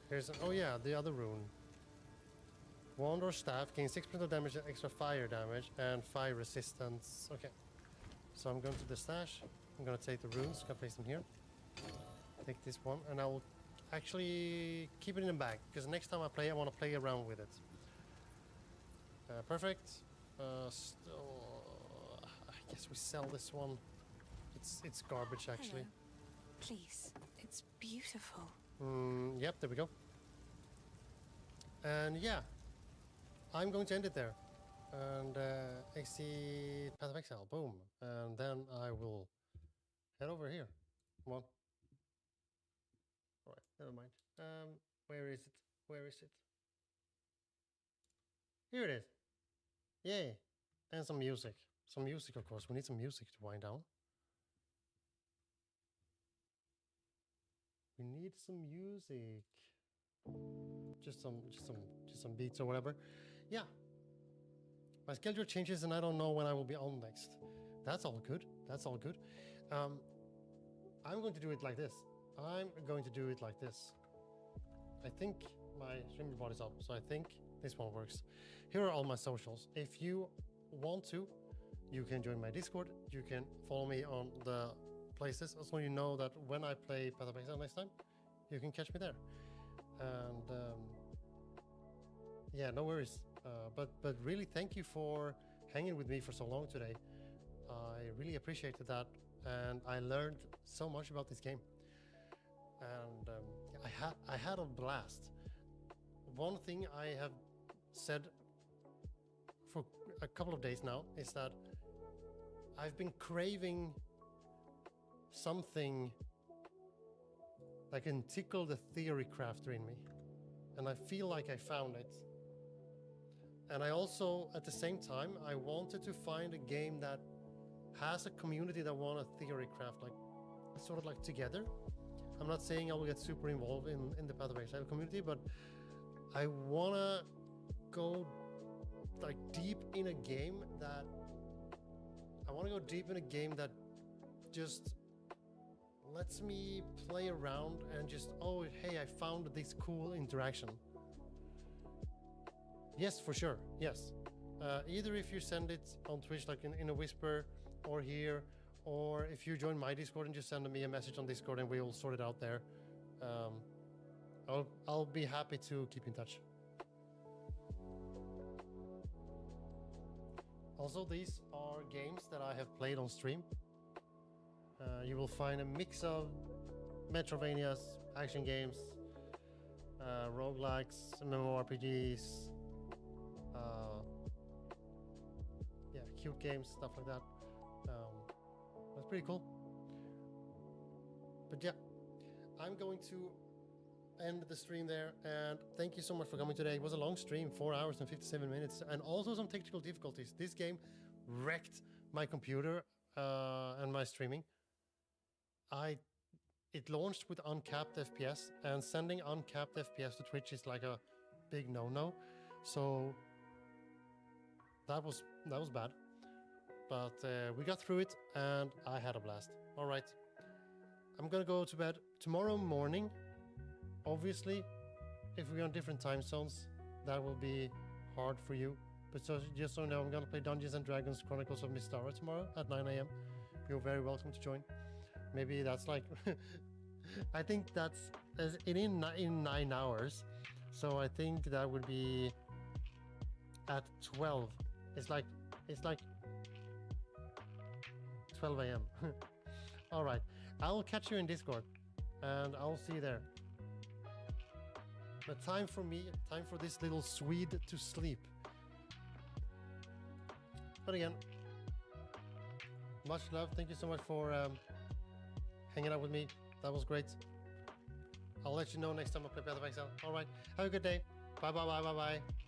here's oh yeah, the other rune. Wand or staff gains 6% of damage and extra fire damage and fire resistance. Okay. So I'm going to the stash. I'm gonna take the runes, gonna place them here. Take this one, and I will actually keep it in the bag because next time I play, I want to play around with it. Perfect. Still, I guess we sell this one. It's garbage actually. Hello. Please, it's beautiful. Yep, there we go. And yeah, I'm going to end it there. And exit Path of Exile, boom. And then I will head over here. Come on. All right, never mind. Where is it? Where is it? Here it is. Yay. And some music. Some music, of course. We need some music to wind down. We need some music. Just some beats or whatever. Yeah. My schedule changes and I don't know when I will be on next. That's all good. That's all good. I'm going to do it like this. I'm going to do it like this. I think my streamer bot is up, so I think this one works. Here are all my socials. If you want to, you can join my Discord. You can follow me on the places, so you know that when I play Path of Exile next time, you can catch me there. And yeah, no worries. But really, thank you for hanging with me for so long today. I really appreciated that, and I learned so much about this game. And I had a blast. One thing I have said for a couple of days now is that I've been craving something that can tickle the theory crafter in me, and I feel like I found it. And I also, at the same time, I wanted to find a game that has a community that want to theory craft, like sort of like together. I'm not saying I will get super involved in the Path of Exile community, but I wanna go like deep in a game that just lets me play around and just, oh hey, I found this cool interaction. Yes, for sure. Yes. Either if you send it on Twitch, like in a whisper, or here, or if you join my Discord and just send me a message on Discord and we'll sort it out there. I'll be happy to keep in touch. Also, these are games that I have played on stream. You will find a mix of Metrovanias, action games, roguelikes, MMORPGs, yeah, cute games, stuff like that. That's pretty cool. But yeah, I'm going to end the stream there, and thank you so much for coming today. It was a long stream, 4 hours and 57 minutes, and also some technical difficulties. This game wrecked my computer and my streaming. It launched with uncapped FPS, and sending uncapped FPS to Twitch is like a big no-no. So that was bad. But we got through it, and I had a blast. All right, I'm gonna go to bed tomorrow morning. Obviously, if we're on different time zones, that will be hard for you. But so, just so you know, I'm gonna play Dungeons and Dragons Chronicles of Mystara tomorrow at 9 AM. You're very welcome to join. Maybe that's like, I think that's in 9 hours. So I think that would be at 12. It's like 12 AM. All right, I'll catch you in Discord, and I'll see you there. But time for this little Swede to sleep. But again, much love. Thank you so much for hanging out with me. That was great. I'll let you know next time I play Path of Exile. All right, have a good day. Bye bye bye bye bye.